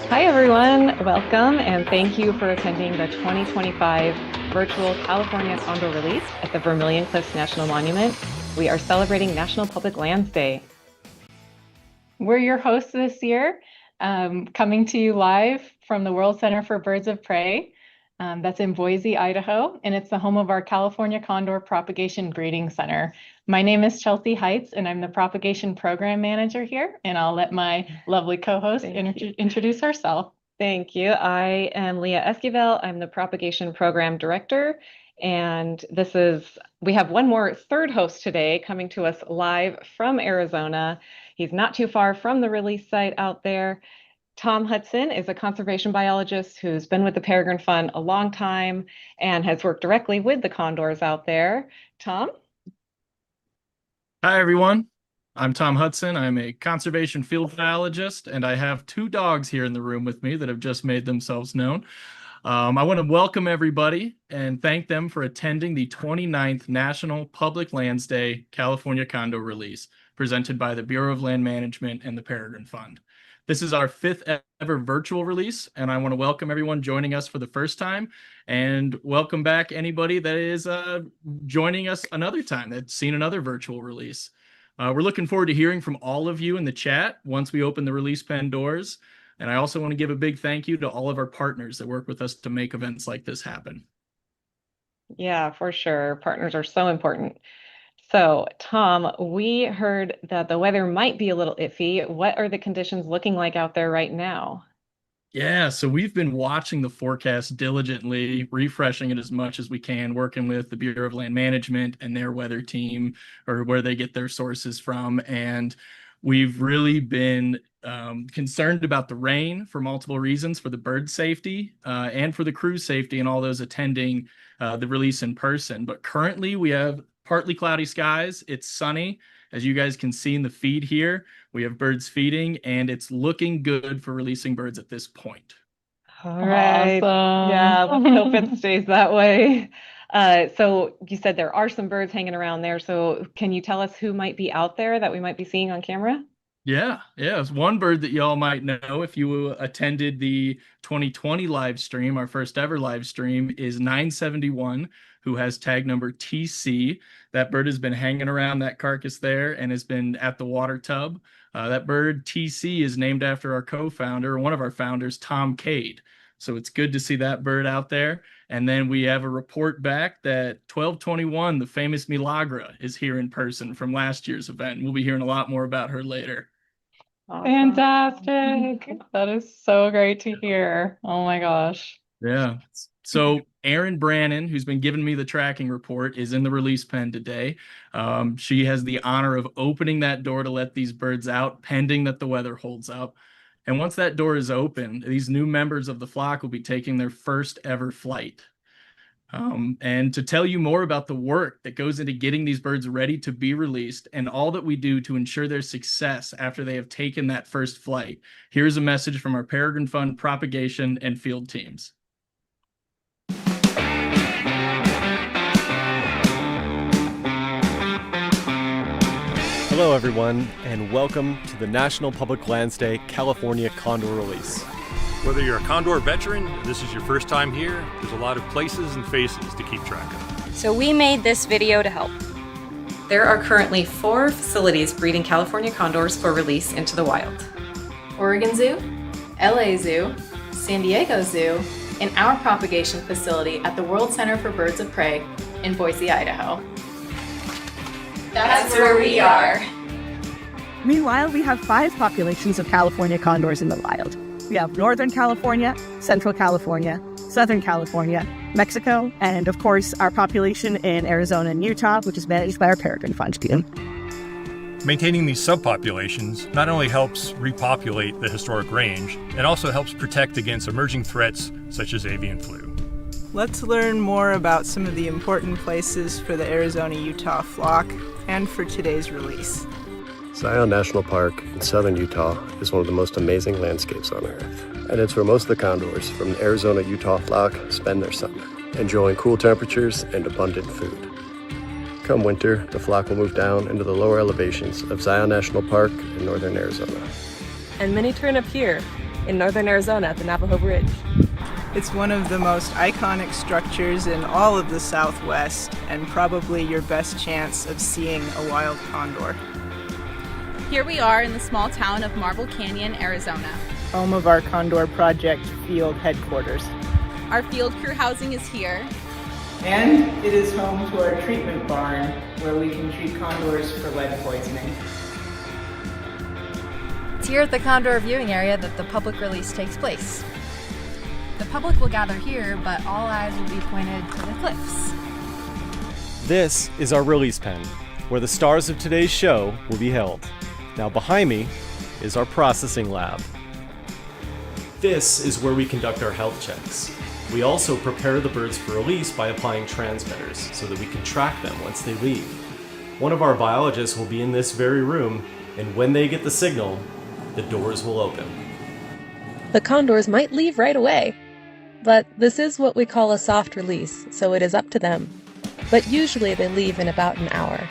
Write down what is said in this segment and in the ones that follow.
Hi, everyone. Welcome, and thank you for attending the 2025 virtual California Condor release at the Vermilion Cliffs National Monument. We are celebrating National Public Lands Day. We're your hosts this year, coming to you live from the World Center for Birds of Prey. That's in Boise, Idaho, and it's the home of our California Condor Propagation Breeding Center. My name is Chelsea Heights, and I'm the Propagation Program Manager here, and I'll let my lovely co-host introduce herself. Thank you. I am Leah Esquivel. I'm the Propagation Program Director, and we have one more third host today coming to us live from Arizona. He's not too far from the release site out there. Tom Hudson is a conservation biologist who's been with the Peregrine Fund a long time and has worked directly with the condors out there. Tom? Hi, everyone. I'm Tom Hudson. I'm a conservation field biologist, and I have two dogs here in the room with me that have just made themselves known. I want to welcome everybody and thank them for attending the 29th National Public Lands Day California Condor release presented by the Bureau of Land Management and the Peregrine Fund. This is our 5th ever virtual release, and I want to welcome everyone joining us for the first time, and welcome back anybody that is joining us another time that's seen another virtual release. We're looking forward to hearing from all of you in the chat once we open the release pen doors, and I also want to give a big thank you to all of our partners that work with us to make events like this happen. Yeah, for sure. Partners are so important. So, Tom, we heard that the weather might be a little iffy. What are the conditions looking like out there right now? Yeah, so we've been watching the forecast diligently, refreshing it as much as we can, working with the Bureau of Land Management and their weather team, or where they get their sources from. And we've really been concerned about the rain for multiple reasons, for the bird safety and for the crew safety and all those attending the release in person. But currently we have partly cloudy skies. It's sunny. As you guys can see in the feed here, we have birds feeding, and it's looking good for releasing birds at this point. All right. Awesome. Yeah, let's hope it stays that way. So you said there are some birds hanging around there. So can you tell us who might be out there that we might be seeing on camera? Yeah. It's one bird that y'all might know if you attended the 2020 live stream. Our first ever live stream is 971, who has tag number TC. That bird has been hanging around that carcass there and has been at the water tub. That bird, TC, is named after our co-founder, one of our founders, Tom Cade. So it's good to see that bird out there. And then we have a report back that 1221, the famous Magra, is here in person from last year's event. We'll be hearing a lot more about her later. Awesome. Fantastic. That is so great to hear. Oh my gosh. Yeah. So Erin Brannon, who's been giving me the tracking report, is in the release pen today. She has the honor of opening that door to let these birds out, pending that the weather holds up. And once that door is open, these new members of the flock will be taking their first ever flight. And to tell you more about the work that goes into getting these birds ready to be released and all that we do to ensure their success after they have taken that first flight, here's a message from our Peregrine Fund propagation and field teams. Hello everyone, and welcome to the National Public Lands Day California Condor release. Whether you're a Condor veteran or this is your first time here, there's a lot of places and faces to keep track of. So we made this video to help. There are currently 4 facilities breeding California condors for release into the wild. Oregon Zoo, LA Zoo, San Diego Zoo, and our propagation facility at the World Center for Birds of Prey in Boise, Idaho. That's where we are. Meanwhile, we have 5 populations of California condors in the wild. We have Northern California, Central California, Southern California, Mexico, and of course, our population in Arizona and Utah, which is managed by our Peregrine Fund team. Maintaining these subpopulations not only helps repopulate the historic range, it also helps protect against emerging threats such as avian flu. Let's learn more about some of the important places for the Arizona-Utah flock and for today's release. Zion National Park in southern Utah is one of the most amazing landscapes on Earth, and it's where most of the condors from the Arizona-Utah flock spend their summer, enjoying cool temperatures and abundant food. Come winter, the flock will move down into the lower elevations of Zion National Park in northern Arizona. And many turn up here in northern Arizona at the Navajo Bridge. It's one of the most iconic structures in all of the Southwest and probably your best chance of seeing a wild condor. Here we are in the small town of Marble Canyon, Arizona. Home of our Condor Project field headquarters. Our field crew housing is here. And it is home to our treatment barn, where we can treat condors for lead poisoning. It's here at the condor viewing area that the public release takes place. The public will gather here, but all eyes will be pointed to the cliffs. This is our release pen, where the stars of today's show will be held. Now behind me is our processing lab. This is where we conduct our health checks. We also prepare the birds for release by applying transmitters so that we can track them once they leave. One of our biologists will be in this very room, and when they get the signal, the doors will open. The condors might leave right away, but this is what we call a soft release, so it is up to them. But usually they leave in about an hour.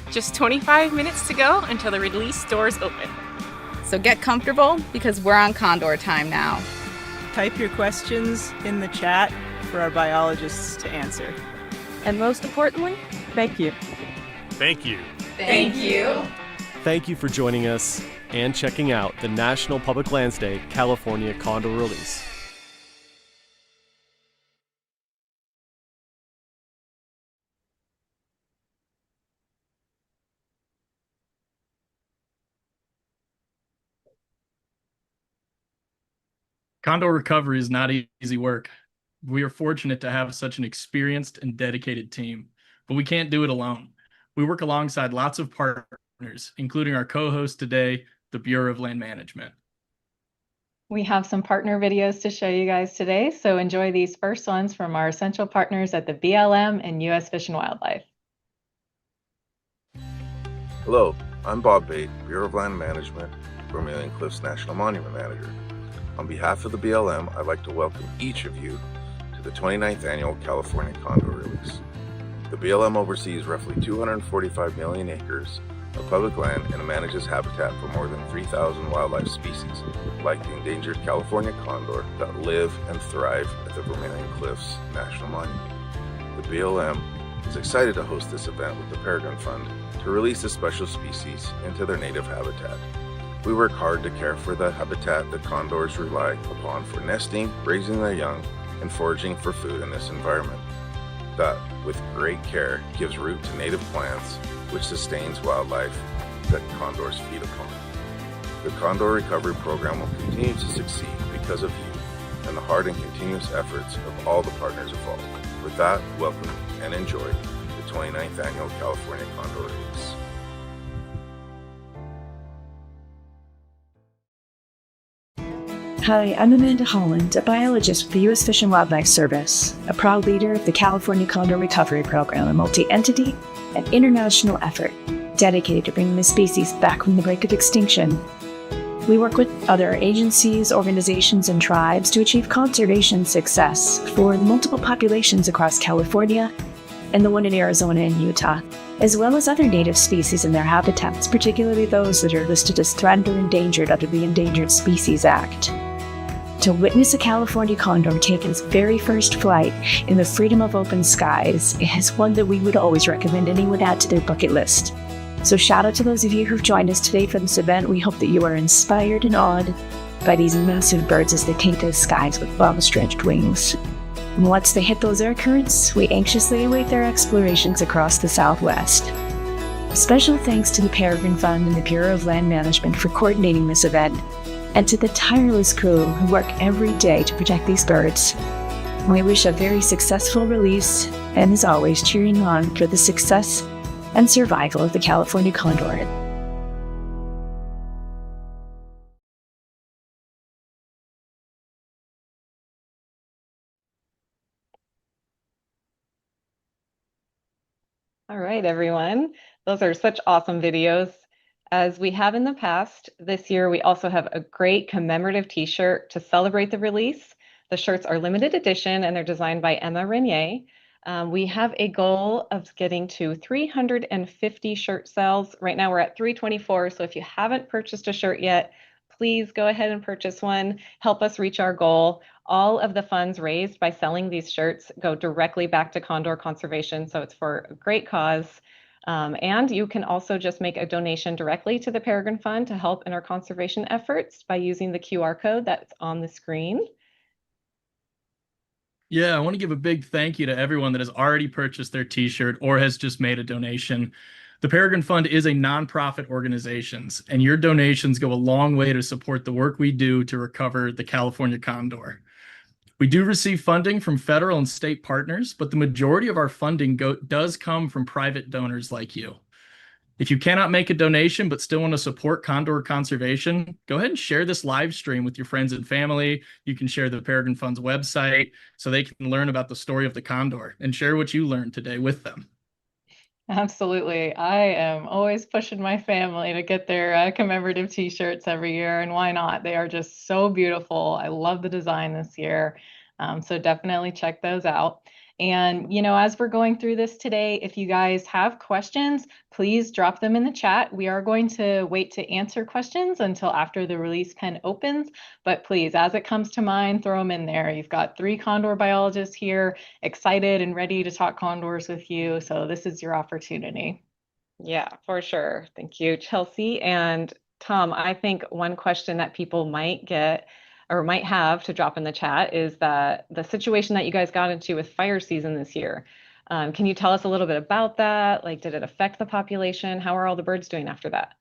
Just 25 minutes to go until the release doors open. So get comfortable because we're on condor time now. Type your questions in the chat for our biologists to answer. And most importantly, thank you. Thank you. Thank you. Thank you for joining us and checking out the National Public Lands Day California Condor Release. Condor recovery is not easy work. We are fortunate to have such an experienced and dedicated team, but we can't do it alone. We work alongside lots of partners, including our co-host today, the Bureau of Land Management. We have some partner videos to show you guys today, so enjoy these first ones from our essential partners at the BLM and U.S. Fish and Wildlife. Hello, I'm Bob Bate, Bureau of Land Management, Vermilion Cliffs National Monument Manager. On behalf of the BLM, I'd like to welcome each of you to the 29th Annual California Condor Release. The BLM oversees roughly 245 million acres of public land and manages habitat for more than 3,000 wildlife species, like the endangered California condor that live and thrive at the Vermilion Cliffs National Monument. The BLM is excited to host this event with the Peregrine Fund to release this special species into their native habitat. We work hard to care for the habitat that condors rely upon for nesting, raising their young, and foraging for food in this environment. That, with great care, gives root to native plants, which sustains wildlife that condors feed upon. The Condor Recovery Program will continue to succeed because of you and the hard and continuous efforts of all the partners involved. With that, welcome and enjoy the 29th Annual California Condor Release. Hi, I'm Amanda Holland, a biologist with the U.S. Fish and Wildlife Service, a proud leader of the California Condor Recovery Program, a multi-entity and international effort dedicated to bringing the species back from the brink of extinction. We work with other agencies, organizations, and tribes to achieve conservation success for the multiple populations across California and the one in Arizona and Utah, as well as other native species in their habitats, particularly those that are listed as threatened or endangered under the Endangered Species Act. To witness a California condor take its very first flight in the freedom of open skies is one that we would always recommend anyone add to their bucket list. So shout out to those of you who've joined us today for this event. We hope that you are inspired and awed by these massive birds as they take the skies with bomb-stretched wings. And once they hit those air currents, we anxiously await their explorations across the Southwest. Special thanks to the Peregrine Fund and the Bureau of Land Management for coordinating this event, and to the tireless crew who work every day to protect these birds. We wish a very successful release, and as always, cheering on for the success and survival of the California condor. All right, everyone. Those are such awesome videos. As we have in the past, this year we also have a great commemorative t-shirt to celebrate the release. The shirts are limited edition and they're designed by Emma Renier. We have a goal of getting to 350 shirt sales. Right now we're at 324, so if you haven't purchased a shirt yet, please go ahead and purchase one. Help us reach our goal. All of the funds raised by selling these shirts go directly back to condor conservation, so it's for a great cause. And you can also just make a donation directly to the Peregrine Fund to help in our conservation efforts by using the QR code that's on the screen. Yeah, I want to give a big thank you to everyone that has already purchased their t-shirt or has just made a donation. The Peregrine Fund is a nonprofit organization, and your donations go a long way to support the work we do to recover the California condor. We do receive funding from federal and state partners, but the majority of our funding does come from private donors like you. If you cannot make a donation but still want to support condor conservation, go ahead and share this live stream with your friends and family. You can share the Peregrine Fund's website so they can learn about the story of the condor and share what you learned today with them. Absolutely. I am always pushing my family to get their commemorative t-shirts every year, and why not? They are just so beautiful. I love the design this year. So definitely check those out. And, as we're going through this today, if you guys have questions, please drop them in the chat. We are going to wait to answer questions until after the release pen opens, but please, as it comes to mind, throw them in there. You've got 3 condor biologists here, excited and ready to talk condors with you. So this is your opportunity. Yeah, for sure. Thank you, Chelsea. And Tom, I think one question that people might get or might have to drop in the chat is that the situation that you guys got into with fire season this year. Can you tell us a little bit about that? Like, did it affect the population? How are all the birds doing after that?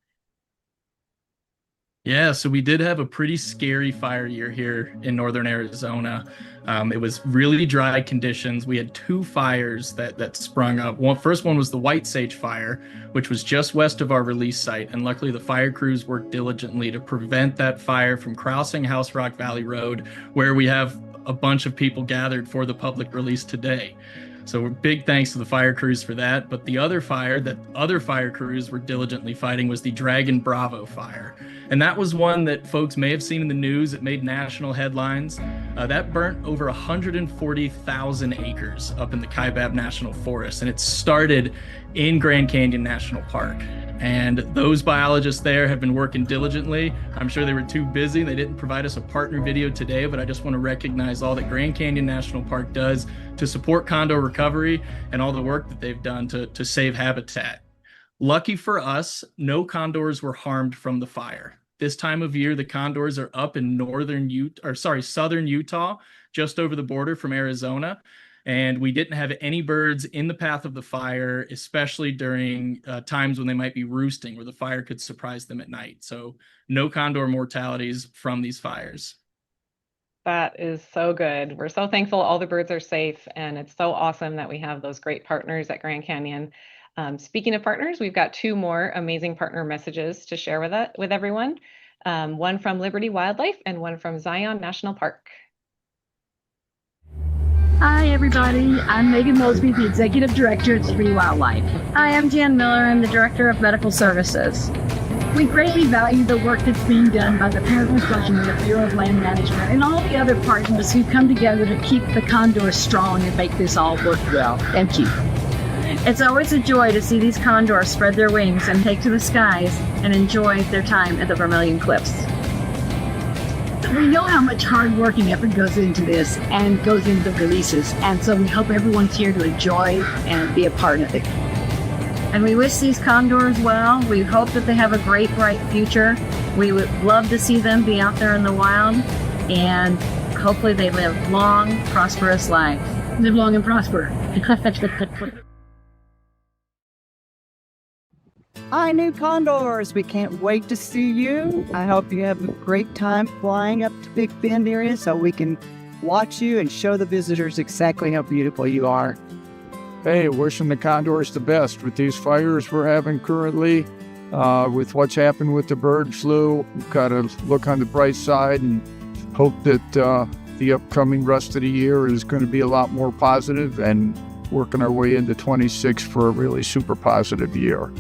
Yeah, so we did have a pretty scary fire year here in northern Arizona. It was really dry conditions. We had 2 fires that sprung up. First one was the White Sage Fire, which was just west of our release site. And luckily the fire crews worked diligently to prevent that fire from crossing House Rock Valley Road, where we have a bunch of people gathered for the public release today. So big thanks to the fire crews for that. But the other fire that other fire crews were diligently fighting was the Dragon Bravo fire. And that was one that folks may have seen in the news. It made national headlines. That burnt over 140,000 acres up in the Kaibab National Forest. And it started in Grand Canyon National Park. And those biologists there have been working diligently. I'm sure they were too busy. They didn't provide us a partner video today, but I just want to recognize all that Grand Canyon National Park does to support condor recovery and all the work that they've done to save habitat. Lucky for us, no condors were harmed from the fire. This time of year, the condors are up in southern Utah, just over the border from Arizona. And we didn't have any birds in the path of the fire, especially during times when they might be roosting, where the fire could surprise them at night. So no condor mortalities from these fires. That is so good. We're so thankful all the birds are safe, and it's so awesome that we have those great partners at Grand Canyon. Speaking of partners, we've got 2 more amazing partner messages to share with everyone. One from Liberty Wildlife and one from Zion National Park. Hi everybody, I'm Megan Mosby, the Executive Director at Liberty Wildlife. Hi, I'm Jan Miller, I'm the Director of Medical Services. We greatly value the work that's being done by the Peregrine Fund and the Bureau of Land Management and all the other partners who come together to keep the condors strong and make this all work well. Thank you. It's always a joy to see these condors spread their wings and take to the skies and enjoy their time at the Vermilion Cliffs. We know how much hard work and effort goes into this and goes into the releases, and so we hope everyone's here to enjoy and be a part of it. And we wish these condors well. We hope that they have a great, bright future. We would love to see them be out there in the wild, and hopefully they live long, prosperous lives. Live long and prosper. Hi, new condors. We can't wait to see you. I hope you have a great time flying up to Big Bend area so we can watch you and show the visitors exactly how beautiful you are. Hey, wishing the condors the best with these fires we're having currently, with what's happened with the bird flu. We've got to look on the bright side and hope that the upcoming rest of the year is going to be a lot more positive, and working our way into 26 for a really super positive year.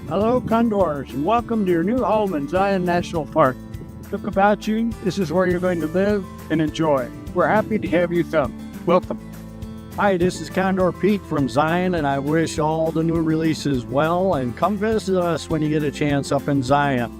Hello, Condors, and welcome to your new home in Zion National Park. Look about you. This is where you're going to live and enjoy. We're happy to have you come. Welcome. Hi, this is Condor Pete from Zion, and I wish all the new releases well, and come visit us when you get a chance up in Zion.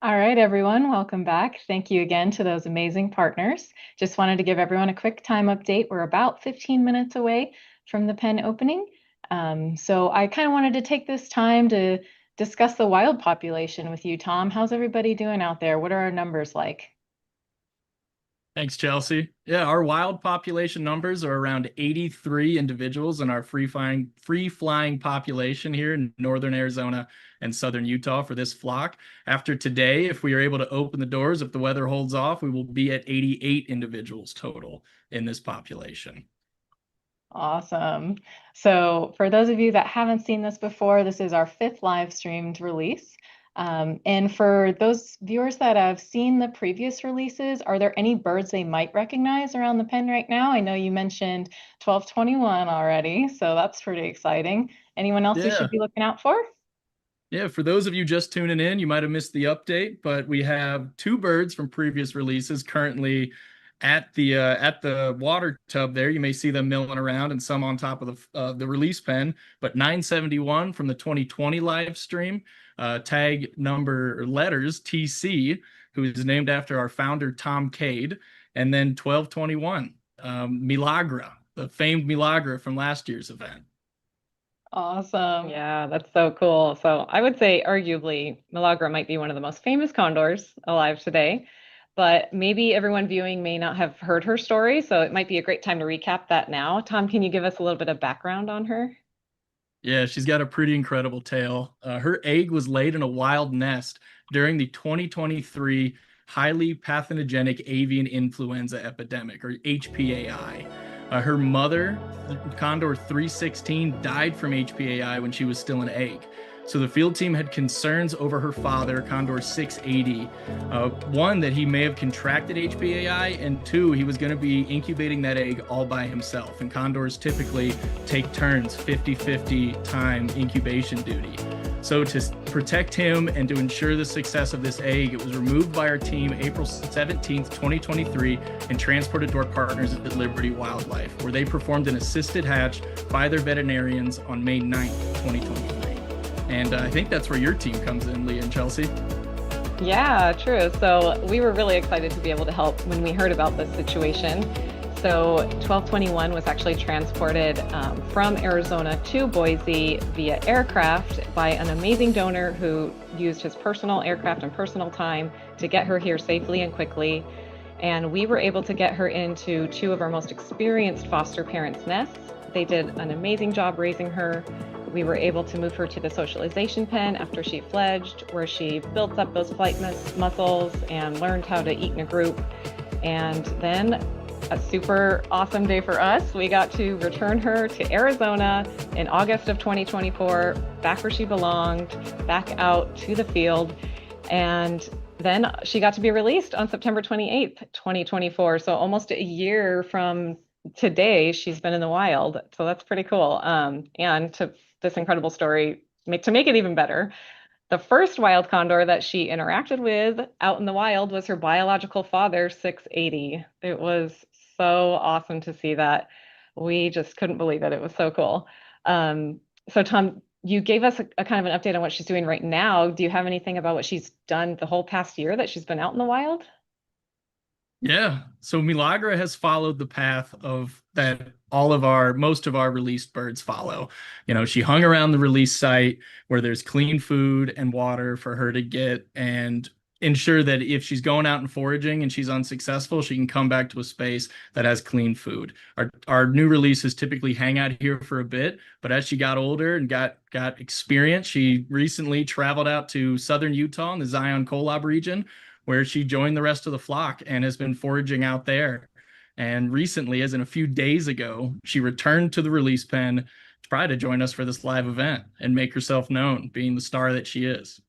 All right, everyone, welcome back. Thank you again to those amazing partners. Just wanted to give everyone a quick time update. We're about 15 minutes away from the pen opening. So I kind of wanted to take this time to discuss the wild population with you, Tom. How's everybody doing out there? What are our numbers like? Thanks, Chelsea. Yeah, our wild population numbers are around 83 individuals in our free-flying population here in northern Arizona and southern Utah for this flock. After today, if we are able to open the doors, if the weather holds off, we will be at 88 individuals total in this population. Awesome. So for those of you that haven't seen this before, this is our 5th live streamed release. And for those viewers that have seen the previous releases, are there any birds they might recognize around the pen right now? I know you mentioned 1221 already, so that's pretty exciting. Anyone else you should be looking out for? Yeah, for those of you just tuning in, you might have missed the update, but we have 2 birds from previous releases currently at the water tub there. You may see them milling around and some on top of the release pen, but 971 from the 2020 live stream, tag number or letters TC, who is named after our founder Tom Cade, and then 1221 Magra, the famed Magra from last year's event. Awesome. Yeah, that's so cool. So I would say arguably Magra might be one of the most famous condors alive today, but maybe everyone viewing may not have heard her story. So it might be a great time to recap that now. Tom, can you give us a little bit of background on her? Yeah, she's got a pretty incredible tale. Her egg was laid in a wild nest during the 2023 highly pathogenic avian influenza epidemic, or HPAI. Her mother, Condor 316, died from HPAI when she was still an egg. So the field team had concerns over her father, Condor 680. One, that he may have contracted HPAI, and 2, he was going to be incubating that egg all by himself. And condors typically take turns, 50-50 time incubation duty. So to protect him and to ensure the success of this egg, it was removed by our team April 17th, 2023, and transported to our partners at Liberty Wildlife, where they performed an assisted hatch by their veterinarians on May 9th, 2023. And I think that's where your team comes in, Leah and Chelsea. Yeah, true. So we were really excited to be able to help when we heard about this situation. So 1221 was actually transported from Arizona to Boise via aircraft by an amazing donor who used his personal aircraft and personal time to get her here safely and quickly. And we were able to get her into 2 of our most experienced foster parents' nests. They did an amazing job raising her. We were able to move her to the socialization pen after she fledged, where she built up those flight muscles and learned how to eat in a group. And then a super awesome day for us. We got to return her to Arizona in August of 2024, back where she belonged, back out to the field. And then she got to be released on September 28th, 2024. So almost a year from today, she's been in the wild. So that's pretty cool. And to this incredible story, to make it even better, the first wild condor that she interacted with out in the wild was her biological father, 680. It was so awesome to see that. We just couldn't believe it. It was so cool. So Tom, you gave us a kind of an update on what she's doing right now. Do you have anything about what she's done the whole past year that she's been out in the wild? Yeah, so Magra has followed the path of that most of our released birds follow. You know, she hung around the release site where there's clean food and water for her to get, and ensure that if she's going out and foraging and she's unsuccessful, she can come back to a space that has clean food. Our new releases typically hang out here for a bit, but as she got older and got experience, she recently traveled out to southern Utah in the Zion Kolob region, where she joined the rest of the flock and has been foraging out there. And recently, as in a few days ago, she returned to the release pen to try to join us for this live event and make herself known, being the star that she is.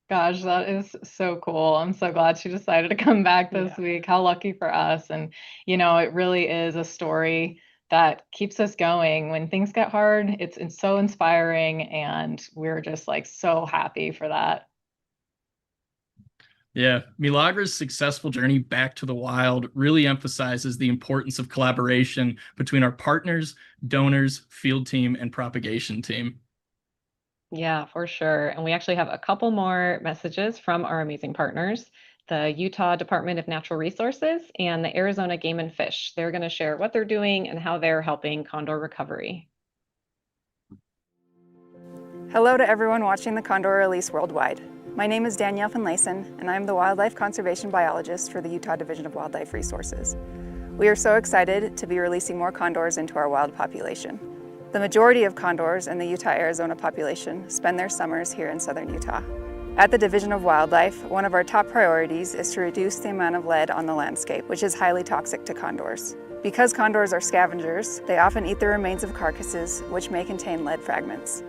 Gosh, that is so cool. I'm so glad she decided to come back this week. How lucky for us. And, it really is a story that keeps us going. When things get hard, it's so inspiring, and we're just like so happy for that. Yeah, Milagra's successful journey back to the wild really emphasizes the importance of collaboration between our partners, donors, field team, and propagation team. Yeah, for sure. And we actually have a couple more messages from our amazing partners, the Utah Department of Natural Resources and the Arizona Game and Fish. They're going to share what they're doing and how they're helping condor recovery. Hello to everyone watching the condor release worldwide. My name is Danielle Finlayson, and I'm the Wildlife Conservation Biologist for the Utah Division of Wildlife Resources. We are so excited to be releasing more condors into our wild population. The majority of condors in the Utah-Arizona population spend their summers here in southern Utah. At the Division of Wildlife, one of our top priorities is to reduce the amount of lead on the landscape, which is highly toxic to condors. Because condors are scavengers, they often eat the remains of carcasses, which may contain lead fragments.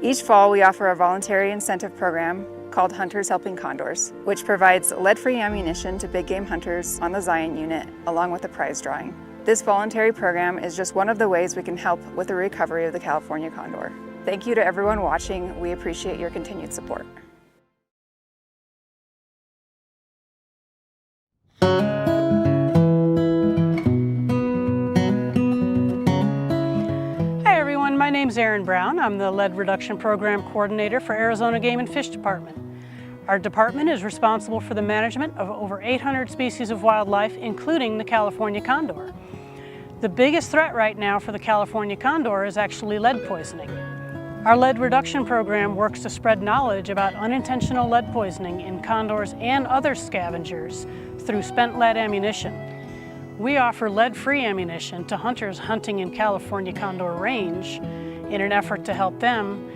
Each fall, we offer a voluntary incentive program called Hunters Helping Condors, which provides lead-free ammunition to big game hunters on the Zion unit, along with a prize drawing. This voluntary program is just one of the ways we can help with the recovery of the California condor. Thank you to everyone watching. We appreciate your continued support. Hi everyone, my name's Erin Brown. I'm the Lead Reduction Program Coordinator for Arizona Game and Fish Department. Our department is responsible for the management of over 800 species of wildlife, including the California condor. The biggest threat right now for the California condor is actually lead poisoning. Our lead reduction program works to spread knowledge about unintentional lead poisoning in condors and other scavengers through spent lead ammunition. We offer lead-free ammunition to hunters hunting in California condor range in an effort to help them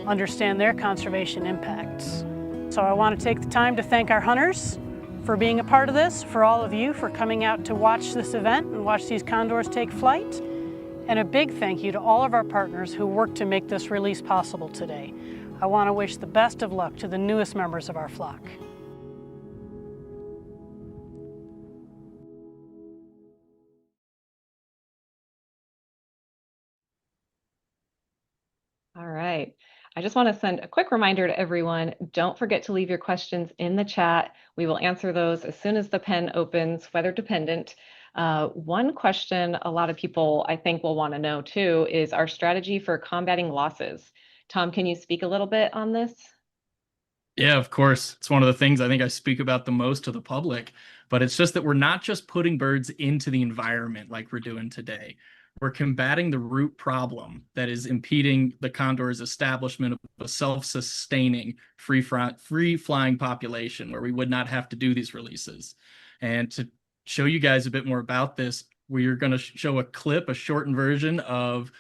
understand their conservation impacts. So I want to take the time to thank our hunters for being a part of this, for all of you for coming out to watch this event and watch these condors take flight. And a big thank you to all of our partners who worked to make this release possible today. I want to wish the best of luck to the newest members of our flock. All right. I just want to send a quick reminder to everyone, don't forget to leave your questions in the chat. We will answer those as soon as the pen opens, weather dependent. One question a lot of people I think will want to know too is our strategy for combating losses. Tom, can you speak a little bit on this? Yeah, of course. It's one of the things I think I speak about the most to the public, but it's just that we're not just putting birds into the environment like we're doing today. We're combating the root problem that is impeding the condor's establishment of a self-sustaining, free-flying population where we would not have to do these releases. And to show you guys a bit more about this, we are going to show a clip, a shortened version of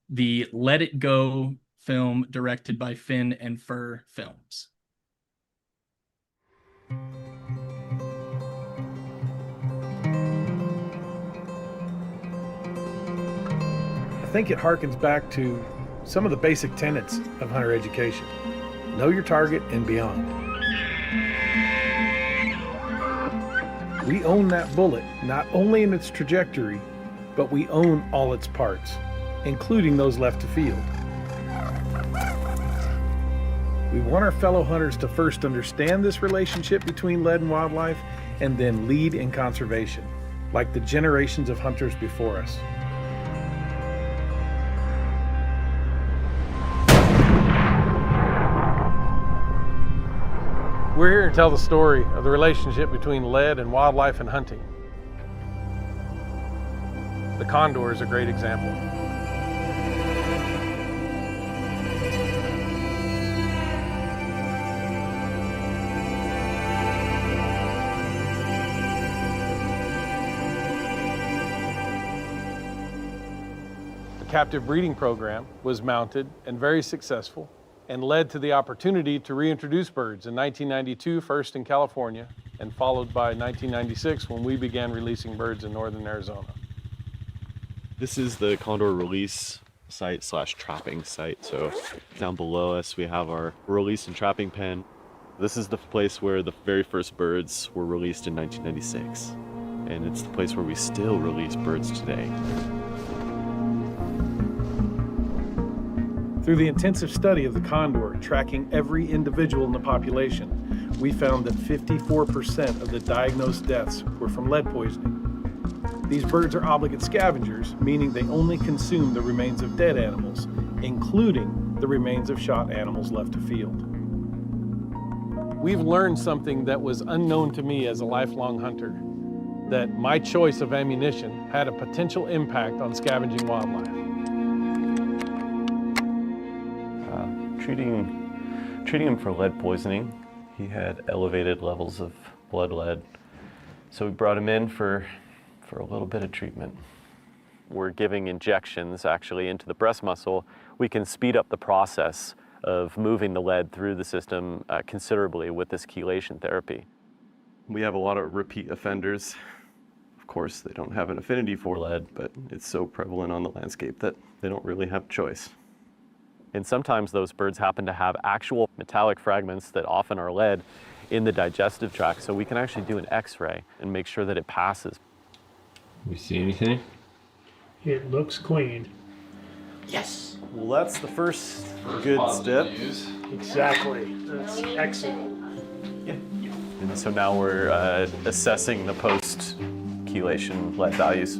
the Let It Go film directed by Fin and Fur Films. I think it harkens back to some of the basic tenets of hunter education. Know your target and beyond. We own that bullet, not only in its trajectory, but we own all its parts, including those left to field. We want our fellow hunters to first understand this relationship between lead and wildlife, and then lead in conservation, like the generations of hunters before us. We're here to tell the story of the relationship between lead and wildlife and hunting. The condor is a great example. The captive breeding program was mounted and very successful. and led to the opportunity to reintroduce birds in 1992, first in California, and followed by 1996 when we began releasing birds in northern Arizona. This is the condor release site / trapping site. So down below us, we have our release and trapping pen. This is the place where the very first birds were released in 1996. And it's the place where we still release birds today. Through the intensive study of the condor, tracking every individual in the population, we found that 54% of the diagnosed deaths were from lead poisoning. These birds are obligate scavengers, meaning they only consume the remains of dead animals, including the remains of shot animals left to field. We've learned something that was unknown to me as a lifelong hunter, that my choice of ammunition had a potential impact on scavenging wildlife. Treating him for lead poisoning, he had elevated levels of blood lead. So we brought him in for a little bit of treatment. We're giving injections actually into the breast muscle. We can speed up the process of moving the lead through the system considerably with this chelation therapy. We have a lot of repeat offenders. Of course, they don't have an affinity for lead, but it's so prevalent on the landscape that they don't really have a choice. And sometimes those birds happen to have actual metallic fragments that often are lead in the digestive tract, so we can actually do an X-ray and make sure that it passes. We see anything? It looks clean. Yes. Well, that's the first good step. Exactly. That's excellent. And so now we're assessing the post-chelation lead values.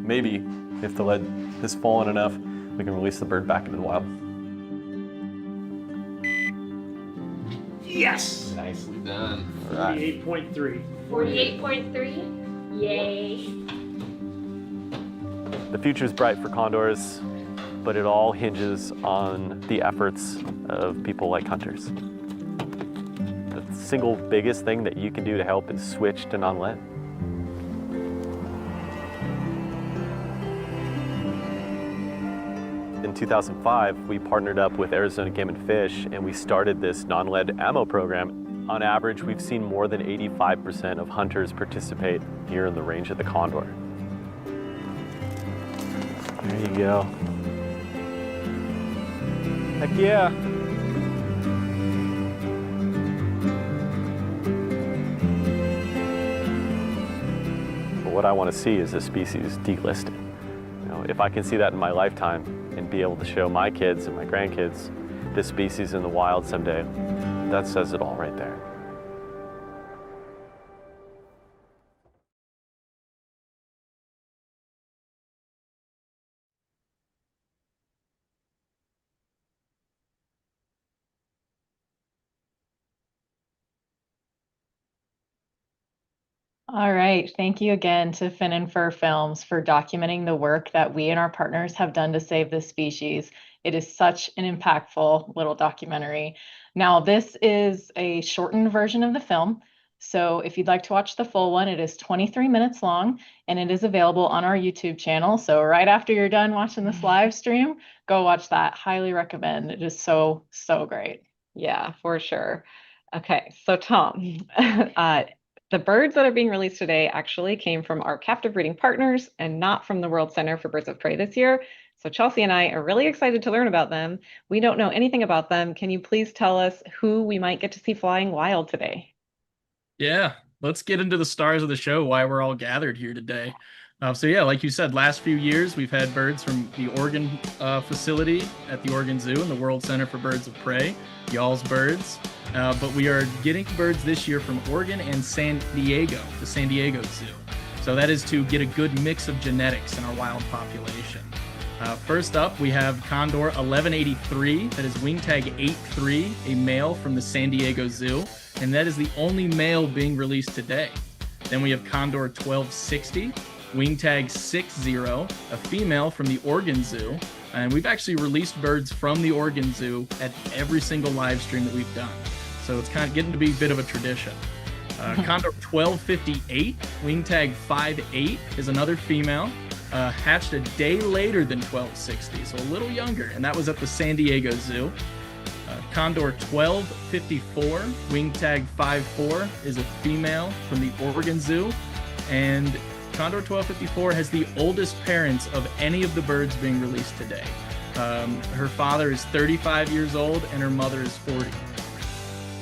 Maybe, if the lead has fallen enough, we can release the bird back into the wild. Yes! Nicely done. All right. 48.3. 48.3? Yay. The future's bright for condors, but it all hinges on the efforts of people like hunters. The single biggest thing that you can do to help is switch to non-lead. In 2005, we partnered up with Arizona Game and Fish, and we started this non-lead ammo program. On average, we've seen more than 85% of hunters participate here in the range of the condor. There you go. Heck yeah. But what I want to see is a species delisted. You know, if I can see that in my lifetime and be able to show my kids and my grandkids this species in the wild someday, that says it all right there. All right. Thank you again to Fin and Fur Films for documenting the work that we and our partners have done to save this species. It is such an impactful little documentary. Now, this is a shortened version of the film. So if you'd like to watch the full one, it is 23 minutes long and it is available on our YouTube channel. So right after you're done watching this live stream, go watch that. Highly recommend. It is so, so great. Yeah, for sure. Okay, so Tom, the birds that are being released today actually came from our captive breeding partners and not from the World Center for Birds of Prey this year. So Chelsea and I are really excited to learn about them. We don't know anything about them. Can you please tell us who we might get to see flying wild today? Yeah, let's get into the stars of the show, why we're all gathered here today. So yeah, like you said, last few years we've had birds from the Oregon facility at the Oregon Zoo and the World Center for Birds of Prey, y'all's birds. But we are getting birds this year from Oregon and San Diego, the San Diego Zoo. So that is to get a good mix of genetics in our wild population. First up, we have Condor 1183, that is wing tag 83, a male from the San Diego Zoo, and that is the only male being released today. Then we have Condor 1260, wing tag 60, a female from the Oregon Zoo, and we've actually released birds from the Oregon Zoo at every single live stream that we've done. So it's kind of getting to be a bit of a tradition. Condor 1258, wing tag 58, is another female. hatched a day later than 1260, so a little younger, and that was at the San Diego Zoo. Condor 1254, wing tag 54, is a female from the Oregon Zoo, and Condor 1254 has the oldest parents of any of the birds being released today. Her father is 35 years old and her mother is 40.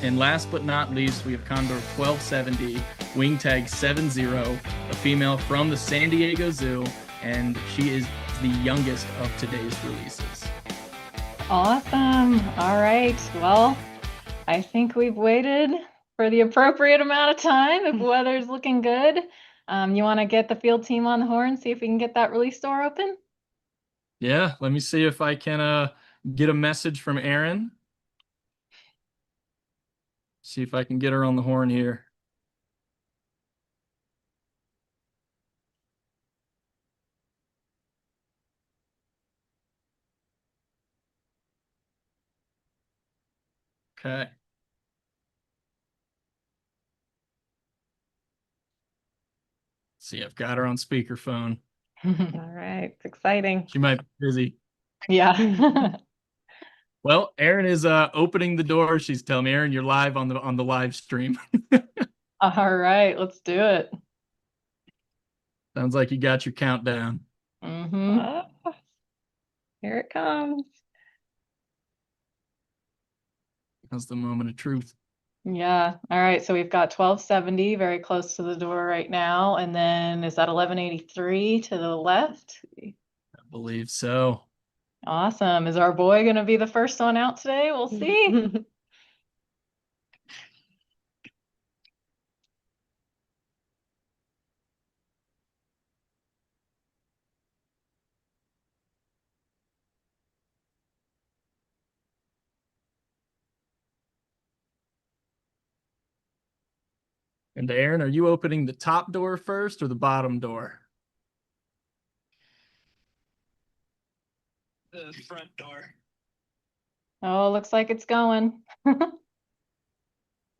And last but not least, we have Condor 1270, wing tag 70, a female from the San Diego Zoo, and she is the youngest of today's releases. Awesome. All right. Well, I think we've waited for the appropriate amount of time. If weather's looking good, you want to get the field team on the horn, see if we can get that release door open? Yeah, let me see if I can get a message from Erin. See if I can get her on the horn here. Okay. See, I've got her on speakerphone. All right. It's exciting. She might be busy. Yeah. Well, Erin is opening the door. She's telling me, Erin, you're live on the live stream. All right, let's do it. Sounds like you got your countdown. Here it comes. That's the moment of truth. Yeah. All right. So we've got 1270 very close to the door right now. And then is that 1183 to the left? I believe so. Awesome. Is our boy going to be the first one out today? We'll see. And Erin, are you opening the top door first or the bottom door? The front door. Oh, looks like it's going.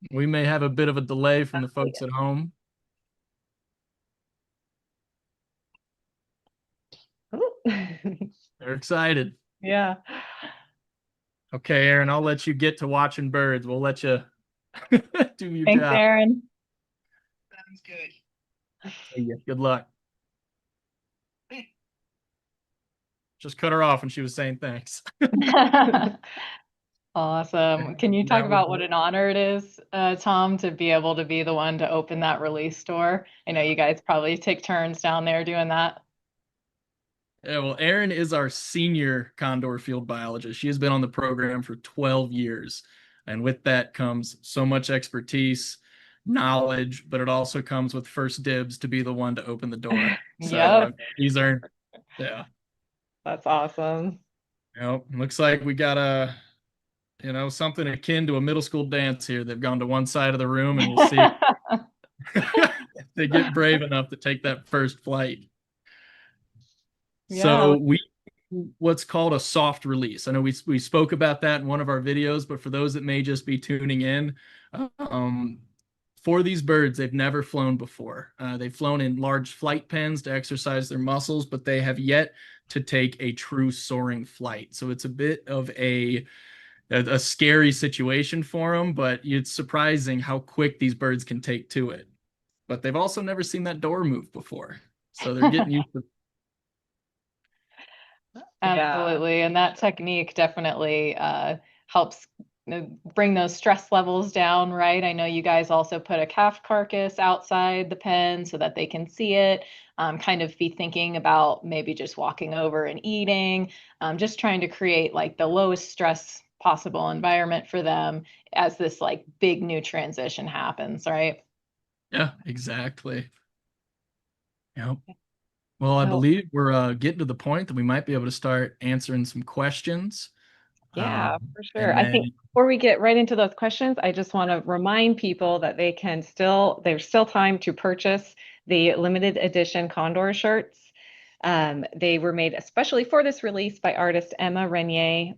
We may have a bit of a delay from the folks at home. They're excited. Yeah. Okay, Erin, I'll let you get to watching birds. We'll let you do your Thanks, job. Erin. Sounds good. Yeah, good luck. Just cut her off when she was saying thanks. Awesome. Can you talk about what an honor it is, Tom, to be able to be the one to open that release door? I know you guys probably take turns down there doing that. Yeah, well, Erin is our senior condor field biologist. She has been on the program for 12 years. And with that comes so much expertise, knowledge, but it also comes with first dibs to be the one to open the door. So these are, yeah. That's awesome. Yep. Looks like we got something akin to a middle school dance here. They've gone to one side of the room, and we'll see if they get brave enough to take that first flight. Yeah. So we what's called a soft release. I know we spoke about that in one of our videos, but for those that may just be tuning in, for these birds, they've never flown before. They've flown in large flight pens to exercise their muscles, but they have yet to take a true soaring flight. So it's a bit of a scary situation for them, but it's surprising how quick these birds can take to it. But they've also never seen that door move before. So they're getting used to. Absolutely. And that technique definitely helps bring those stress levels down, right? I know you guys also put a calf carcass outside the pen so that they can see it, kind of be thinking about maybe just walking over and eating, just trying to create like the lowest stress possible environment for them as this like big new transition happens, right? Yeah, exactly. Yep. Well, I believe we're getting to the point that we might be able to start answering some questions. Yeah, for sure. I think before we get right into those questions, I just want to remind people that there's still time to purchase the limited edition Condor shirts. They were made especially for this release by artist Emma Renier.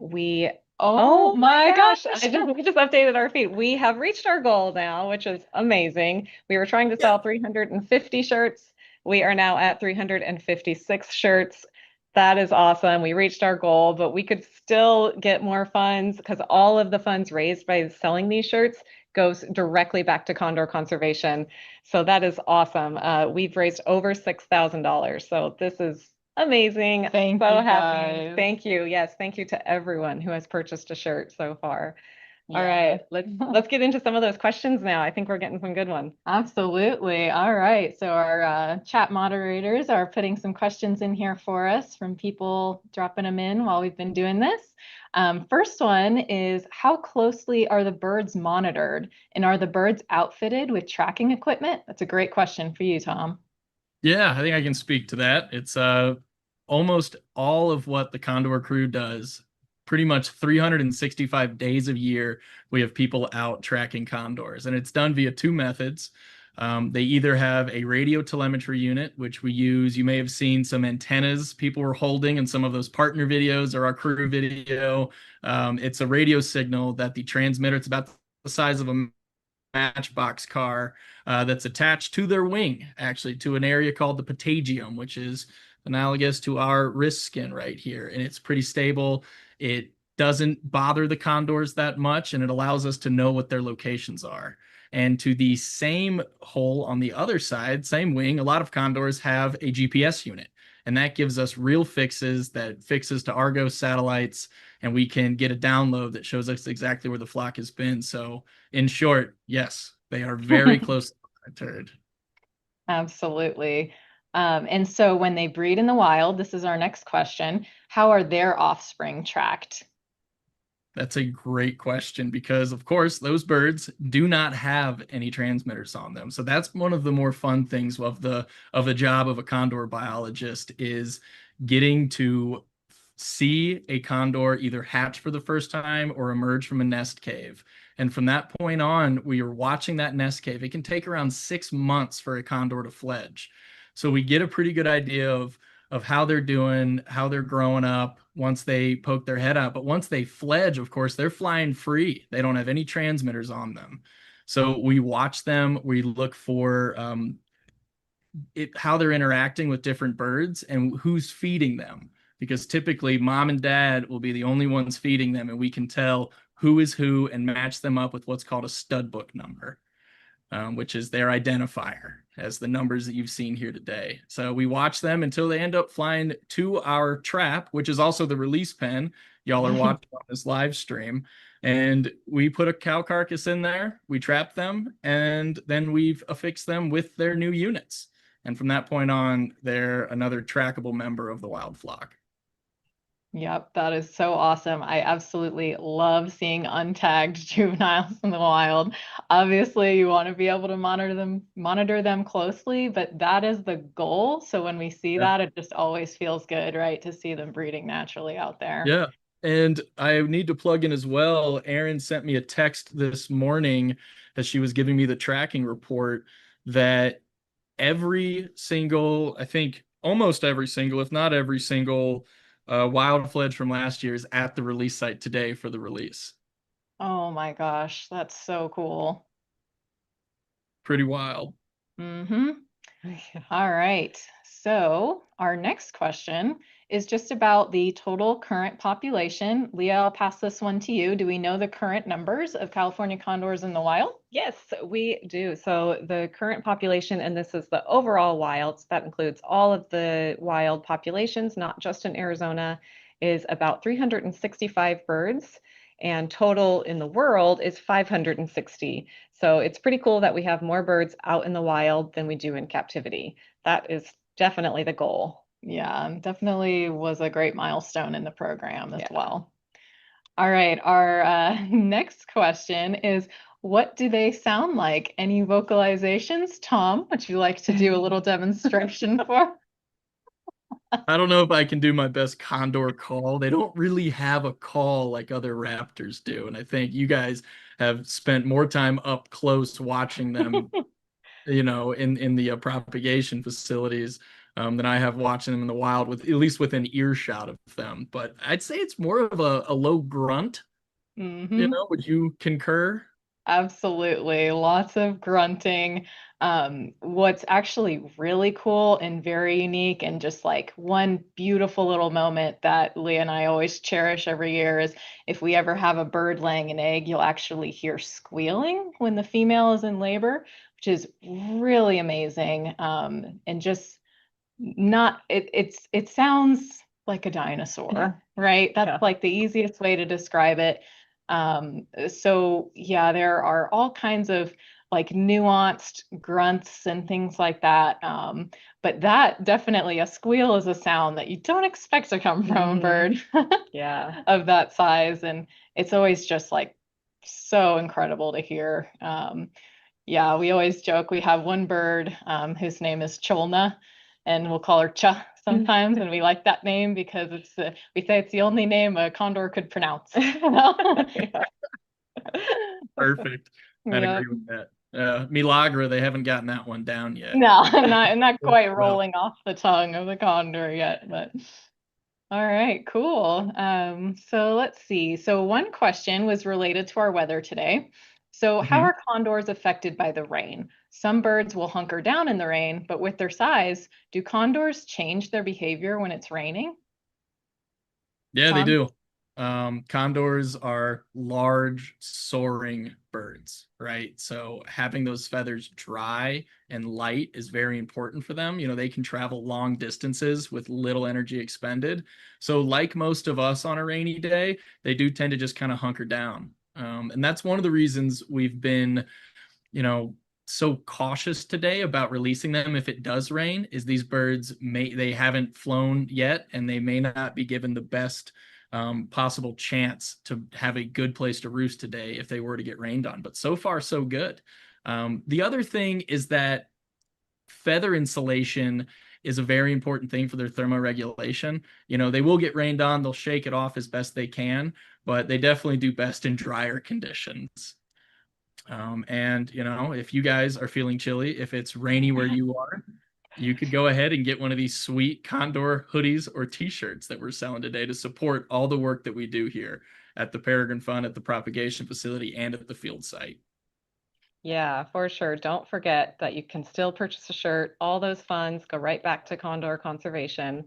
Oh my gosh, we just updated our feed. We have reached our goal now, which is amazing. We were trying to sell 350 shirts. We are now at 356 shirts. That is awesome. We reached our goal, but we could still get more funds because all of the funds raised by selling these shirts goes directly back to condor conservation. So that is awesome. We've raised over $6,000. So this is amazing. Thank so you, happy. guys. Thank you. Yes, thank you to everyone who has purchased a shirt so far. All Yeah. right, let's get into some of those questions now. I think we're getting some good ones. Absolutely. All right. So our chat moderators are putting some questions in here for us from people dropping them in while we've been doing this. First one is, how closely are the birds monitored, and are the birds outfitted with tracking equipment? That's a great question for you, Tom. Yeah, I think I can speak to that. It's almost all of what the Condor crew does. Pretty much 365 days a year, we have people out tracking condors, and it's done via two methods. They either have a radio telemetry unit, which we use. You may have seen some antennas people were holding in some of those partner videos or our crew video. It's a radio signal that the transmitter, it's about the size of a matchbox car, that's attached to their wing, actually, to an area called the patagium, which is analogous to our wrist skin right here. And it's pretty stable. It doesn't bother the condors that much, and it allows us to know what their locations are. And to the same hole on the other side, same wing, a lot of condors have a GPS unit. And that gives us real fixes that fixes to Argo satellites, and we can get a download that shows us exactly where the flock has been. So in short, yes, they are very closely monitored. Absolutely. And so when they breed in the wild, this is our next question, how are their offspring tracked? That's a great question because, of course, those birds do not have any transmitters on them. So that's one of the more fun things of the job of a condor biologist, is getting to see a condor either hatch for the first time or emerge from a nest cave. And from that point on, we are watching that nest cave. It can take around 6 months for a condor to fledge. So we get a pretty good idea of how they're doing, how they're growing up once they poke their head out. But once they fledge, of course, they're flying free. They don't have any transmitters on them. So we watch them. We look for how they're interacting with different birds and who's feeding them. Because typically mom and dad will be the only ones feeding them, and we can tell who is who and match them up with what's called a stud book number, which is their identifier as the numbers that you've seen here today. So we watch them until they end up flying to our trap, which is also the release pen y'all are watching on this live stream. And we put a cow carcass in there, we trap them, and then we've affixed them with their new units. And from that point on, they're another trackable member of the wild flock. Yep, that is so awesome. I absolutely love seeing untagged juveniles in the wild. Obviously, you want to be able to monitor them closely, but that is the goal. So when we see that, it just always feels good, right, to see them breeding naturally out there. Yeah. And I need to plug in as well. Erin sent me a text this morning as she was giving me the tracking report that every single, I think almost every single, if not every single, wild fledge from last year is at the release site today for the release. Oh my gosh, that's so cool. Pretty wild. Mm-hmm. All right. So our next question is just about the total current population. Leah, I'll pass this one to you. Do we know the current numbers of California condors in the wild? Yes, we do. So the current population, and this is the overall wilds, that includes all of the wild populations, not just in Arizona, is about 365 birds. And total in the world is 560. So it's pretty cool that we have more birds out in the wild than we do in captivity. That is definitely the goal. Yeah, definitely was a great milestone in the program as well. All right, our next question is, what do they sound like? Any vocalizations? Tom, would you like to do a little demonstration for? I don't know if I can do my best condor call. They don't really have a call like other raptors do. And I think you guys have spent more time up close watching them, in the propagation facilities than I have watching them in the wild, with at least within earshot of them. But I'd say it's more of a low grunt. Mm-hmm. Would you concur? Absolutely. Lots of grunting. What's actually really cool and very unique, and just like one beautiful little moment that Leah and I always cherish every year, is if we ever have a bird laying an egg, you'll actually hear squealing when the female is in labor, which is really amazing. And just not it sounds like a dinosaur, right? That's like the easiest way to describe it. So yeah, there are all kinds of like nuanced grunts and things like that. But that definitely, a squeal is a sound that you don't expect to come from a bird Yeah. of that size. And it's always just like so incredible to hear. Yeah, we always joke we have one bird whose name is Cholna, and we'll call her Cha sometimes, and we like that name because it's we say it's the only name a condor could pronounce. Perfect. I'd Yeah. agree with that. Magra, they haven't gotten that one down yet. No, not quite Well, rolling off the tongue of the condor yet, but all right, cool. So let's see. So one question was related to our weather today. So how are condors affected by the rain? Some birds will hunker down in the rain, but with their size, do condors change their behavior when it's raining? yeah, they Tom? do. Condors are large, soaring birds, right? So having those feathers dry and light is very important for them. You know, they can travel long distances with little energy expended. So like most of us on a rainy day, they do tend to just kind of hunker down. And that's one of the reasons we've been, you know, so cautious today about releasing them if it does rain, is these birds they haven't flown yet, and they may not be given the best possible chance to have a good place to roost today if they were to get rained on. But so far, so good. The other thing is that feather insulation is a very important thing for their thermoregulation. You know, they will get rained on, they'll shake it off as best they can, but they definitely do best in drier conditions. And, you know, if you guys are feeling chilly, if it's rainy where you are, you could go ahead and get one of these sweet Condor hoodies or t-shirts that we're selling today to support all the work that we do here at the Peregrine Fund, at the propagation facility, and at the field site. Yeah, for sure. Don't forget that you can still purchase a shirt. All those funds go right back to condor conservation.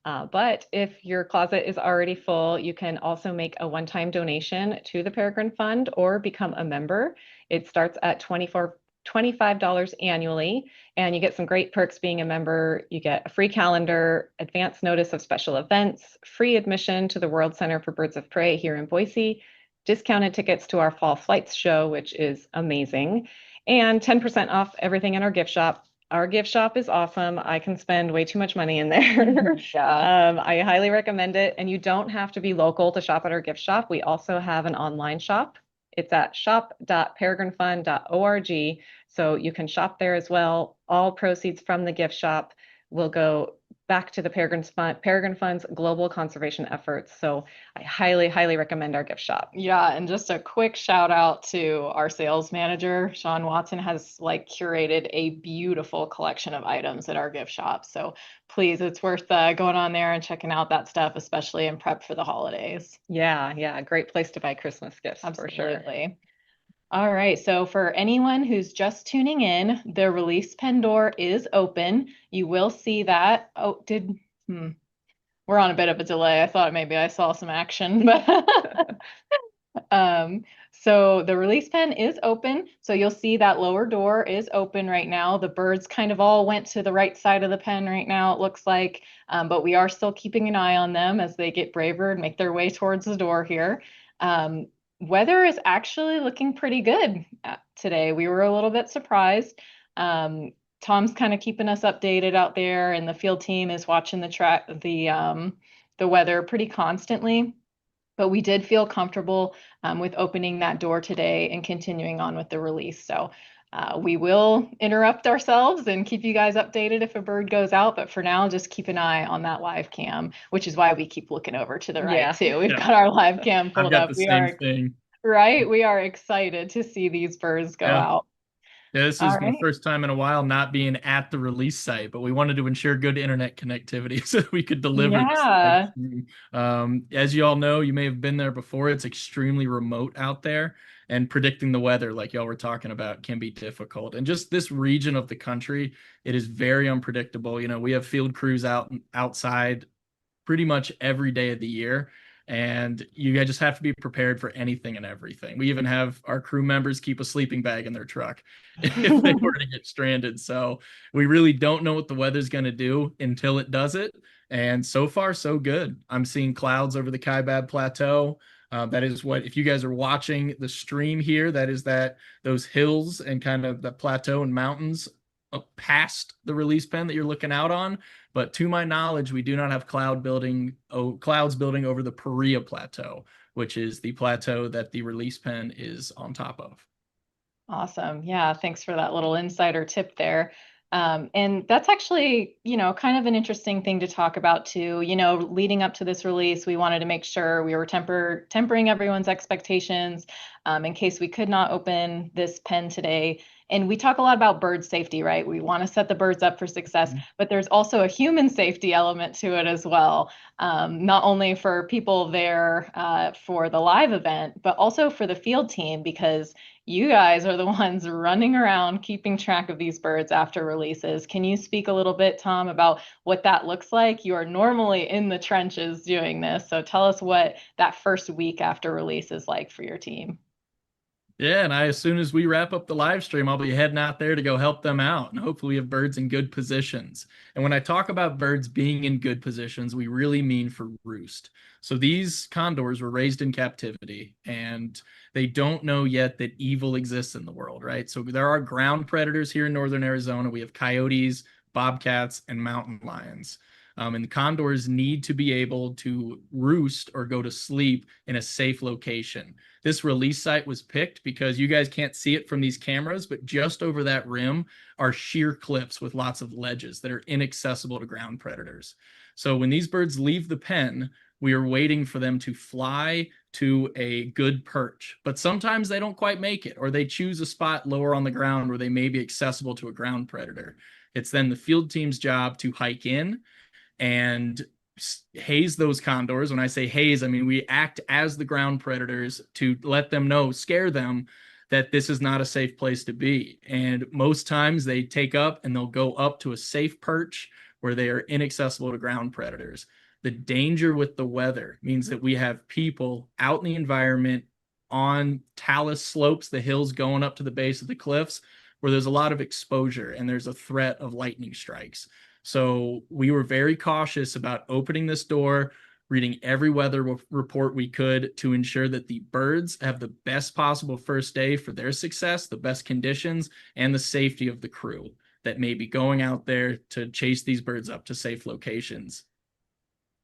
But if your closet is already full, you can also make a one-time donation to the Peregrine Fund or become a member. It starts at $25 annually, and you get some great perks being a member. You get a free calendar, advance notice of special events, free admission to the World Center for Birds of Prey here in Boise, discounted tickets to our fall flights show, which is amazing, and 10% off everything in our gift shop. Our gift shop is awesome. I can spend way too much money in there. I highly recommend it. And you don't have to be local to shop at our gift shop. We also have an online shop. It's at shop.peregrinefund.org. So you can shop there as well. All proceeds from the gift shop will go back to the Peregrine Fund's global conservation efforts. So I highly, highly recommend our gift shop. Yeah, and just a quick shout out to our sales manager, Sean Watson, has like curated a beautiful collection of items at our gift shop. So please, it's worth going on there and checking out that stuff, especially in prep for the holidays. Yeah, great place to buy Christmas gifts. Absolutely. For sure. All right, so for anyone who's just tuning in, the release pen door is open. You will see that. Oh, we're on a bit of a delay. I thought maybe I saw some action, but so the release pen is open. So you'll see that lower door is open right now. The birds kind of all went to the right side of the pen right now, it looks like, but we are still keeping an eye on them as they get braver and make their way towards the door here. Weather is actually looking pretty good today. We were a little bit surprised. Tom's kind of keeping us updated out there, and the field team is watching the weather pretty constantly. But we did feel comfortable with opening that door today and continuing on with the release. So we will interrupt ourselves and keep you guys updated if a bird goes out. But for now, just keep an eye on that live cam, which is why we keep looking over to the right too. We've got our live cam pulled I've got up. the same thing. Right. We are excited to see these birds go out. Yeah, this All is my right. first time in a while not being at the release site, but we wanted to ensure good internet connectivity so we could deliver this Yeah. live. As you all know, you may have been there before. It's extremely remote out there, and predicting the weather, like y'all were talking about, can be difficult. And just this region of the country, it is very unpredictable. You know, we have field crews outside pretty much every day of the year. And you guys just have to be prepared for anything and everything. We even have our crew members keep a sleeping bag in their truck if they were to get stranded. So we really don't know what the weather's going to do until it does it. And so far, so good. I'm seeing clouds over the Kaibab Plateau. That is what, if you guys are watching the stream here, that is those hills and kind of the plateau and mountains past the release pen that you're looking out on. But to my knowledge, we do not have clouds building over the Paria Plateau, which is the plateau that the release pen is on top of. Awesome. Yeah, thanks for that little insider tip there. And that's actually, kind of an interesting thing to talk about too. Leading up to this release, we wanted to make sure we were tempering everyone's expectations in case we could not open this pen today. And we talk a lot about bird safety, right? We want to set the birds up for success, but there's also a human safety element to it as well. Not only for people there for the live event, but also for the field team, because you guys are the ones running around keeping track of these birds after releases. Can you speak a little bit, Tom, about what that looks like? You are normally in the trenches doing this. So tell us what that first week after release is like for your team. Yeah, and as soon as we wrap up the live stream, I'll be heading out there to go help them out. And hopefully we have birds in good positions. And when I talk about birds being in good positions, we really mean for roost. So these condors were raised in captivity, and they don't know yet that evil exists in the world, right? So there are ground predators here in northern Arizona. We have coyotes, bobcats, and mountain lions. And the condors need to be able to roost or go to sleep in a safe location. This release site was picked because you guys can't see it from these cameras, but just over that rim are sheer cliffs with lots of ledges that are inaccessible to ground predators. So when these birds leave the pen, we are waiting for them to fly to a good perch, but sometimes they don't quite make it, or they choose a spot lower on the ground where they may be accessible to a ground predator. It's then the field team's job to hike in and haze those condors. When I say haze, I mean we act as the ground predators to let them know, scare them that this is not a safe place to be. And most times they take up and they'll go up to a safe perch where they are inaccessible to ground predators. The danger with the weather means that we have people out in the environment on talus slopes, the hills going up to the base of the cliffs, where there's a lot of exposure and there's a threat of lightning strikes. So we were very cautious about opening this door, reading every weather report we could to ensure that the birds have the best possible first day for their success, the best conditions, and the safety of the crew that may be going out there to chase these birds up to safe locations.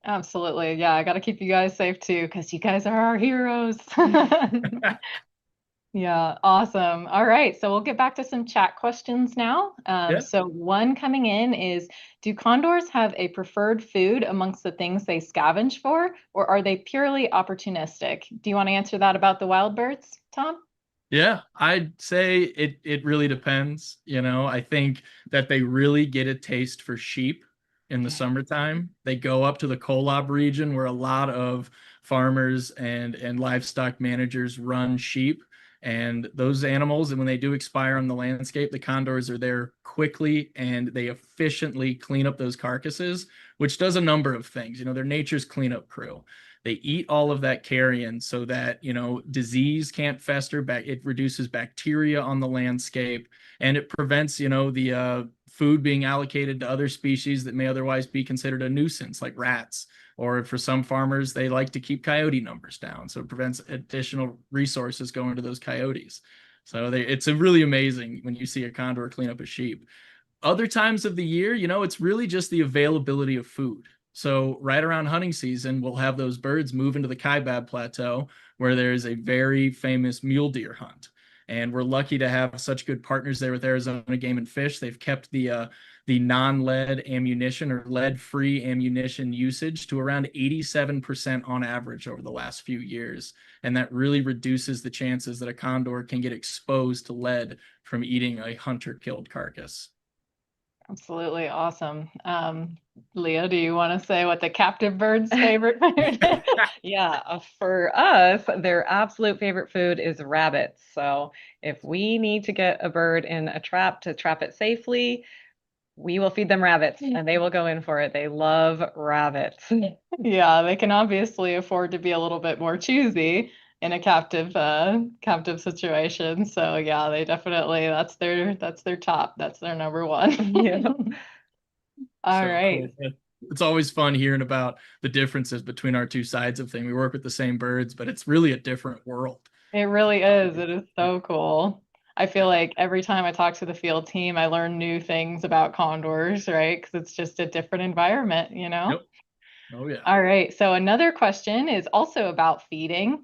Absolutely. Yeah, I got to keep you guys safe too, because you guys are our heroes. Yeah, awesome. All right, so we'll get back to some chat questions now. So one coming in is, do condors have a preferred food amongst the things they scavenge for, or are they purely opportunistic? Do you want to answer that about the wild birds, Tom? Yeah, I'd say it really depends. I think that they really get a taste for sheep in the summertime. They go up to the Kolob region where a lot of farmers and livestock managers run sheep. And those animals, and when they do expire on the landscape, the condors are there quickly and they efficiently clean up those carcasses, which does a number of things. They're nature's cleanup crew. They eat all of that carrion so that, disease can't fester back. It reduces bacteria on the landscape, and it prevents, the food being allocated to other species that may otherwise be considered a nuisance, like rats. Or for some farmers, they like to keep coyote numbers down. So it prevents additional resources going to those coyotes. So it's really amazing when you see a condor clean up a sheep. Other times of the year, it's really just the availability of food. So right around hunting season, we'll have those birds move into the Kaibab Plateau, where there's a very famous mule deer hunt. And we're lucky to have such good partners there with Arizona Game and Fish. They've kept the the non-lead ammunition or lead-free ammunition usage to around 87% on average over the last few years. And that really reduces the chances that a condor can get exposed to lead from eating a hunter-killed carcass. Absolutely awesome. Leo, do you want to say what the captive bird's favorite food is? Yeah, for us, their absolute favorite food is rabbits. So if we need to get a bird in a trap to trap it safely, we will feed them rabbits and they will go in for it. They love rabbits. Yeah, they can obviously afford to be a little bit more choosy in a captive situation. So yeah, they definitely that's their top. That's their number one. Yeah. All right. Cool. It's always fun hearing about the differences between our two sides of things. We work with the same birds, but it's really a different world. It really is. It is so cool. I feel like every time I talk to the field team, I learn new things about condors, right? Because it's just a different environment, you know? Yep. Oh, yeah. All right. So another question is also about feeding.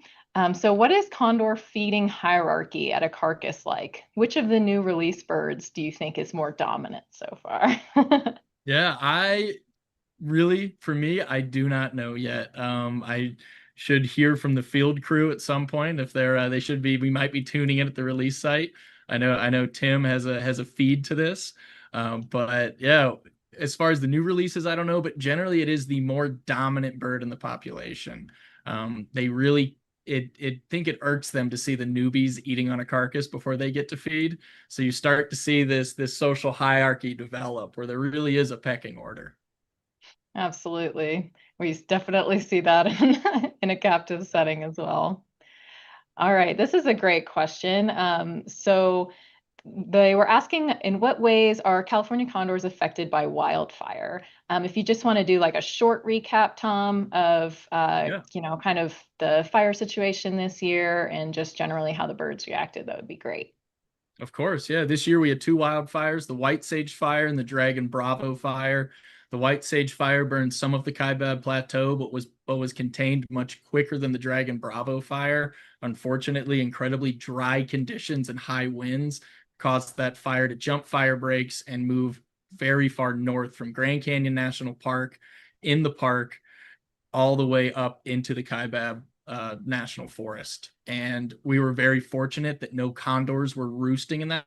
So what is condor feeding hierarchy at a carcass like? Which of the new release birds do you think is more dominant so far? Yeah, for me, I do not know yet. I should hear from the field crew at some point if we might be tuning in at the release site. I know Tim has a feed to this. But yeah, as far as the new releases, I don't know, but generally it is the more dominant bird in the population. I think it irks them to see the newbies eating on a carcass before they get to feed. So you start to see this social hierarchy develop where there really is a pecking order. Absolutely. We definitely see that in a captive setting as well. All right, this is a great question. So they were asking, in what ways are California condors affected by wildfire? If you just want to do like a short recap, Tom, of kind of the fire situation this year and just generally how the birds reacted, that would be great. Of course, yeah. This year we had two wildfires, the White Sage Fire and the Dragon Bravo Fire. The White Sage Fire burned some of the Kaibab Plateau, but was contained much quicker than the Dragon Bravo Fire. Unfortunately, incredibly dry conditions and high winds caused that fire to jump fire breaks and move very far north from Grand Canyon National Park, in the park, all the way up into the Kaibab National Forest. And we were very fortunate that no condors were roosting in that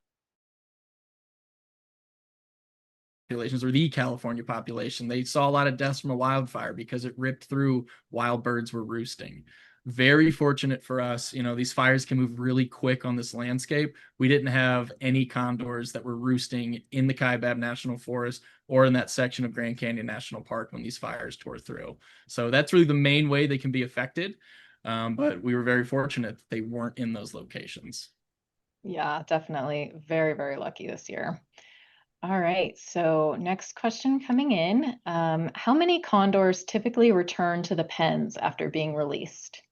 populations, or the California population. They saw a lot of deaths from a wildfire because it ripped through while birds were roosting. Very fortunate for us, these fires can move really quick on this landscape. We didn't have any condors that were roosting in the Kaibab National Forest or in that section of Grand Canyon National Park when these fires tore through. So that's really the main way they can be affected. But we were very fortunate that they weren't in those locations. Yeah, definitely. Very, very lucky this year. All right, so next question coming in. How many condors typically return to the pens after being released?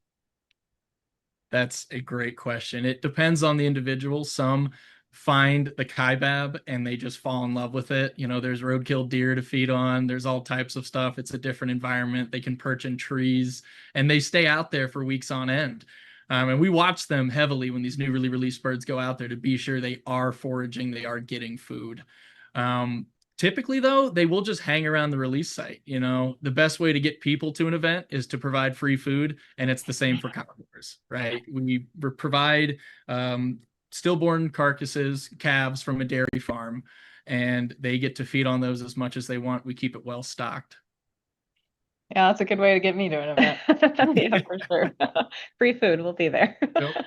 That's a great question. It depends on the individual. Some find the kaibab and they just fall in love with it. There's roadkill deer to feed on. There's all types of stuff. It's a different environment. They can perch in trees and they stay out there for weeks on end. And we watch them heavily when these newly released birds go out there to be sure they are foraging, they are getting food. Typically, though, they will just hang around the release site. The best way to get people to an event is to provide free food, and it's the same for condors, right? We provide stillborn carcasses, calves from a dairy farm, and they get to feed on those as much as they want. We keep it well stocked. Yeah, that's a good way to get me to an event. Yeah, for sure. Free food will be there. Yep.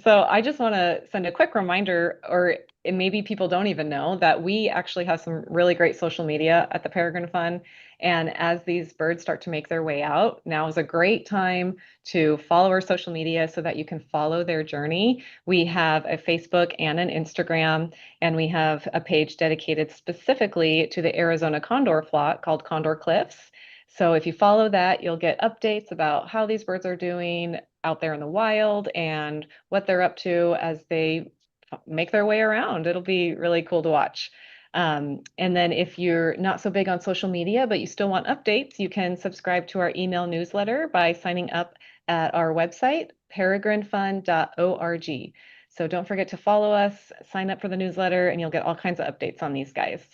So I just want to send a quick reminder, or maybe people don't even know, that we actually have some really great social media at the Peregrine Fund. And as these birds start to make their way out, now is a great time to follow our social media so that you can follow their journey. We have a Facebook and an Instagram, and we have a page dedicated specifically to the Arizona condor flock called Condor Cliffs. So if you follow that, you'll get updates about how these birds are doing out there in the wild and what they're up to as they make their way around. It'll be really cool to watch. And then if you're not so big on social media, but you still want updates, you can subscribe to our email newsletter by signing up at our website, peregrinefund.org. So don't forget to follow us, sign up for the newsletter, and you'll get all kinds of updates on these guys.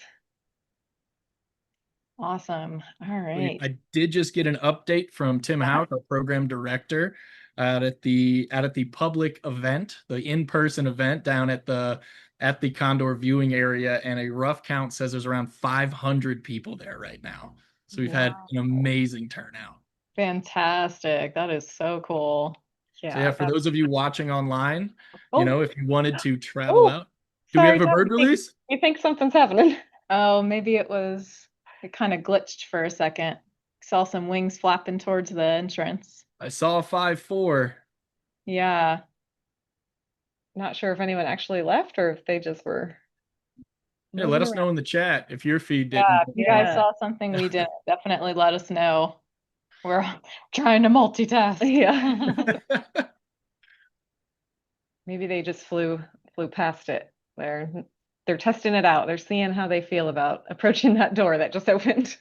Awesome. All right. I did just get an update from Tim Houck, our program director, at the public event, the in-person event down at the Condor viewing area, and a rough count says there's around 500 people there right now. So we've had an amazing turnout. Fantastic. That is so cool. So yeah, for those of you watching online, Oh. if you wanted to travel out, do we Sorry, have a bird release? You think something's happening? Oh, maybe it kind of glitched for a second. Saw some wings flapping towards the entrance. I saw a 5-4. Yeah. Not sure if anyone actually left or if they just were. Yeah, let us know in the chat if your feed didn't. Yeah, if you guys saw something we didn't, definitely let us know. We're trying to multitask. Yeah. Maybe they just flew past it. They're testing it out. They're seeing how they feel about approaching that door that just opened.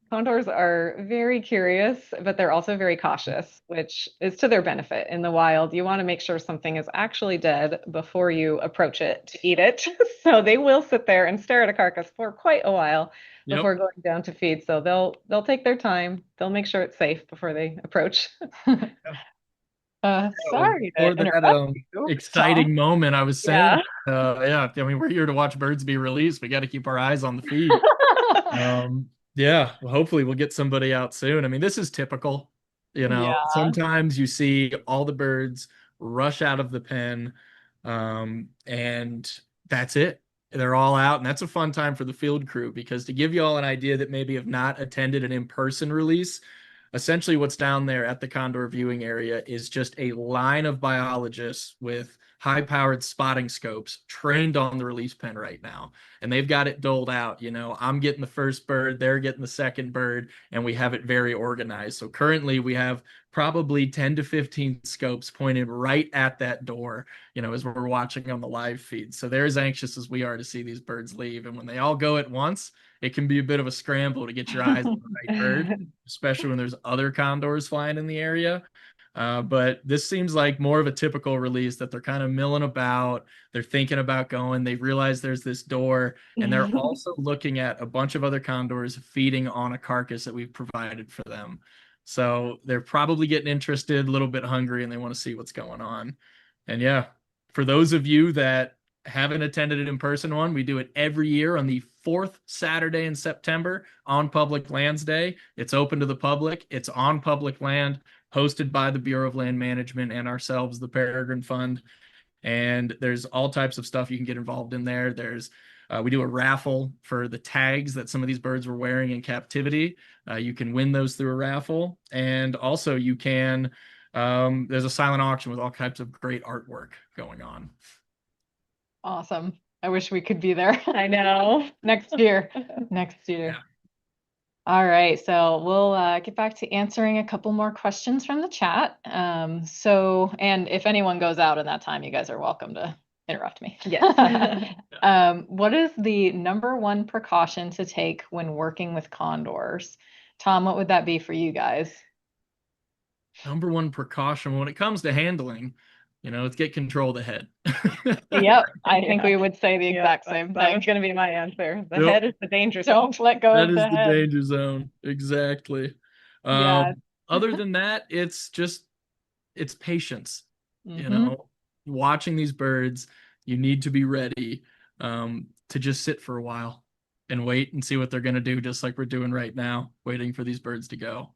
Condors are very curious, but they're also very cautious, which is to their benefit. In the wild, you want to make sure something is actually dead before you approach it to eat it. So they will sit there and stare at a carcass for quite a while before going down to feed. So they'll take their time. They'll make sure it's safe before they approach. Sorry to interrupt you, exciting Tom. moment I was saying. I mean, we're here to watch birds be released. We got to keep our eyes on the feed. Well, hopefully we'll get somebody out soon. I mean, this is typical. Sometimes you see all the birds rush out of the pen, and that's it. They're all out, and that's a fun time for the field crew, because to give you all an idea that maybe have not attended an in-person release, essentially what's down there at the Condor viewing area is just a line of biologists with high-powered spotting scopes trained on the release pen right now. And they've got it doled out. I'm getting the first bird, they're getting the second bird, and we have it very organized. So currently we have probably 10 to 15 scopes pointed right at that door, as we're watching on the live feed. So they're as anxious as we are to see these birds leave. And when they all go at once, it can be a bit of a scramble to get your eyes on the right bird, especially when there's other condors flying in the area. But this seems like more of a typical release, that they're kind of milling about. They're thinking about going. They realize there's this door, and they're also looking at a bunch of other condors feeding on a carcass that we've provided for them. So they're probably getting interested, a little bit hungry, and they want to see what's going on. And yeah, for those of you that haven't attended an in-person one, we do it every year on the 4th Saturday in September on Public Lands Day. It's open to the public. It's on public land, hosted by the Bureau of Land Management and ourselves, the Peregrine Fund. And there's all types of stuff you can get involved in there. We do a raffle for the tags that some of these birds were wearing in captivity. You can win those through a raffle. And also you can, there's a silent auction with all types of great artwork going on. Awesome. I wish we could be there. I know. Next year. Yeah. All right. So we'll get back to answering a couple more questions from the chat. And if anyone goes out in that time, you guys are welcome to interrupt me. Yes. What is the #1 precaution to take when working with condors? Tom, what would that be for you guys? #1 precaution when it comes to handling, let's get control of the head. Yep. I think we would say the exact same thing. That's going to be my answer. The head is the danger zone. Don't let go of the head. That is the danger zone. Exactly. Other than that, it's patience. Watching these birds, you need to be ready to just sit for a while and wait and see what they're going to do, just like we're doing right now, waiting for these birds to go.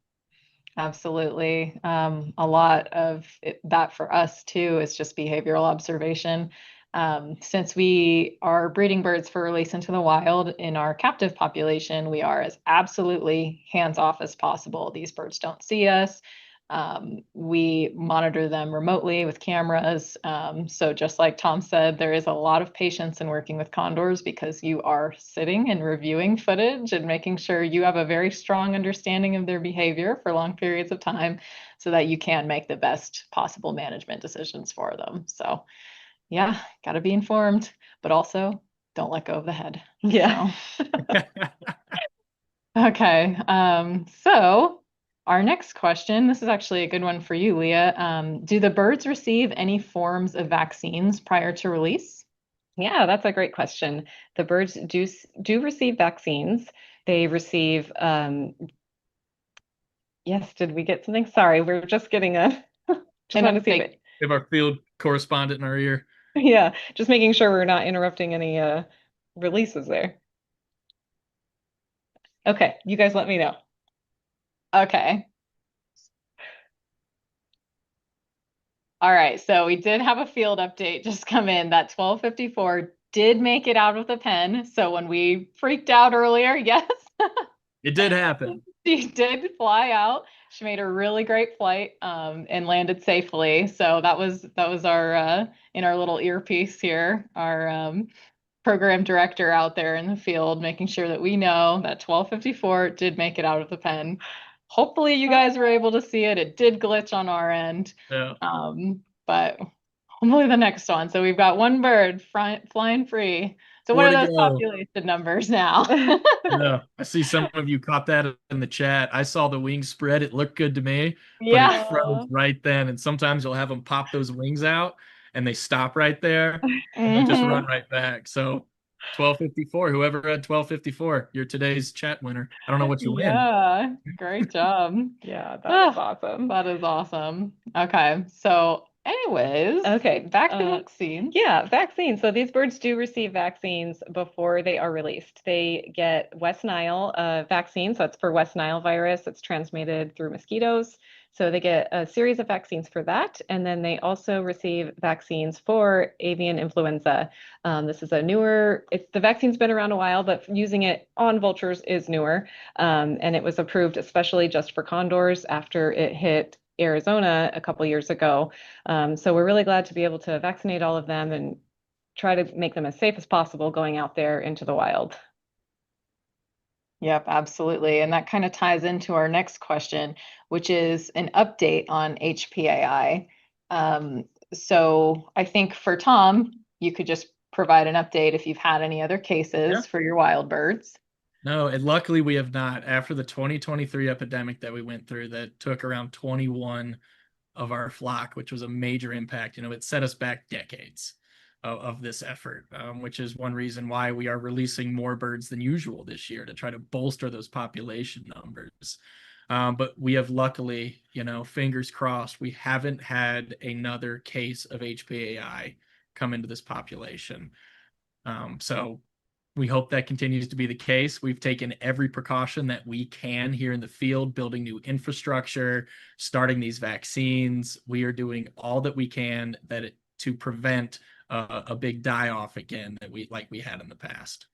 Absolutely. A lot of that for us too is just behavioral observation. Since we are breeding birds for release into the wild in our captive population, we are as absolutely hands-off as possible. These birds don't see us. We monitor them remotely with cameras. So just like Tom said, there is a lot of patience in working with condors, because you are sitting and reviewing footage and making sure you have a very strong understanding of their behavior for long periods of time, so that you can make the best possible management decisions for them. So yeah, got to be informed, but also don't let go of the head. Yeah. So. Okay. So our next question, this is actually a good one for you, Leah. Do the birds receive any forms of vaccines prior to release? Yeah, that's a great question. The birds do receive vaccines. They receive, yes, did we get something? Sorry, we're just getting a, Just wanted want to see if make- it, We have our field correspondent in our ear. yeah, just making sure we're not interrupting any releases there. Okay, you guys let me know. Okay. All right, so we did have a field update just come in. That 1254 did make it out of the pen. So when we freaked out earlier, yes, It did happen. she did fly out. She made a really great flight and landed safely. So that was our in our little earpiece here, our program director out there in the field, making sure that we know that 1254 did make it out of the pen. Hopefully you guys were able to see it. It did glitch on our end. Yeah. But hopefully the next one. So we've got one bird flying free. So what More are to those go. population numbers now? Yeah, I see some of you caught that in the chat. I saw the wings spread. It looked good to me, but Yeah. it froze right then. And sometimes you'll have them pop those wings out and they stop right there and they just run right back. So 1254, whoever had 1254, you're today's chat winner. I don't know what you win. Yeah, great job. Yeah, that is awesome. That is awesome. Okay, so anyways, Okay, back to vaccines. Yeah, vaccines. So these birds do receive vaccines before they are released. They get West Nile vaccine. So it's for West Nile virus. It's transmitted through mosquitoes. So they get a series of vaccines for that. And then they also receive vaccines for avian influenza. This is a newer, the vaccine's been around a while, but using it on vultures is newer. And it was approved especially just for condors after it hit Arizona a couple years ago. So we're really glad to be able to vaccinate all of them and try to make them as safe as possible going out there into the wild. Yep, absolutely. And that kind of ties into our next question, which is an update on HPAI. So I think for Tom, you could just provide an update if you've had any other cases for your wild birds. No, and luckily we have not. After the 2023 epidemic that we went through that took around 21 of our flock, which was a major impact, it set us back decades of this effort, which is one reason why we are releasing more birds than usual this year to try to bolster those population numbers. But we have luckily, fingers crossed, we haven't had another case of HPAI come into this population. So we hope that continues to be the case. We've taken every precaution that we can here in the field, building new infrastructure, starting these vaccines. We are doing all that we can to prevent a big die-off again that we had in the past.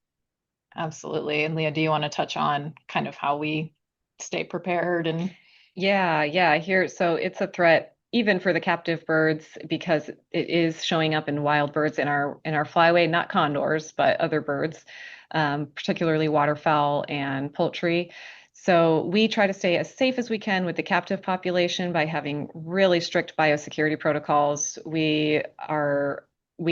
Absolutely. And Leah, do you want to touch on kind of how we stay prepared? And Yeah, here. So it's a threat even for the captive birds because it is showing up in wild birds in our flyway, not condors, but other birds, particularly waterfowl and poultry. So we try to stay as safe as we can with the captive population by having really strict biosecurity protocols. We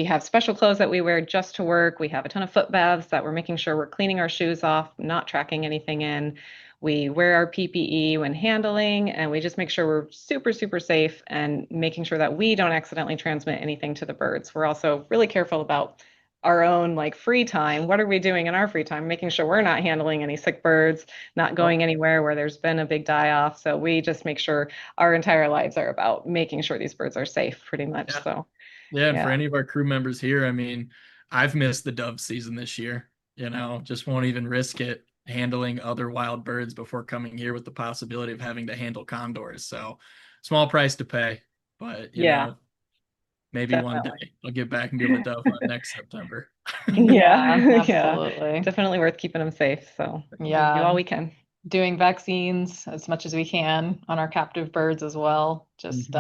have special clothes that we wear just to work. We have a ton of foot baths that we're making sure we're cleaning our shoes off, not tracking anything in. We wear our PPE when handling, and we just make sure we're super, super safe and making sure that we don't accidentally transmit anything to the birds. We're also really careful about our own free time. What are we doing in our free time? Making sure we're not handling any sick birds, not going anywhere where there's been a big die-off. So we just make sure our entire lives are about making sure these birds are safe pretty much. Yeah. So Yeah, and for any of our crew members here, I've missed the dove season this year. Just won't even risk it handling other wild birds before coming here with the possibility of having to handle condors. So small price to pay, but maybe one day I'll get back and give a dove hunt next September. Absolutely. Definitely worth keeping them safe. So do all we can. Doing vaccines as much as we can on our captive birds as well. Just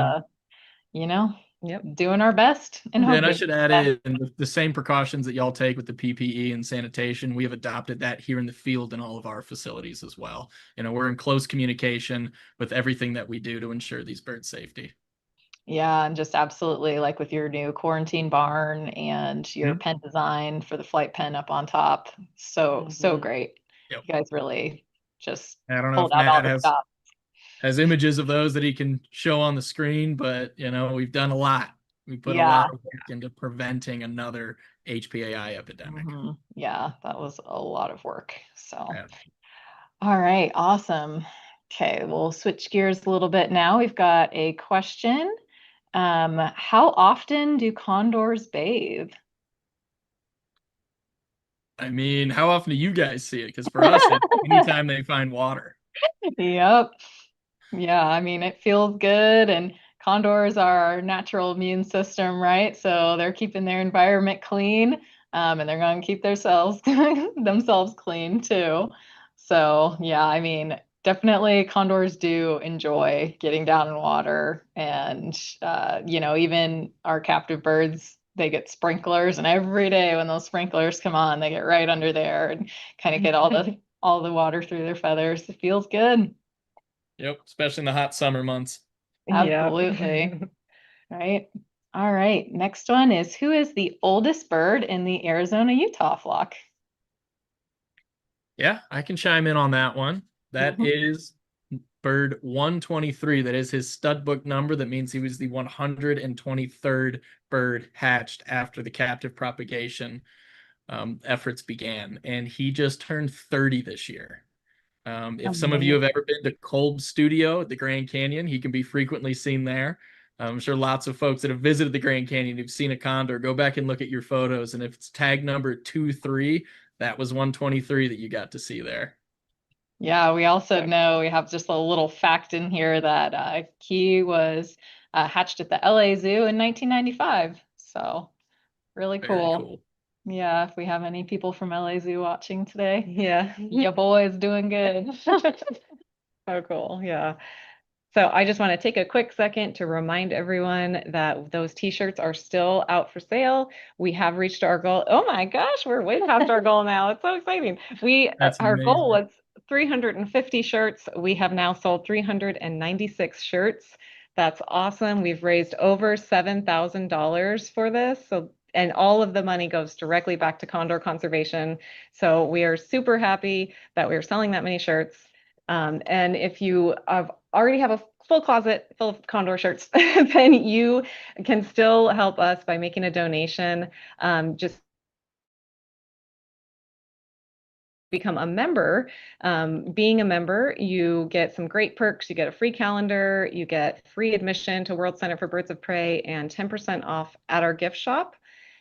doing our best. And I should add in the same precautions that y'all take with the PPE and sanitation. We have adopted that here in the field in all of our facilities as well. We're in close communication with everything that we do to ensure these birds' safety. Yeah, and just absolutely like with your new quarantine barn and your pen design for the flight pen up on top. So great. Yep. You guys really just I don't know pulled if out all Matt the stuff. has images of those that he can show on the screen, but we've done a lot. We put a Yeah. lot of work into preventing another HPAI epidemic. Yeah, that was a lot of work. So, Yeah. all right, awesome. Okay, we'll switch gears a little bit now. We've got a question. How often do condors bathe? I mean, how often do you guys see it? Because for us, it's anytime they find water. Yep. Yeah, I mean, it feels good, and condors are our natural immune system, right? So they're keeping their environment clean, and they're going to keep themselves themselves clean too. So yeah, I mean, definitely condors do enjoy getting down in water, and even our captive birds, they get sprinklers, and every day when those sprinklers come on, they get right under there and kind of get all the water through their feathers. It feels good. Yep, especially in the hot summer months. Absolutely. Right. All right. Next one is, who is the oldest bird in the Arizona-Utah flock? Yeah, I can chime in on that one. That Mhm. is bird 123. That is his stud book number. That means he was the 123rd bird hatched after the captive propagation efforts began. And he just turned 30 this year. If some of you have ever been to Kolb's studio at the Grand Canyon, he can be frequently seen there. I'm sure lots of folks that have visited the Grand Canyon who've seen a condor, go back and look at your photos. And if it's tag number 23, that was 123 that you got to see there. Yeah, we also know, we have just a little fact in here that he was hatched at the LA Zoo in 1995. So really Very cool. cool. Yeah, if we have any people from LA Zoo watching today, yeah, your boy is doing good. So cool. Yeah. So I just want to take a quick second to remind everyone that those t-shirts are still out for sale. We have reached our goal. Oh my gosh, we're way past our goal now. It's so exciting. That's Our goal amazing. was 350 shirts. We have now sold 396 shirts. That's awesome. We've raised over $7,000 for this. And all of the money goes directly back to condor conservation. So we are super happy that we're selling that many shirts. And if you already have a full closet full of condor shirts, then you can still help us by making a donation. Just become a member. Being a member, you get some great perks. You get a free calendar, you get free admission to World Center for Birds of Prey, and 10% off at our gift shop.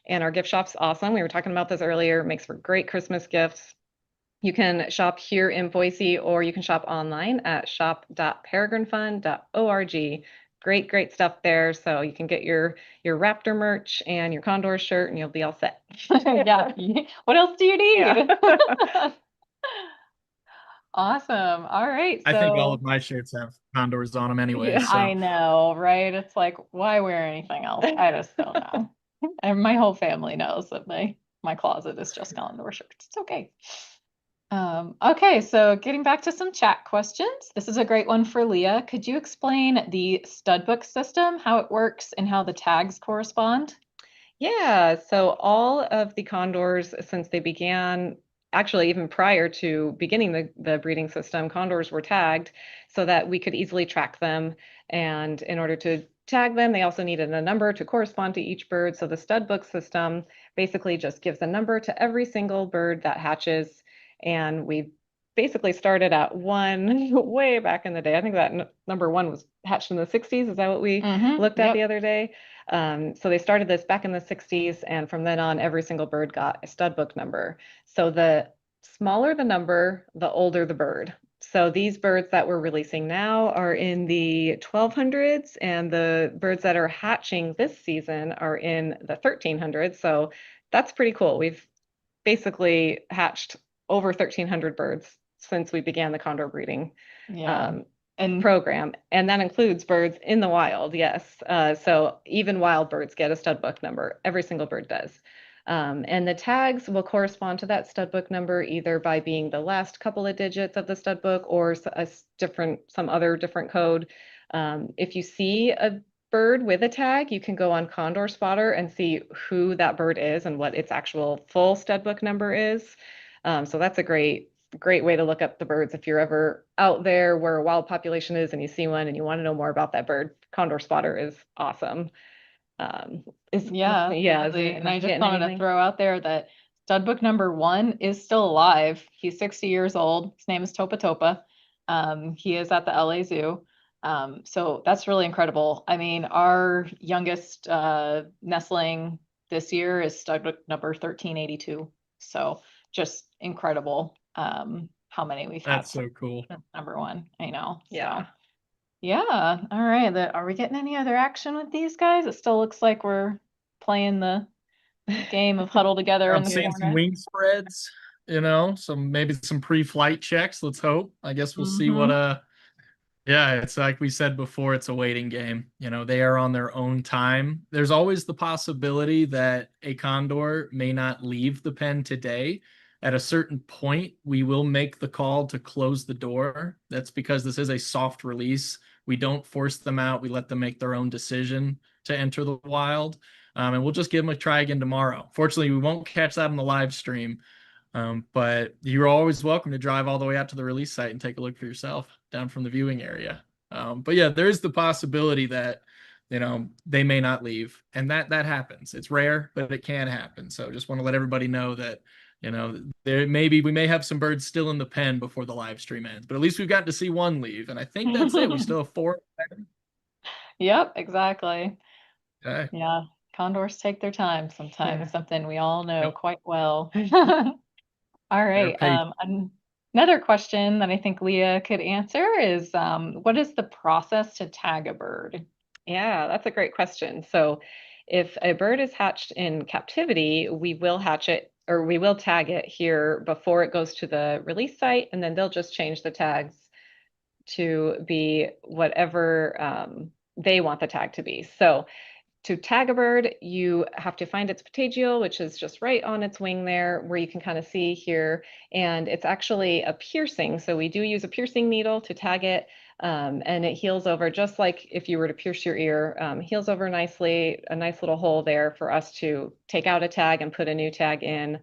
And our gift shop's awesome. We were talking about this earlier. It makes for great Christmas gifts. You can shop here in Boise, or you can shop online at shop.peregrinefund.org. Great stuff there. So you can get your raptor merch and your condor shirt, and you'll be all set. Yeah. What else do you need? Awesome. All right. I think all of my shirts have condors on them anyway. Yeah, So. I know, right? It's like, why wear anything else? I just don't know. And my whole family knows that my closet is just condor shirts. It's okay. Okay, so getting back to some chat questions. This is a great one for Leah. Could you explain the stud book system, how it works, and how the tags correspond? Yeah, so all of the condors, since they began, actually even prior to beginning the breeding system, condors were tagged so that we could easily track them. And in order to tag them, they also needed a number to correspond to each bird. So the stud book system basically just gives a number to every single bird that hatches. And we basically started at one way back in the day. I think that number one was hatched in the 60s. Is that what we looked at the other day? So they started this back in the 60s, and from then on, every single bird got a stud book number. So the smaller the number, the older the bird. So these birds that we're releasing now are in the 1200s, and the birds that are hatching this season are in the 1300s. So that's pretty cool. We've basically hatched over 1,300 birds since we began the condor breeding and program. And that includes birds in the wild, yes. So even wild birds get a stud book number. Every single bird does. And the tags will correspond to that stud book number either by being the last couple of digits of the stud book or some other different code. If you see a bird with a tag, you can go on Condor Spotter and see who that bird is and what its actual full stud book number is. So that's a great way to look up the birds. If you're ever out there where a wild population is and you see one and you want to know more about that bird, Condor Spotter is awesome. Is Yeah, yeah. absolutely. And I just Getting wanted to anything? throw out there that stud book number 1 is still alive. He's 60 years old. His name is Topa Topa. He is at the LA Zoo. So that's really incredible. I mean, our youngest nestling this year is stud book number 1382. So just incredible how many we've had. That's so cool. Since number 1. I know. Yeah. So. Yeah. All right. Are we getting any other action with these guys? It still looks like we're playing the game of huddle together in I'm the seeing some corner. wing spreads, some maybe some pre-flight checks. Let's hope. I guess we'll see what yeah, it's like we said before, it's a waiting game. They are on their own time. There's always the possibility that a condor may not leave the pen today. At a certain point, we will make the call to close the door. That's because this is a soft release. We don't force them out. We let them make their own decision to enter the wild. And we'll just give them a try again tomorrow. Fortunately, we won't catch that on the live stream. But you're always welcome to drive all the way out to the release site and take a look for yourself down from the viewing area. But yeah, there is the possibility that, they may not leave, and that happens. It's rare, but it can happen. So just want to let everybody know that, we may have some birds still in the pen before the live stream ends, but at least we've got to see one leave. And I think that's it. We still have 4. Yep, exactly. Okay. Yeah. Condors take their time sometimes, something we all know Yep. quite well. All right. patient. Another question that I think Leah could answer is what is the process to tag a bird? Yeah, that's a great question. So if a bird is hatched in captivity, we will hatch it, or we will tag it here before it goes to the release site, and then they'll just change the tags to be whatever they want the tag to be. So to tag a bird, you have to find its patagial, which is just right on its wing there, where you can kind of see here. And it's actually a piercing. So we do use a piercing needle to tag it. And it heals over just like if you were to pierce your ear, heals over nicely, a nice little hole there for us to take out a tag and put a new tag in.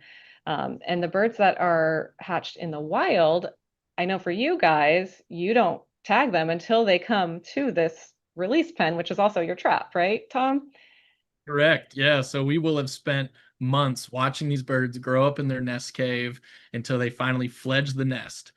And the birds that are hatched in the wild, I know for you guys, you don't tag them until they come to this release pen, which is also your trap, right, Tom? Correct. Yeah. So we will have spent months watching these birds grow up in their nest cave until they finally fledge the nest.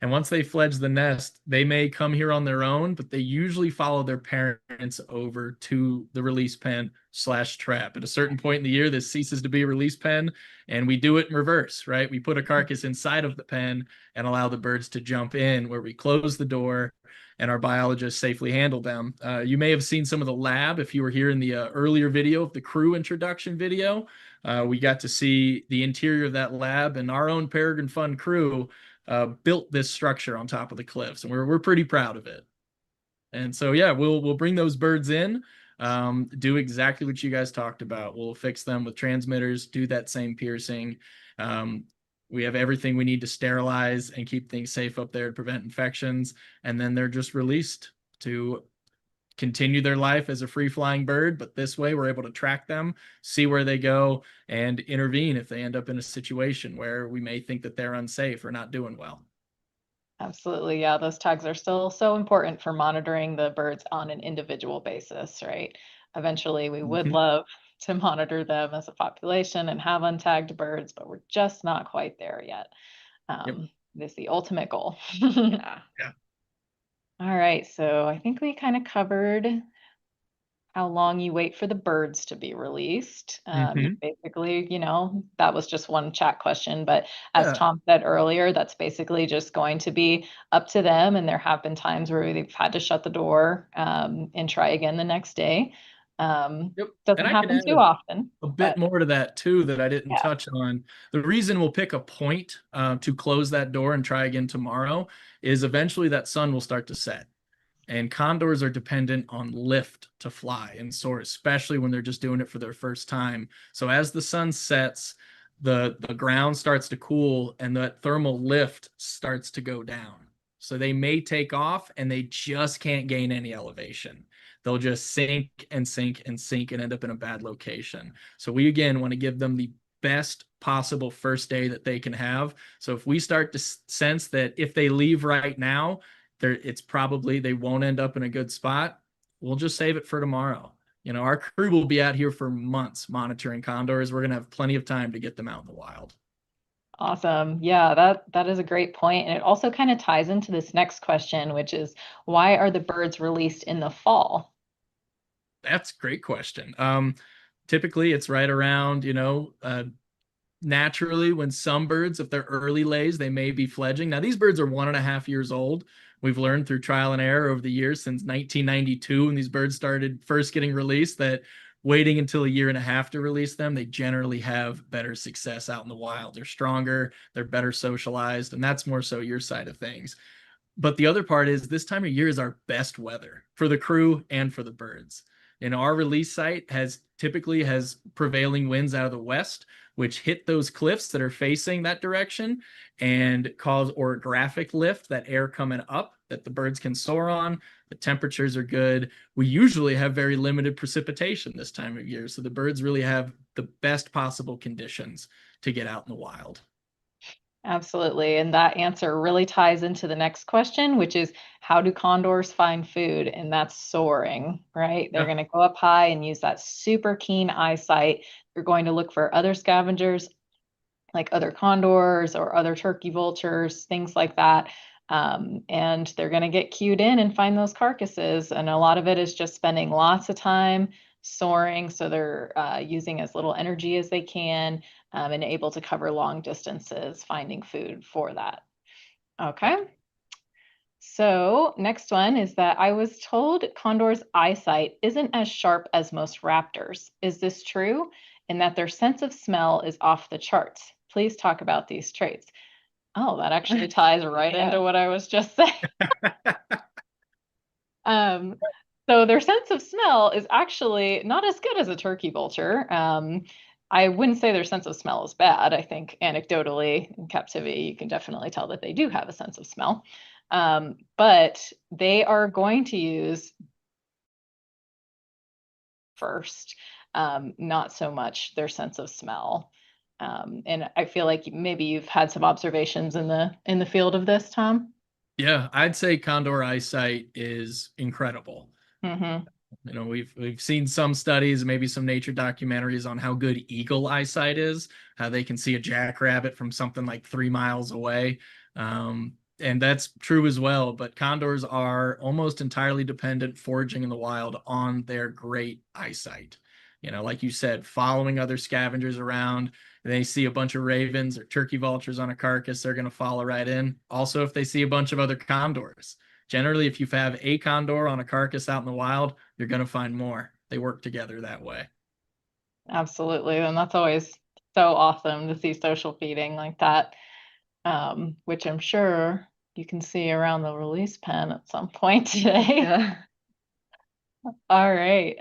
And once they fledge the nest, they may come here on their own, but they usually follow their parents over to the release pen / trap. At a certain point in the year, this ceases to be a release pen, and we do it in reverse, right? We put a carcass inside of the pen and allow the birds to jump in, where we close the door and our biologists safely handle them. You may have seen some of the lab if you were here in the earlier video of the crew introduction video. We got to see the interior of that lab, and our own Peregrine Fund crew built this structure on top of the cliffs, and we're pretty proud of it. And so yeah, we'll bring those birds in, do exactly what you guys talked about. We'll fix them with transmitters, do that same piercing. We have everything we need to sterilize and keep things safe up there to prevent infections, and then they're just released to continue their life as a free-flying bird. But this way we're able to track them, see where they go, and intervene if they end up in a situation where we may think that they're unsafe or not doing well. Absolutely. Yeah, those tags are still so important for monitoring the birds on an individual basis, right? Eventually, we would love to monitor them as a population and have untagged birds, but we're just not quite there yet. This is the ultimate goal. Yeah. All right, so I think we kind of covered how long you wait for the birds to be released. Basically, that was just one chat question, but as Tom said earlier, that's basically just going to be up to them. And there have been times where they've had to shut the door and try again the next day. Doesn't happen too often. A bit more to that too that I didn't touch on. The reason we'll pick a point to close that door and try again tomorrow is eventually that sun will start to set. And condors are dependent on lift to fly and soar, especially when they're just doing it for their first time. So as the sun sets, the ground starts to cool and that thermal lift starts to go down. So they may take off and they just can't gain any elevation. They'll just sink and sink and sink and end up in a bad location. So we, again, want to give them the best possible first day that they can have. So if we start to sense that if they leave right now, it's probably they won't end up in a good spot, we'll just save it for tomorrow. Our crew will be out here for months monitoring condors. We're going to have plenty of time to get them out in the wild. Awesome. Yeah, that is a great point. And it also kind of ties into this next question, which is why are the birds released in the fall? That's a great question. Typically it's right around, naturally when some birds, if they're early lays, they may be fledging. Now these birds are 1.5 years old. We've learned through trial and error over the years since 1992 when these birds started first getting released that waiting until 1.5 years to release them, they generally have better success out in the wild. They're stronger, they're better socialized, and that's more so your side of things. But the other part is this time of year is our best weather for the crew and for the birds. Our release site typically has prevailing winds out of the west, which hit those cliffs that are facing that direction and cause orographic lift, that air coming up that the birds can soar on. The temperatures are good. We usually have very limited precipitation this time of year, so the birds really have the best possible conditions to get out in the wild. Absolutely. And that answer really ties into the next question, which is how do condors find food? And that's soaring, right? They're going to go up high and use that super keen eyesight. They're going to look for other scavengers, like other condors or other turkey vultures, things like that. And they're going to get cued in and find those carcasses. And a lot of it is just spending lots of time soaring. So they're using as little energy as they can and able to cover long distances, finding food for that. Okay. So next one is that I was told condors' eyesight isn't as sharp as most raptors. Is this true? And that their sense of smell is off the charts. Please talk about these traits. Oh, that actually ties right into what I was just saying. So their sense of smell is actually not as good as a turkey vulture. I wouldn't say their sense of smell is bad. I think anecdotally in captivity, you can definitely tell that they do have a sense of smell. But they are going to use first, not so much their sense of smell. And I feel like maybe you've had some observations in the field of this, Tom. Yeah, I'd say condor eyesight is incredible. Mm-hmm. We've seen some studies, maybe some nature documentaries on how good eagle eyesight is, how they can see a jackrabbit from something like 3 miles away. And that's true as well. But condors are almost entirely dependent foraging in the wild on their great eyesight. Like you said, following other scavengers around, they see a bunch of ravens or turkey vultures on a carcass, they're going to follow right in. Also, if they see a bunch of other condors, generally, if you have a condor on a carcass out in the wild, you're going to find more. They work together that way. Absolutely. And that's always so awesome to see social feeding like that, which I'm sure you can see around the release pen at some point today. Yeah. All right.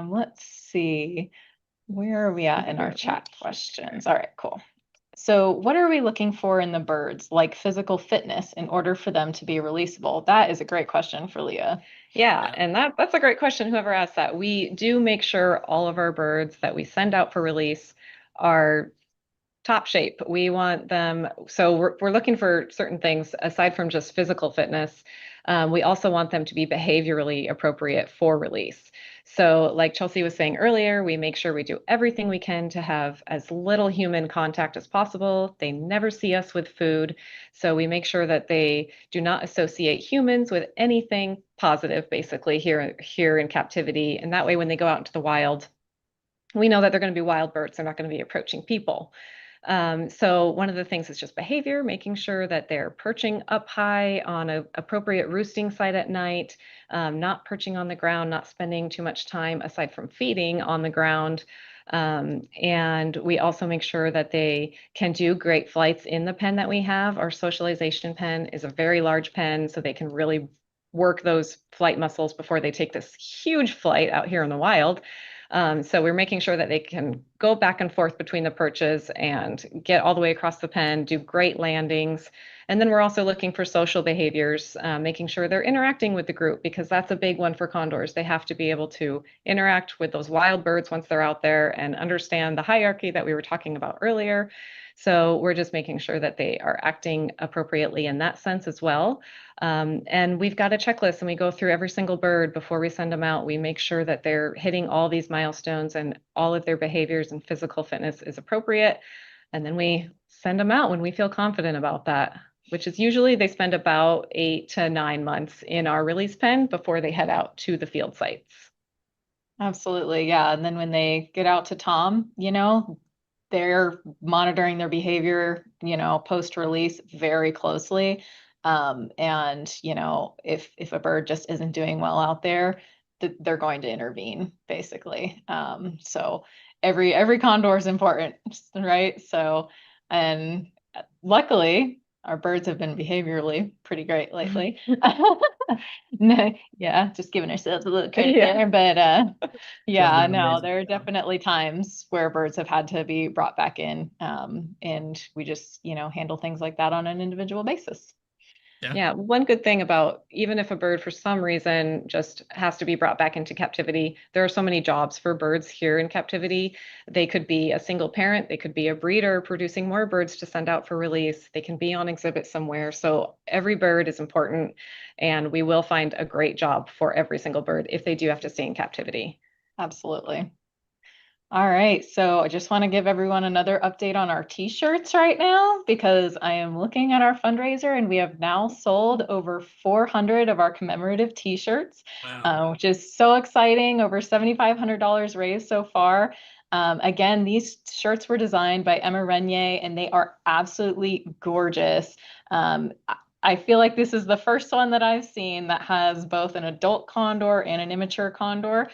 Let's see. Where are we at in our chat questions? All right, cool. So what are we looking for in the birds, like physical fitness, in order for them to be releasable? That is a great question for Leah. Yeah, and that's a great question, whoever asked that. We do make sure all of our birds that we send out for release are top shape. We want them, so we're looking for certain things aside from just physical fitness. We also want them to be behaviorally appropriate for release. So like Chelsea was saying earlier, we make sure we do everything we can to have as little human contact as possible. They never see us with food. So we make sure that they do not associate humans with anything positive, basically here in captivity. And that way, when they go out into the wild, we know that they're going to be wild birds. They're not going to be approaching people. So one of the things is just behavior, making sure that they're perching up high on an appropriate roosting site at night, not perching on the ground, not spending too much time aside from feeding on the ground. And we also make sure that they can do great flights in the pen that we have. Our socialization pen is a very large pen, so they can really work those flight muscles before they take this huge flight out here in the wild. So we're making sure that they can go back and forth between the perches and get all the way across the pen, do great landings. And then we're also looking for social behaviors, making sure they're interacting with the group, because that's a big one for condors. They have to be able to interact with those wild birds once they're out there and understand the hierarchy that we were talking about earlier. So we're just making sure that they are acting appropriately in that sense as well. And we've got a checklist, and we go through every single bird before we send them out. We make sure that they're hitting all these milestones and all of their behaviors and physical fitness is appropriate. And then we send them out when we feel confident about that, which is usually they spend about 8 to 9 months in our release pen before they head out to the field sites. Absolutely. Yeah. And then when they get out to Tom, they're monitoring their behavior, post-release very closely. And, if a bird just isn't doing well out there, they're going to intervene, basically. So every condor is important, right? So, and luckily, our birds have been behaviorally pretty great lately. No, yeah, just giving ourselves a little credit there. But yeah, no, there are definitely times where birds have had to be brought back in. And we just, handle things like that on an individual basis. Yeah, one good thing about even if a bird for some reason just has to be brought back into captivity, there are so many jobs for birds here in captivity. They could be a single parent, they could be a breeder producing more birds to send out for release, they can be on exhibit somewhere. So every bird is important, and we will find a great job for every single bird if they do have to stay in captivity. Absolutely. All right, so I just want to give everyone another update on our t-shirts right now, because I am looking at our fundraiser and we have now sold over 400 of our commemorative t-shirts, which is so exciting. Over $7,500 raised so far. Again, these shirts were designed by Emma Renier, and they are absolutely gorgeous. I feel like this is the first one that I've seen that has both an adult condor and an immature condor.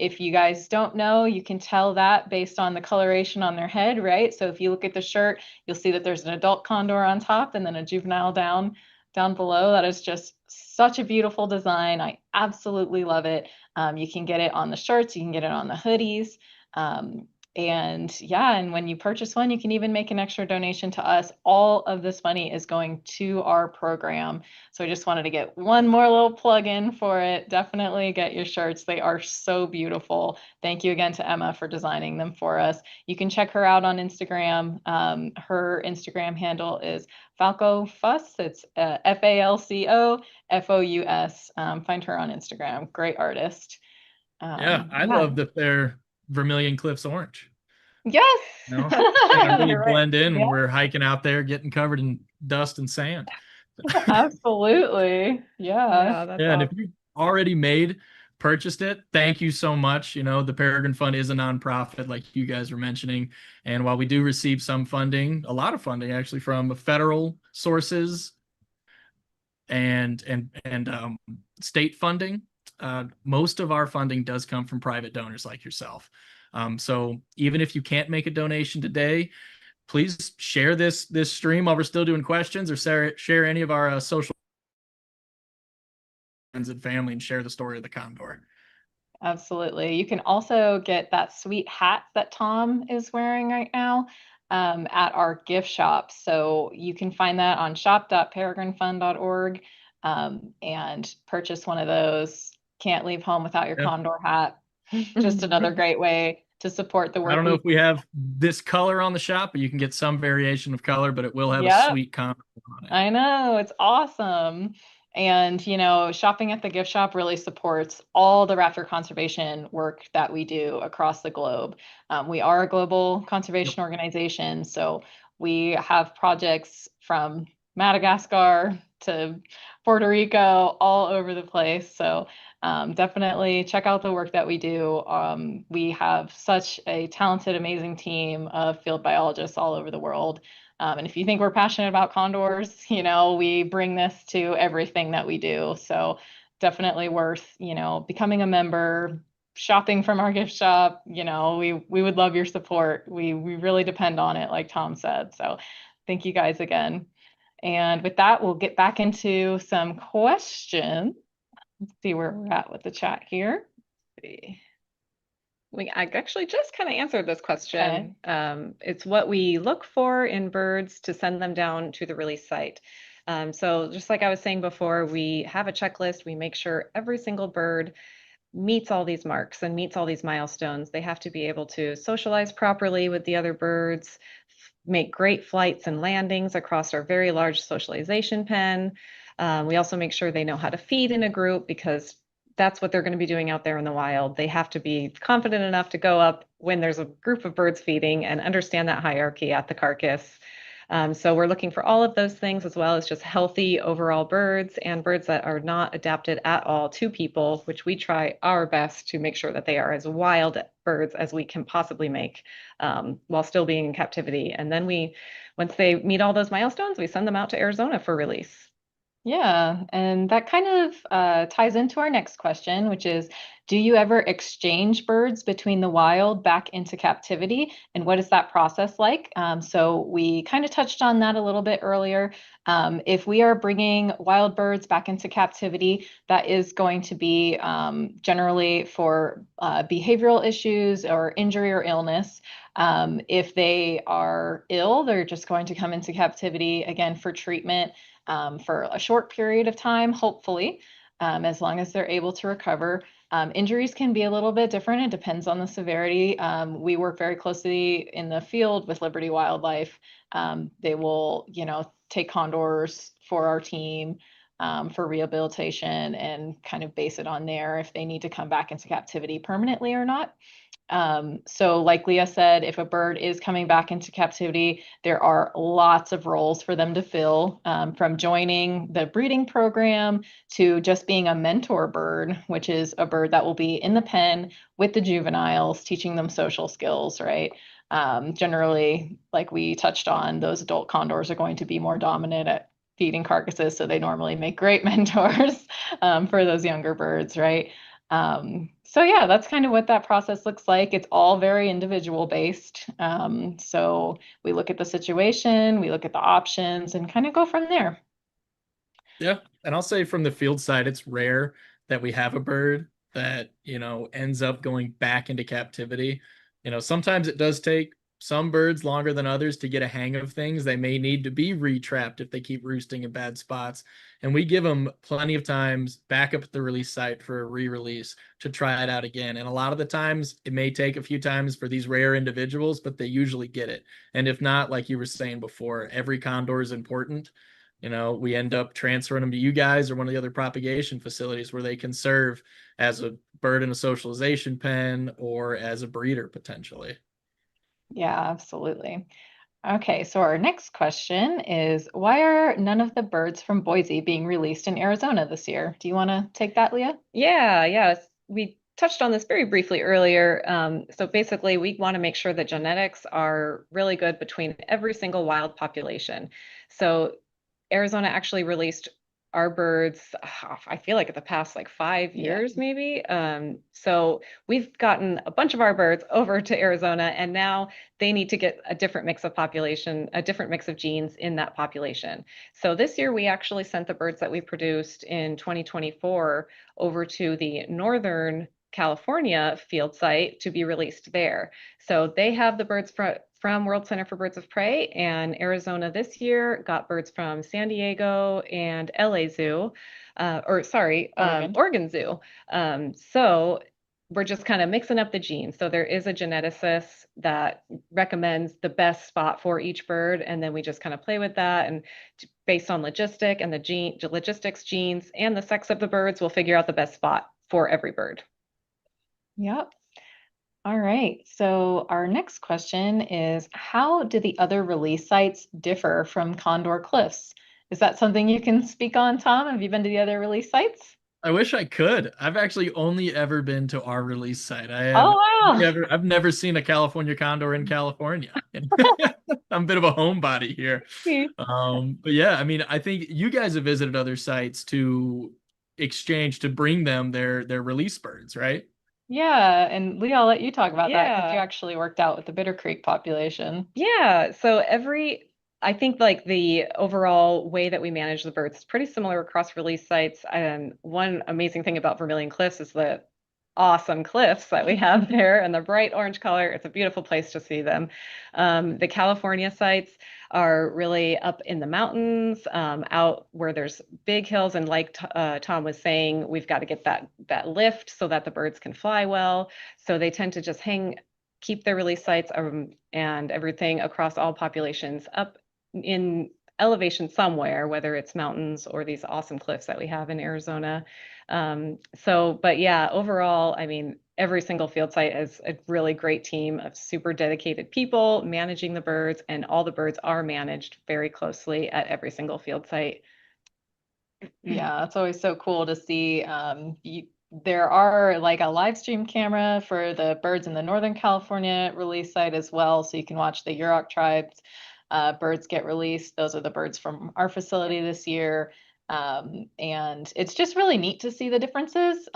If you guys don't know, you can tell that based on the coloration on their head, right? So if you look at the shirt, you'll see that there's an adult condor on top and then a juvenile down below. That is just such a beautiful design. I absolutely love it. You can get it on the shirts, you can get it on the hoodies. And yeah, and when you purchase one, you can even make an extra donation to us. All of this money is going to our program. So I just wanted to get one more little plug in for it. Definitely get your shirts. They are so beautiful. Thank you again to Emma for designing them for us. You can check her out on Instagram. Her Instagram handle is Falco Fuss. It's FALCO FOUS. Find her on Instagram. Great artist. I love that they're Vermilion Cliffs orange. Yes. They really Right. blend in when we're hiking out there getting covered in dust and sand. Absolutely. Yeah. And if you already purchased it, thank you so much. The Peregrine Fund is a nonprofit, like you guys were mentioning. And while we do receive some funding, a lot of funding actually from federal sources and state funding, most of our funding does come from private donors like yourself. So even if you can't make a donation today, please share this stream while we're still doing questions, or share any of our social friends and family and share the story of the condor. Absolutely. You can also get that sweet hat that Tom is wearing right now at our gift shop. So you can find that on shop.peregrinefund.org and purchase one of those. Can't leave home without your condor hat. Just another great way to support the work. I don't know if we have this color on the shop, but you can get some variation of color, but it will have a sweet condor on it. I know, it's awesome. And, shopping at the gift shop really supports all the raptor conservation work that we do across the globe. We are a global conservation organization, so we have projects from Madagascar to Puerto Rico, all over the place. So definitely check out the work that we do. We have such a talented, amazing team of field biologists all over the world. And if you think we're passionate about condors, we bring this to everything that we do. So definitely worth, becoming a member, shopping from our gift shop. We would love your support. We really depend on it, like Tom said. So thank you guys again. And with that, we'll get back into some questions. Let's see where we're at with the chat here. Let's see. I actually just kind of answered this question. It's what we look for in birds to send them down to the release site. So just like I was saying before, we have a checklist. We make sure every single bird meets all these marks and meets all these milestones. They have to be able to socialize properly with the other birds, make great flights and landings across our very large socialization pen. We also make sure they know how to feed in a group because that's what they're going to be doing out there in the wild. They have to be confident enough to go up when there's a group of birds feeding and understand that hierarchy at the carcass. So we're looking for all of those things as well as just healthy overall birds and birds that are not adapted at all to people, which we try our best to make sure that they are as wild birds as we can possibly make while still being in captivity. And then once they meet all those milestones, we send them out to Arizona for release. Yeah, and that kind of ties into our next question, which is, do you ever exchange birds between the wild back into captivity? And what is that process like? So we kind of touched on that a little bit earlier. If we are bringing wild birds back into captivity, that is going to be generally for behavioral issues or injury or illness. If they are ill, they're just going to come into captivity again for treatment. For a short period of time, hopefully, as long as they're able to recover. Injuries can be a little bit different. It depends on the severity. We work very closely in the field with Liberty Wildlife. They will, take condors for our team for rehabilitation and kind of base it on there if they need to come back into captivity permanently or not. So like Leah said, if a bird is coming back into captivity, there are lots of roles for them to fill, from joining the breeding program to just being a mentor bird, which is a bird that will be in the pen with the juveniles, teaching them social skills, right? Generally, like we touched on, those adult condors are going to be more dominant at feeding carcasses, so they normally make great mentors for those younger birds, right? So yeah, that's kind of what that process looks like. It's all very individual based. So we look at the situation, we look at the options and kind of go from there. Yeah. And I'll say from the field side, it's rare that we have a bird that, ends up going back into captivity. Sometimes it does take some birds longer than others to get a hang of things. They may need to be retrapped if they keep roosting in bad spots. And we give them plenty of times back up at the release site for a re-release to try it out again. And a lot of the times it may take a few times for these rare individuals, but they usually get it. And if not, like you were saying before, every condor is important. We end up transferring them to you guys or one of the other propagation facilities where they can serve as a bird in a socialization pen or as a breeder potentially. Yeah, absolutely. Okay, so our next question is, why are none of the birds from Boise being released in Arizona this year? Do you want to take that, Leah? Yeah. We touched on this very briefly earlier. So basically, we want to make sure that genetics are really good between every single wild population. So Arizona actually released our birds, I feel like at the past 5 years, maybe. So we've gotten a bunch of our birds over to Arizona, and now they need to get a different mix of population, a different mix of genes in that population. So this year we actually sent the birds that we produced in 2024 over to the Northern California field site to be released there. So they have the birds from World Center for Birds of Prey, and Arizona this year got birds from San Diego and LA Zoo, Oregon Zoo. So we're just kind of mixing up the genes. So there is a geneticist that recommends the best spot for each bird, and then we just kind of play with that, and based on logistics genes and the sex of the birds, we'll figure out the best spot for every bird. Yep. All right. So our next question is, how do the other release sites differ from Condor Cliffs? Is that something you can speak on, Tom? Have you been to the other release sites? I wish I could. I've actually only ever been to our release site. I've never seen a California Condor in California. I'm a bit of a homebody here. But yeah, I mean, I think you guys have visited other sites to bring them their release birds, right? Yeah, and Leah, I'll let you talk about that because you actually worked out with the Bitter Creek population. Yeah, so I think the overall way that we manage the birds is pretty similar across release sites. And one amazing thing about Vermilion Cliffs is that awesome cliffs that we have there and the bright orange color. It's a beautiful place to see them. The California sites are really up in the mountains, out where there's big hills. And like Tom was saying, we've got to get that lift so that the birds can fly well. So they tend to just keep their release sites and everything across all populations up in elevation somewhere, whether it's mountains or these awesome cliffs that we have in Arizona. But yeah, overall, I mean, every single field site is a really great team of super dedicated people managing the birds, and all the birds are managed very closely at every single field site. Yeah, it's always so cool to see. There are like a live stream camera for the birds in the Northern California release site as well, so you can watch the Yurok tribes birds get released. Those are the birds from our facility this year. And it's just really neat to see the differences.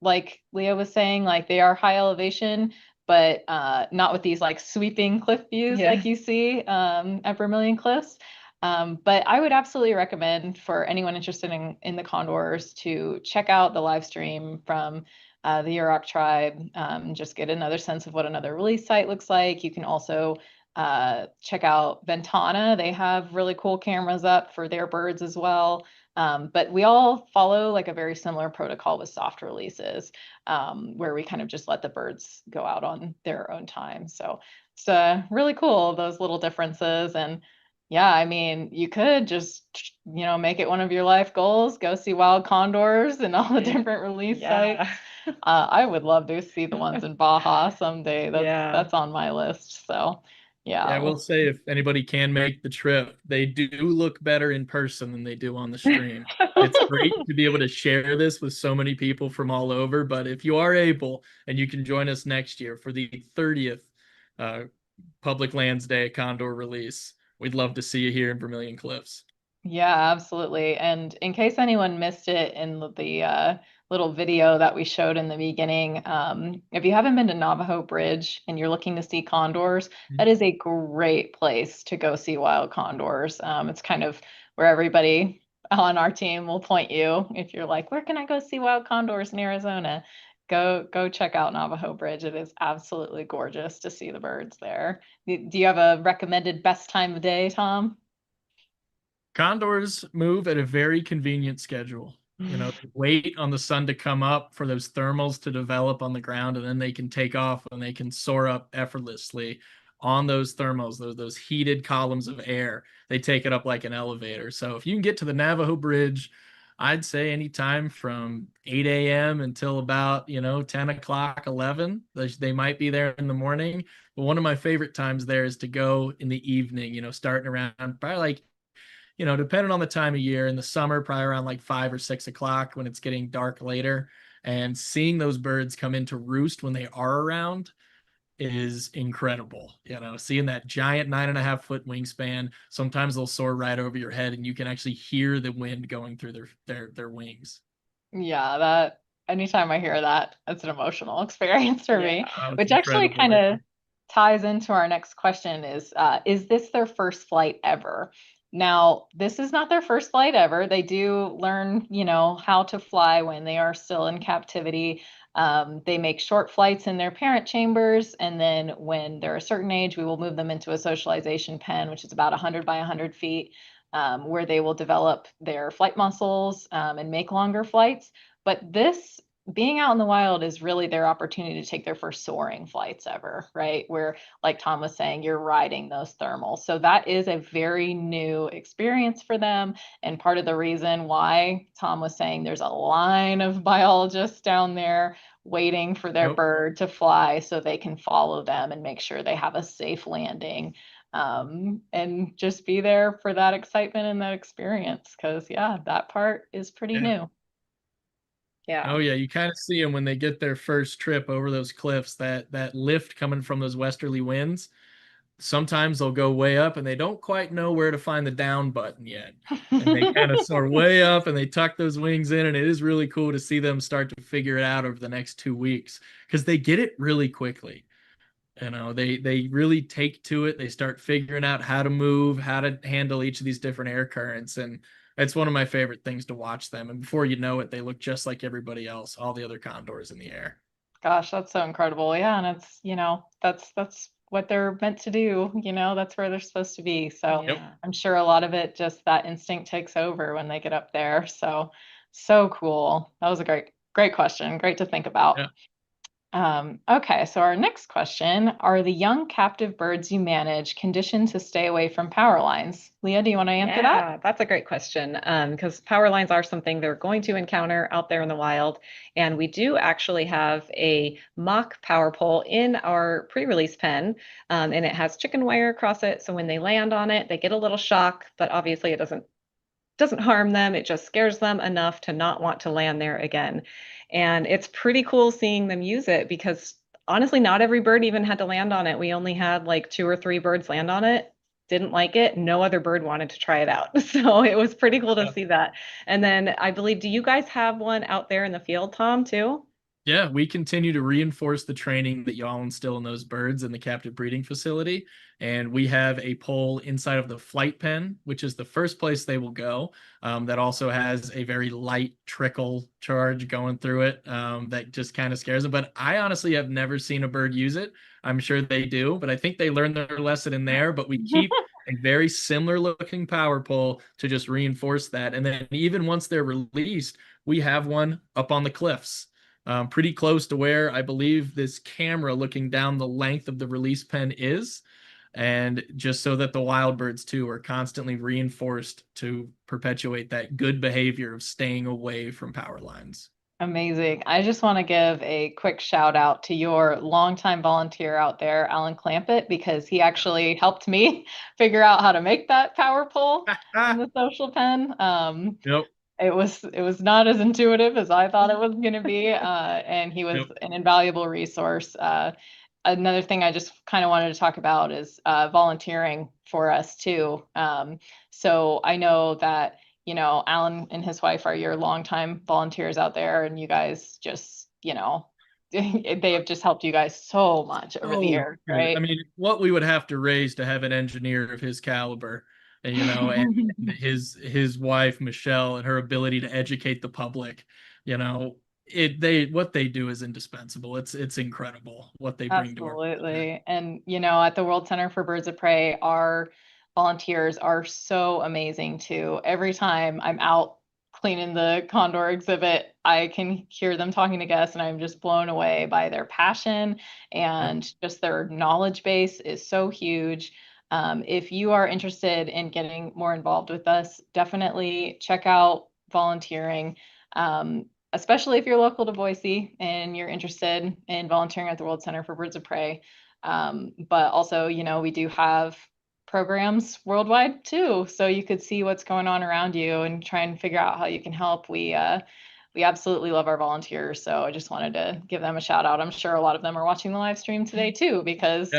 Like Leo was saying, like they are high elevation, but not with these like sweeping cliff views like you see at Vermilion Cliffs. But I would absolutely recommend for anyone interested in the condors to check out the live stream from the Yurok tribe, just get another sense of what another release site looks like. You can also check out Ventana. They have really cool cameras up for their birds as well. But we all follow like a very similar protocol with soft releases, where we kind of just let the birds go out on their own time. So it's really cool, those little differences. And yeah, I mean, you could just, make it one of your life goals, go see wild condors and all the different release sites. I would love to see the ones in Baja someday. That's on my list. So yeah, I will say, if anybody can make the trip, they do look better in person than they do on the stream. It's great to be able to share this with so many people from all over, but if you are able and you can join us next year for the 30th Public Lands Day Condor release, we'd love to see you here in Vermilion Cliffs. Yeah, absolutely. And in case anyone missed it in the little video that we showed in the beginning, if you haven't been to Navajo Bridge and you're looking to see condors, that is a great place to go see wild condors. It's kind of where everybody on our team will point you if you're like, where can I go see wild condors in Arizona? Go check out Navajo Bridge. It is absolutely gorgeous to see the birds there. Do you have a recommended best time of day, Tom? Condors move at a very convenient schedule. They wait on the sun to come up for those thermals to develop on the ground, and then they can take off and they can soar up effortlessly on those thermals, those heated columns of air. They take it up like an elevator. So if you can get to the Navajo Bridge, I'd say anytime from 8 a.m. until about, 10 o'clock, 11. They might be there in the morning. But one of my favorite times there is to go in the evening, starting around probably like, depending on the time of year, in the summer, probably around like 5 or 6 o'clock when it's getting dark later, and seeing those birds come into roost when they are around is incredible. Seeing that giant 9.5-foot wingspan, sometimes they'll soar right over your head and you can actually hear the wind going through their wings. Yeah, that anytime I hear that, it's an emotional experience for me, which It's actually incredible. kind of ties into our next question is this their first flight ever? Now, this is not their first flight ever. They do learn, how to fly when they are still in captivity. They make short flights in their parent chambers, and then when they're a certain age, we will move them into a socialization pen, which is about 100 by 100 feet, where they will develop their flight muscles and make longer flights. But this being out in the wild is really their opportunity to take their first soaring flights ever, right? Where, like Tom was saying, you're riding those thermals. So that is a very new experience for them. And part of the reason why Tom was saying there's a line of biologists down there waiting for their bird to fly so they can follow them and make sure they have a safe landing. And just be there for that excitement and that experience. Because that part is pretty new. Yeah. Oh yeah, you kind of see them when they get their first trip over those cliffs, that lift coming from those westerly winds. Sometimes they'll go way up and they don't quite know where to find the down button yet. And they kind of soar way up and they tuck those wings in, and it is really cool to see them start to figure it out over the next 2 weeks because they get it really quickly. They really take to it. They start figuring out how to move, how to handle each of these different air currents, and it's one of my favorite things to watch them. And before you know it, they look just like everybody else, all the other condors in the air. Gosh, that's so incredible. Yeah, and it's, that's what they're meant to do, that's where they're supposed to be. So Yeah. I'm sure a lot of it, just that instinct takes over when they get up there. So, so cool. That was a great question. Great to think about. Yeah. Okay, so our next question, are the young captive birds you manage conditioned to stay away from power lines? Leah, do you want to answer that? Yeah, that's a great question. Because power lines are something they're going to encounter out there in the wild. And we do actually have a mock power pole in our pre-release pen, and it has chicken wire across it. So when they land on it, they get a little shock, but obviously it doesn't harm them. It just scares them enough to not want to land there again. And it's pretty cool seeing them use it because honestly, not every bird even had to land on it. We only had like 2 or 3 birds land on it, didn't like it. No other bird wanted to try it out. So it was pretty cool to see that. And then I believe, do you guys have one out there in the field, Tom, too? Yeah, we continue to reinforce the training that y'all instill in those birds in the captive breeding facility. And we have a pole inside of the flight pen, which is the first place they will go. That also has a very light trickle charge going through it that just kind of scares them. But I honestly have never seen a bird use it. I'm sure they do, but I think they learned their lesson in there. But we keep a very similar looking power pole to just reinforce that. And then even once they're released, we have one up on the cliffs. Pretty close to where I believe this camera looking down the length of the release pen is. And just so that the wild birds too are constantly reinforced to perpetuate that good behavior of staying away from power lines. Amazing. I just want to give a quick shout out to your longtime volunteer out there, Alan Clampett, because he actually helped me figure out how to make that power pole in the social pen. Yep. It was not as intuitive as I thought it was going to be, and he was an invaluable resource. Another thing I just kind of wanted to talk about is volunteering for us too. So I know that, Alan and his wife are your longtime volunteers out there, and you guys just, they have just helped you guys so much over the years, right? I mean, what we would have to raise to have an engineer of his caliber, and his wife Michelle and her ability to educate the public, what they do is indispensable. It's incredible what they bring to our Absolutely. And at the World Center for Birds of Prey, our volunteers are so amazing too. Every time I'm out cleaning the condor exhibit, I can hear them talking to guests, and I'm just blown away by their passion, and just their knowledge base is so huge. If you are interested in getting more involved with us, definitely check out volunteering, especially if you're local to Boise and you're interested in volunteering at the World Center for Birds of Prey. But also, we do have programs worldwide too, so you could see what's going on around you and try and figure out how you can help. We absolutely love our volunteers, so I just wanted to give them a shout out. I'm sure a lot of them are watching the live stream today too, because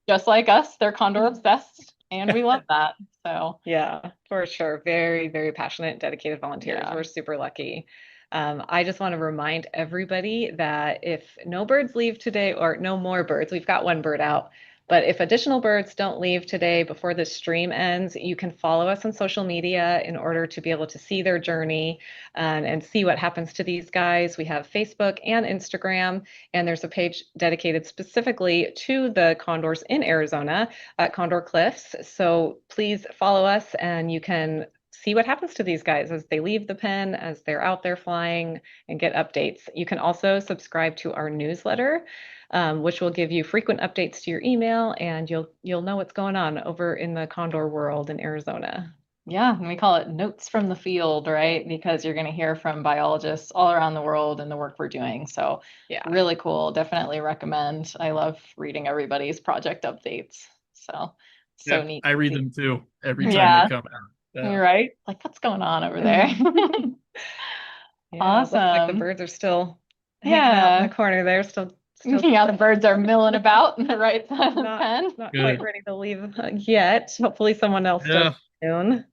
just like us, they're condor obsessed, and we love that. So yeah, for sure. Very, very passionate, dedicated volunteers. We're super lucky. I just want to remind everybody that if no birds leave today, or no more birds, we've got 1 bird out, but if additional birds don't leave today before the stream ends, you can follow us on social media in order to be able to see their journey and see what happens to these guys. We have Facebook and Instagram, and there's a page dedicated specifically to the condors in Arizona at Condor Cliffs. So please follow us, and you can see what happens to these guys as they leave the pen, as they're out there flying, and get updates. You can also subscribe to our newsletter, which will give you frequent updates to your email, and you'll know what's going on over in the condor world in Arizona. Yeah, and we call it Notes from the Field, right? Because you're going to hear from biologists all around the world and the work we're doing. So really cool. Definitely recommend. I love reading everybody's project updates. So neat. I read them too every time they come out. You're right. Like, what's going on over there? Awesome. Looks like the birds are still hanging out in the corner there. Still yeah, the birds are milling about in the right side of the pen. Not quite ready to leave yet. Hopefully someone else does soon.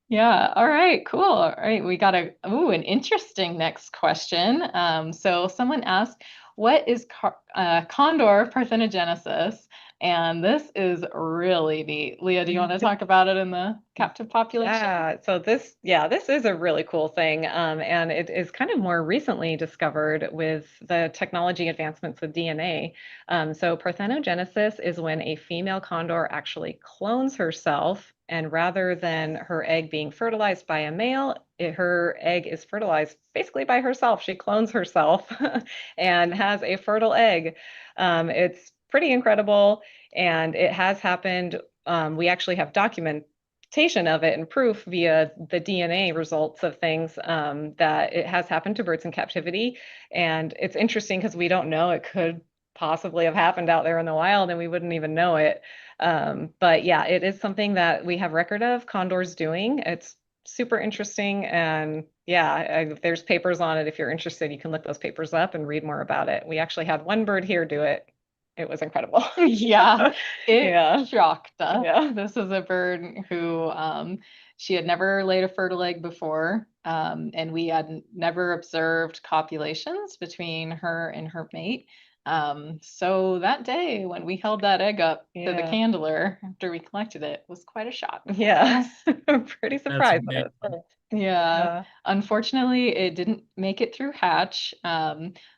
Yeah. All right, cool. All right. We got an interesting next question. So someone asked, what is condor parthenogenesis? And this is really neat. Leah, do you want to talk about it in the captive population? Yeah, so this is a really cool thing. And it is kind of more recently discovered with the technology advancements with DNA. So parthenogenesis is when a female condor actually clones herself, and rather than her egg being fertilized by a male, her egg is fertilized basically by herself. She clones herself and has a fertile egg. It's pretty incredible, and it has happened. We actually have documentation of it and proof via the DNA results of things that it has happened to birds in captivity. And it's interesting because we don't know, it could possibly have happened out there in the wild and we wouldn't even know it. But yeah, it is something that we have record of condors doing. It's super interesting. And yeah, there's papers on it. If you're interested, you can look those papers up and read more about it. We actually had one bird here do it. It was incredible. Yeah, it Yeah. shocked us. Yeah. This is a bird who she had never laid a fertile egg before, and we had never observed copulations between her and her mate. So that day when we held that egg up to the Yeah. candler after we collected it was quite a shock. Yeah. Pretty surprised by it. Yeah. Unfortunately, it didn't make it through hatch.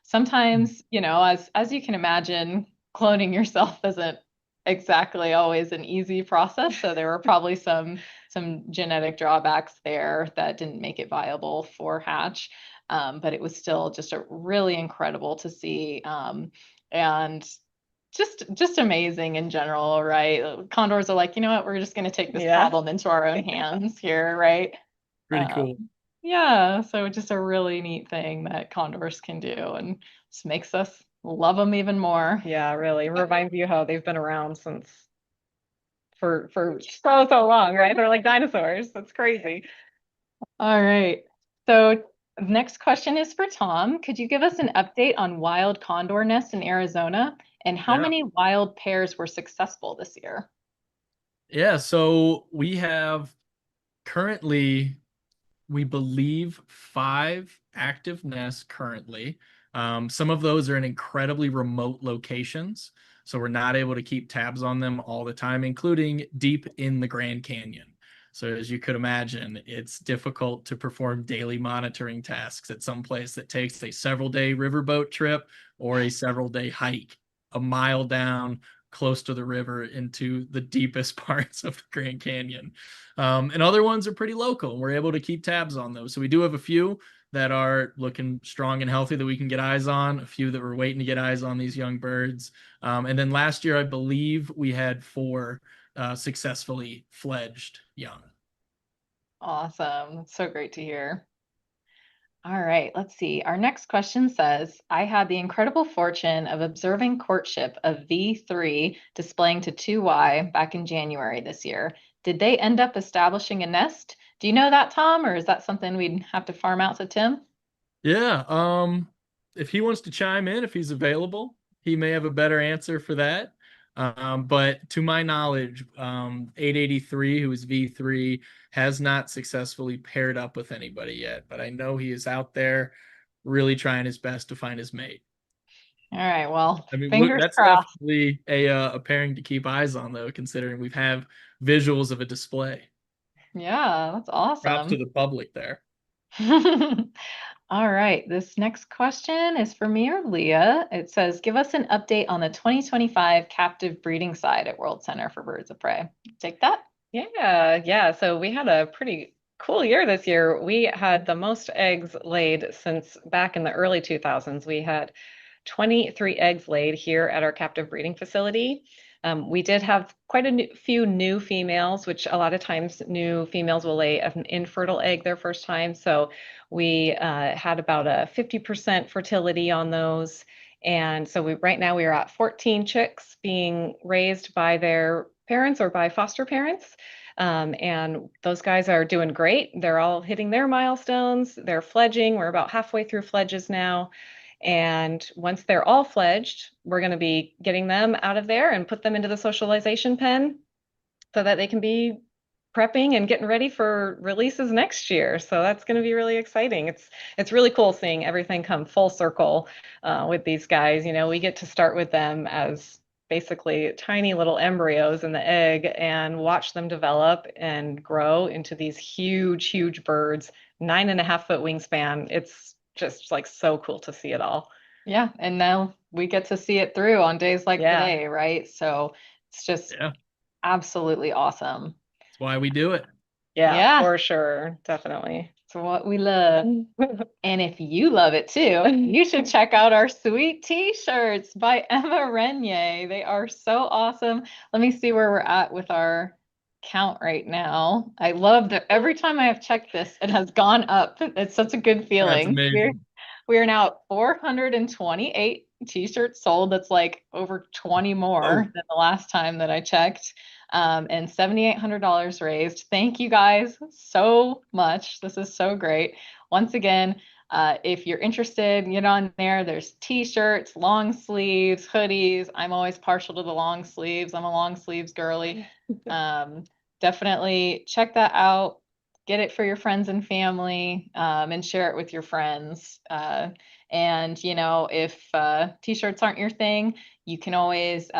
Sometimes, you know, as you can imagine, cloning yourself isn't exactly always an easy process. So there were probably some genetic drawbacks there that didn't make it viable for hatch. But it was still just a really incredible to see. And just amazing in general, right? Condors are like, you know what, we're just going to take this Yeah. problem into our own hands here, right? Pretty cool. Yeah, so just a really neat thing that condors can do, and just makes us love them even more. Yeah, really. Reminds you how they've been around since for so long, right? They're like dinosaurs. That's crazy. All right. So next question is for Tom. Could you give us an update on wild condor nests in Arizona, and how Yeah. many wild pairs were successful this year? Yeah, so we have currently, we believe, 5 active nests currently. Some of those are in incredibly remote locations, so we're not able to keep tabs on them all the time, including deep in the Grand Canyon. So as you could imagine, it's difficult to perform daily monitoring tasks at some place that takes a several-day riverboat trip or a several-day hike a mile down close to the river into the deepest parts of the Grand Canyon. And other ones are pretty local, and we're able to keep tabs on those. So we do have a few that are looking strong and healthy that we can get eyes on, a few that we're waiting to get eyes on these young birds. And then last year, I believe we had 4 successfully fledged young. Awesome. So great to hear. All right, let's see. Our next question says, I had the incredible fortune of observing courtship of V3 displaying to 2Y back in January this year. Did they end up establishing a nest? Do you know that, Tom, or is that something we'd have to farm out to Tim? Yeah, if he wants to chime in, if he's available, he may have a better answer for that. But to my knowledge, 883, who is V3, has not successfully paired up with anybody yet. But I know he is out there really trying his best to find his mate. All right, well, I mean, fingers that's crossed. definitely a pairing to keep eyes on, though, considering we've have visuals of a display. Yeah, that's Props to awesome. the public there. All right, this next question is for me or Leah. It says, give us an update on the 2025 captive breeding side at World Center for Birds of Prey. Take that. Yeah. So we had a pretty cool year this year. We had the most eggs laid since back in the early 2000s. We had 23 eggs laid here at our captive breeding facility. We did have quite a few new females, which a lot of times new females will lay an infertile egg their first time. So we had about a 50% fertility on those. And so right now we are at 14 chicks being raised by their parents or by foster parents. And those guys are doing great. They're all hitting their milestones. They're fledging. We're about halfway through fledges now. And once they're all fledged, we're going to be getting them out of there and put them into the socialization pen so that they can be prepping and getting ready for releases next year. So that's going to be really exciting. It's really cool seeing everything come full circle with these guys. You know, we get to start with them as basically tiny little embryos in the egg and watch them develop and grow into these huge, huge birds, 9.5 foot wingspan. It's just like so cool to see it all. Yeah, and now we get to see it through on days like today, right? So it's just absolutely awesome. That's why we do it. Yeah, for sure. Definitely. It's what we love. And if you love it too, you should check out our sweet t-shirts by Emma Renier. They are so awesome. Let me see where we're at with our count right now. I love that every time I have checked this, it has gone up. It's such a good feeling. That's amazing. We are now at 428 t-shirts sold. That's like over 20 more than the last time that I checked. And $7,800 raised. Thank you guys so much. This is so great. Once again, if you're interested, get on there. There's t-shirts, long sleeves, hoodies. I'm always partial to the long sleeves. I'm a long sleeves girly. Definitely check that out. Get it for your friends and family, and share it with your friends. And, you know, if t-shirts aren't your thing, you can always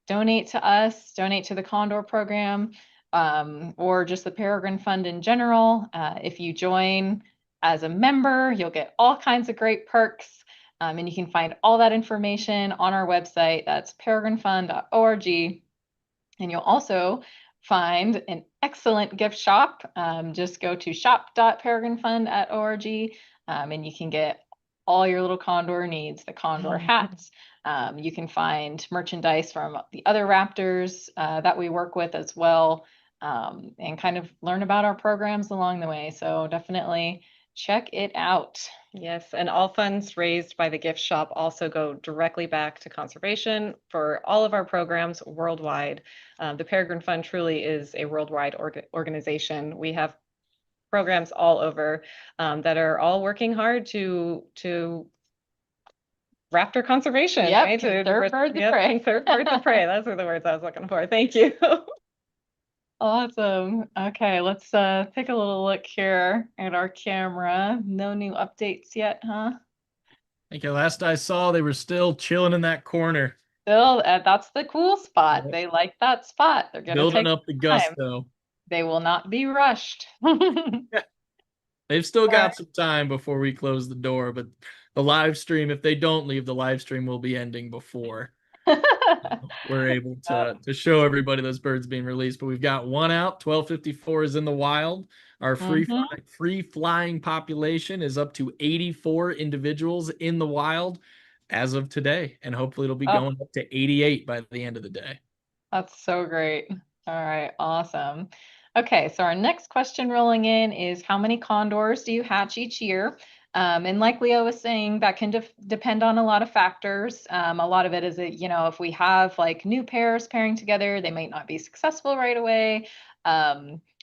donate to us, donate to the Condor program, or just the Peregrine Fund in general. If you join as a member, you'll get all kinds of great perks. And you can find all that information on our website. That's peregrinefund.org. And you'll also find an excellent gift shop. Just go to shop.peregrinefund.org, and you can get all your little condor needs, the condor hats. You can find merchandise from the other raptors that we work with as well, and kind of learn about our programs along the way. So definitely check it out. Yes, and all funds raised by the gift shop also go directly back to conservation for all of our programs worldwide. The Peregrine Fund truly is a worldwide organization. We have programs all over that are all working hard to raptor conservation. Yep, right? conserve birds of prey. Conserve birds of prey. Those are the words I was looking for. Thank you. Awesome. Okay, let's take a little look here at our camera. No new updates yet, huh? I think last I saw, they were still chilling in that corner. Still, that's the cool spot. They like that spot. They're gonna Building take up the time. gusto. They will not be rushed. They've still got some time before we close the door, but the live stream, if they don't leave, the live stream will be ending before we're able to show everybody those birds being released. But we've got one out. 1254 is in the wild. Our free flying population is up to 84 individuals in the wild as of today, and hopefully it'll be going up to 88 by the end of the day. That's so great. All right, awesome. Okay, so our next question rolling in is, how many condors do you hatch each year? And like Leo was saying, that can depend on a lot of factors. A lot of it is that, you know, if we have like new pairs pairing together, they might not be successful right away.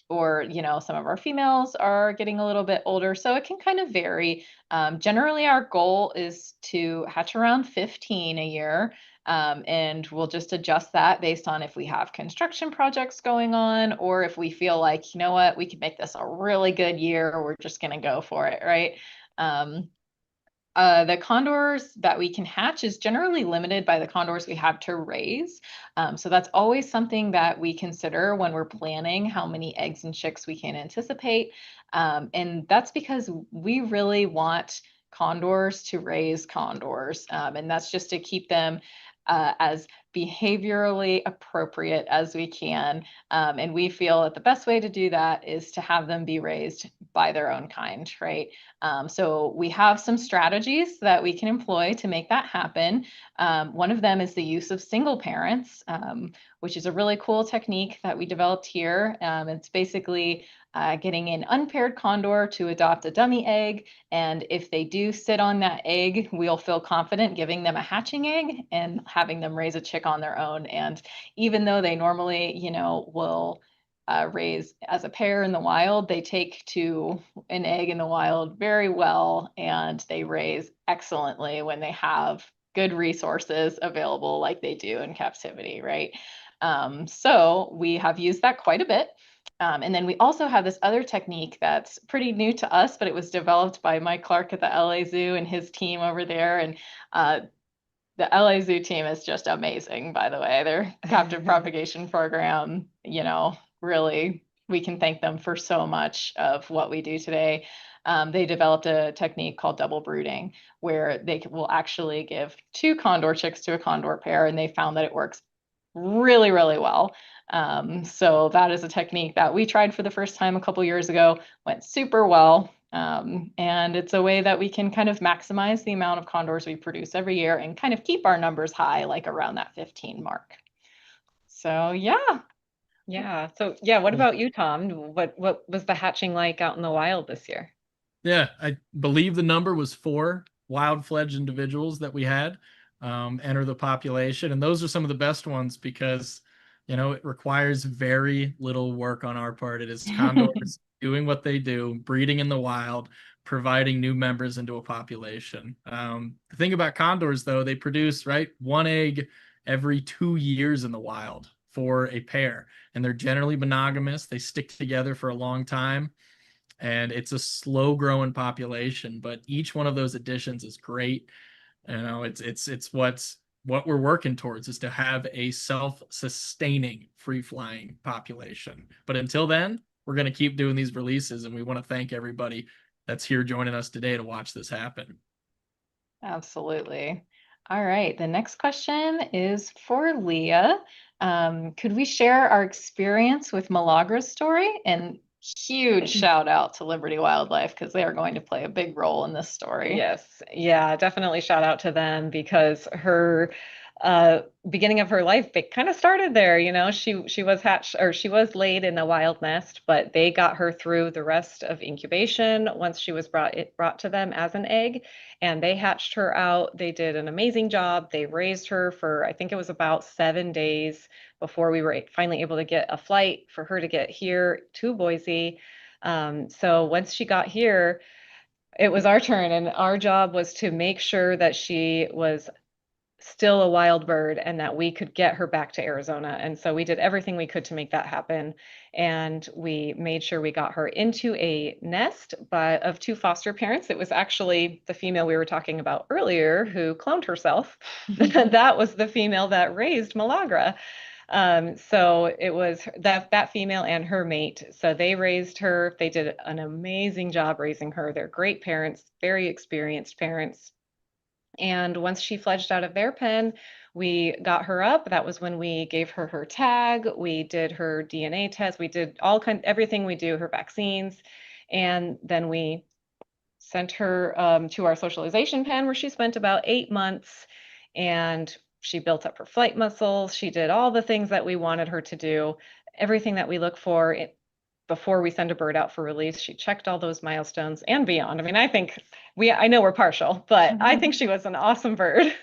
Or, you know, some of our females are getting a little bit older, so it can kind of vary. Generally, our goal is to hatch around 15 a year. And we'll just adjust that based on if we have construction projects going on, or if we feel like, you know what, we can make this a really good year, we're just going to go for it, right? The condors that we can hatch is generally limited by the condors we have to raise. So that's always something that we consider when we're planning how many eggs and chicks we can anticipate. And that's because we really want condors to raise condors. And that's just to keep them as behaviorally appropriate as we can. And we feel that the best way to do that is to have them be raised by their own kind, right? So we have some strategies that we can employ to make that happen. One of them is the use of single parents, which is a really cool technique that we developed here. It's basically getting an unpaired condor to adopt a dummy egg. And if they do sit on that egg, we'll feel confident giving them a hatching egg and having them raise a chick on their own. And even though they normally, you know, will raise as a pair in the wild, they take to an egg in the wild very well, and they raise excellently when they have good resources available like they do in captivity, right? So we have used that quite a bit. And then we also have this other technique that's pretty new to us, but it was developed by Mike Clark at the LA Zoo and his team over there. And the LA Zoo team is just amazing, by the way. Their captive propagation program, really, we can thank them for so much of what we do today. They developed a technique called double brooding, where they will actually give 2 condor chicks to a condor pair, and they found that it works really, really well. So that is a technique that we tried for the first time a couple years ago, went super well. And it's a way that we can kind of maximize the amount of condors we produce every year and kind of keep our numbers high, like around that 15 mark. So yeah. Yeah. So yeah, what about you, Tom? What was the hatching like out in the wild this year? Yeah, I believe the number was 4 wild fledged individuals that we had enter the population. And those are some of the best ones because, it requires very little work on our part. It is condors doing what they do, breeding in the wild, providing new members into a population. The thing about condors, though, they produce, right, 1 egg every 2 years in the wild for a pair. And they're generally monogamous. They stick together for a long time. And it's a slow growing population, but each one of those additions is great. It's what we're working towards is to have a self-sustaining free-flying population. But until then, we're going to keep doing these releases, and we want to thank everybody that's here joining us today to watch this happen. Absolutely. All right. The next question is for Leah. Could we share our experience with Malagra's story? And huge shout out to Liberty Wildlife because they are going to play a big role in this story. Yes. Yeah, definitely shout out to them because her beginning of her life, it kind of started there. She was hatched, or she was laid in a wild nest, but they got her through the rest of incubation once she was brought to them as an egg, and they hatched her out. They did an amazing job. They raised her for, I think it was about 7 days before we were finally able to get a flight for her to get here to Boise. So once she got here, it was our turn, and our job was to make sure that she was still a wild bird and that we could get her back to Arizona. And so we did everything we could to make that happen. And we made sure we got her into a nest of 2 foster parents. It was actually the female we were talking about earlier who cloned herself. That was the female that raised Malagra. So it was that female and her mate. So they raised her. They did an amazing job raising her. They're great parents, very experienced parents. And once she fledged out of their pen, we got her up. That was when we gave her her tag. We did her DNA test. We did everything we do, her vaccines. And then we sent her to our socialization pen where she spent about 8 months, and she built up her flight muscles. She did all the things that we wanted her to do, everything that we look for before we send a bird out for release. She checked all those milestones and beyond. I mean, I know we're partial, but I think she was an awesome bird.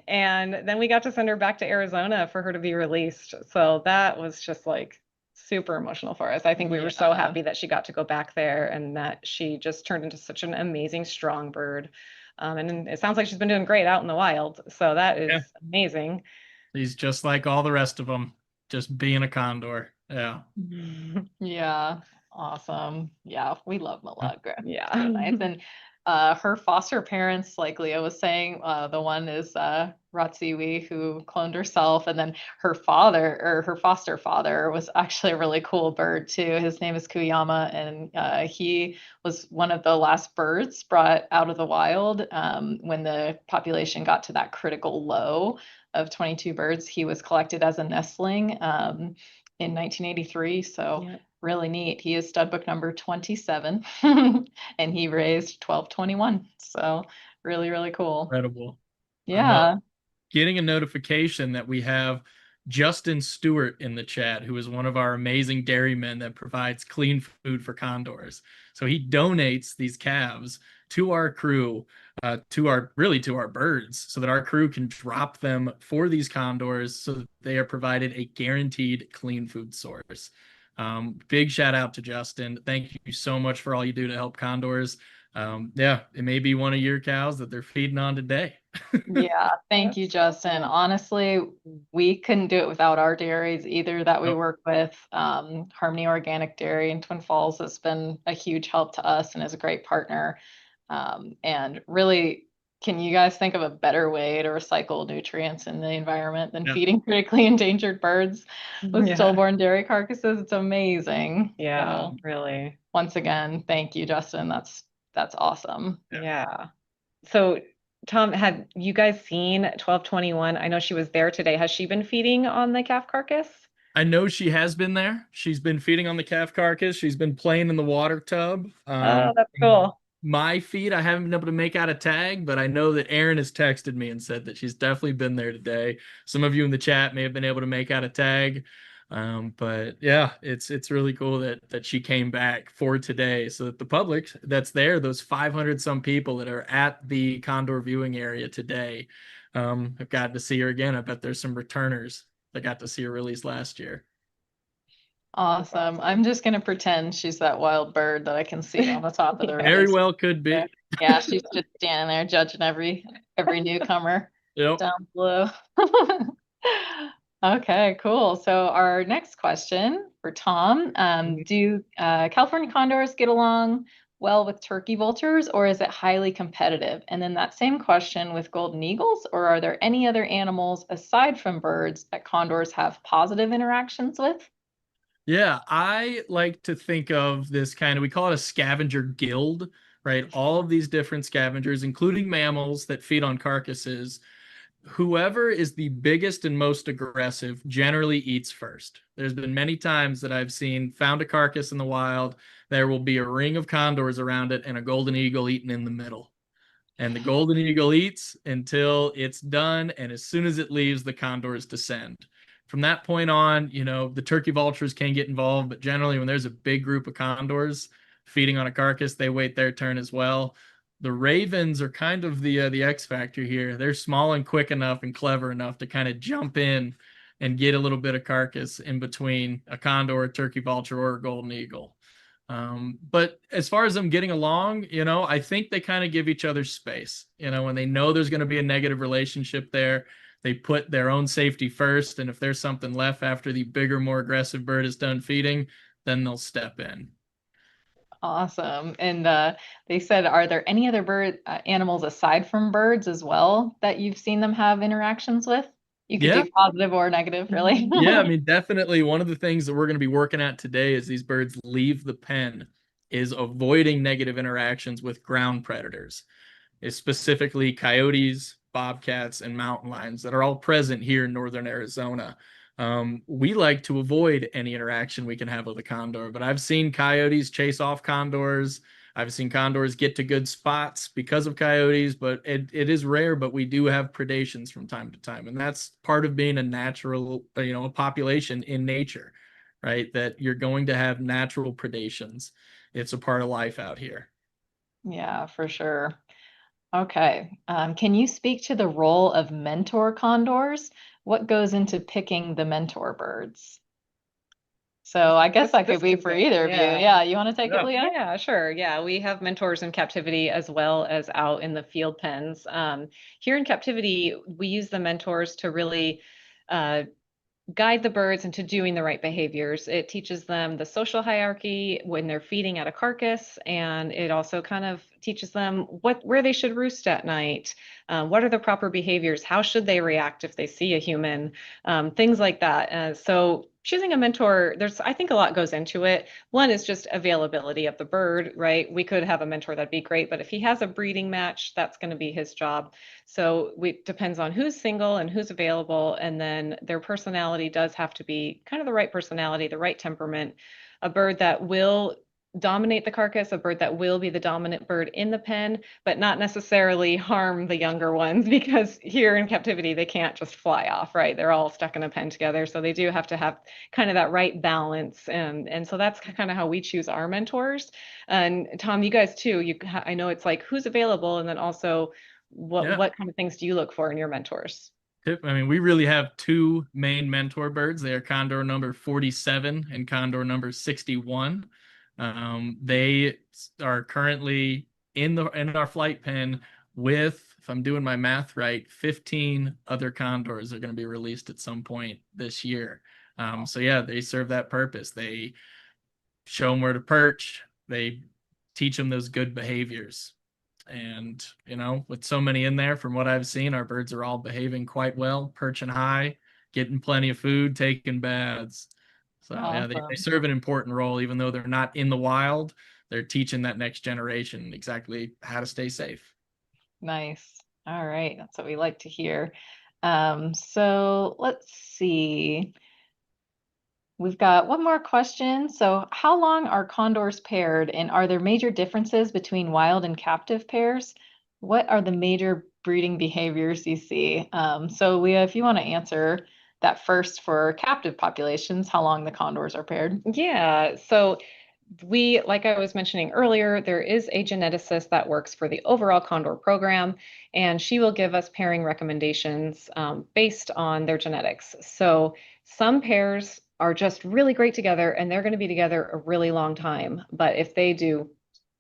And then we got to send her back to Arizona for her to be released. So that was just like super emotional for us. I think we were so happy that she got to go back there and that she just turned into such an amazing, strong bird. And it sounds like she's been doing great out in the wild. So that is amazing. He's just like all the rest of them, just being a condor. Yeah. Yeah. Awesome. Yeah. We love Malagra. Yeah. So nice. And her foster parents, like Leah was saying, the one is Ratsiwi, who cloned herself, and then her father, or her foster father, was actually a really cool bird too. His name is Kuyama, and he was one of the last birds brought out of the wild when the population got to that critical low of 22 birds. He was collected as a nestling in 1983. So. Yeah. Really neat. He is stud book number 27 and he raised 1221. So really, really cool. Incredible. Yeah. Getting a notification that we have Justin Stewart in the chat, who is one of our amazing dairymen that provides clean food for condors. So he donates these calves to our crew, to our birds, so that our crew can drop them for these condors so that they are provided a guaranteed clean food source. Big shout out to Justin. Thank you so much for all you do to help condors. Yeah, it may be one of your cows that they're feeding on today. Yeah, thank you, Justin. Honestly, we couldn't do it without our dairies either that we work with. Harmony Organic Dairy in Twin Falls has been a huge help to us and is a great partner. And really, can you guys think of a better way to recycle nutrients in the environment than feeding critically endangered birds with stillborn dairy carcasses? It's amazing. Yeah, So, really. once again, thank you, Justin. That's awesome. Yeah. So, Tom, have you guys seen 1221? I know she was there today. Has she been feeding on the calf carcass? I know she has been there. She's been feeding on the calf carcass. She's been playing in the water tub. Oh, that's cool. My feed, I haven't been able to make out a tag, but I know that Erin has texted me and said that she's definitely been there today. Some of you in the chat may have been able to make out a tag. But yeah, it's really cool that she came back for today, so that the public that's there, those 500 some people that are at the Condor viewing area today, have gotten to see her again. I bet there's some returners that got to see her release last year. Awesome. I'm just gonna pretend she's that wild bird that I can see on the top of the Very release. well could be. Yeah, she's just standing there judging every newcomer down below. Okay, cool. So our next question for Tom, do California condors get along well with turkey vultures, or is it highly competitive? And then that same question with golden eagles, or are there any other animals aside from birds that condors have positive interactions with? Yeah, I like to think of this kind of, we call it a scavenger guild, right? All of these different scavengers, including mammals that feed on carcasses. Whoever is the biggest and most aggressive generally eats first. There's been many times that I've found a carcass in the wild. There will be a ring of condors around it and a golden eagle eating in the middle. And the golden eagle eats until it's done. And as soon as it leaves, the condors descend. From that point on, the turkey vultures can get involved, but generally when there's a big group of condors feeding on a carcass, they wait their turn as well. The ravens are kind of the X factor here. They're small and quick enough and clever enough to kind of jump in and get a little bit of carcass in between a condor, a turkey vulture, or a golden eagle. But as far as them getting along, I think they kind of give each other space. When they know there's going to be a negative relationship there, they put their own safety first. And if there's something left after the bigger, more aggressive bird is done feeding, then they'll step in. Awesome. And they said, are there any other animals aside from birds as well that you've seen them have interactions with? You could do positive or negative, really. Yeah, I mean, definitely one of the things that we're going to be working at today as these birds leave the pen is avoiding negative interactions with ground predators, specifically coyotes, bobcats, and mountain lions that are all present here in northern Arizona. We like to avoid any interaction we can have with a condor, but I've seen coyotes chase off condors. I've seen condors get to good spots because of coyotes, but it is rare, but we do have predations from time to time. And that's part of being a natural, a population in nature, right? That you're going to have natural predations. It's a part of life out here. Yeah, for sure. Okay. Can you speak to the role of mentor condors? What goes into picking the mentor birds? So I guess that could be for either of you. Yeah, you want to take it, Leah? Yeah, sure. Yeah, we have mentors in captivity as well as out in the field pens. Here in captivity, we use the mentors to really guide the birds into doing the right behaviors. It teaches them the social hierarchy when they're feeding at a carcass, and it also kind of teaches them where they should roost at night. What are the proper behaviors? How should they react if they see a human? Things like that. So choosing a mentor, I think a lot goes into it. One is just availability of the bird, right? We could have a mentor that'd be great, but if he has a breeding match, that's going to be his job. So it depends on who's single and who's available. And then their personality does have to be kind of the right personality, the right temperament, a bird that will dominate the carcass, a bird that will be the dominant bird in the pen, but not necessarily harm the younger ones, because here in captivity, they can't just fly off, right? They're all stuck in a pen together. So they do have to have kind of that right balance. And so that's kind of how we choose our mentors. And Tom, you guys too, I know it's like who's available, and then also what kind of things do you look for in your mentors? I mean, we really have two main mentor birds. They are condor number 47 and condor number 61. They are currently in our flight pen with, if I'm doing my math right, 15 other condors are going to be released at some point this year. So yeah, they serve that purpose. They show them where to perch. They teach them those good behaviors. And, you know, with so many in there, from what I've seen, our birds are all behaving quite well, perching high, getting plenty of food, taking baths. So yeah, they serve an important role, even though they're not in the wild. They're teaching that next generation exactly how to stay safe. Nice. All right. That's what we like to hear. So let's see. We've got one more question. So how long are condors paired, and are there major differences between wild and captive pairs? What are the major breeding behaviors you see? So Leah, if you want to answer that first for captive populations, how long the condors are paired? Yeah, so like I was mentioning earlier, there is a geneticist that works for the overall condor program, and she will give us pairing recommendations based on their genetics. So some pairs are just really great together, and they're going to be together a really long time. But if they do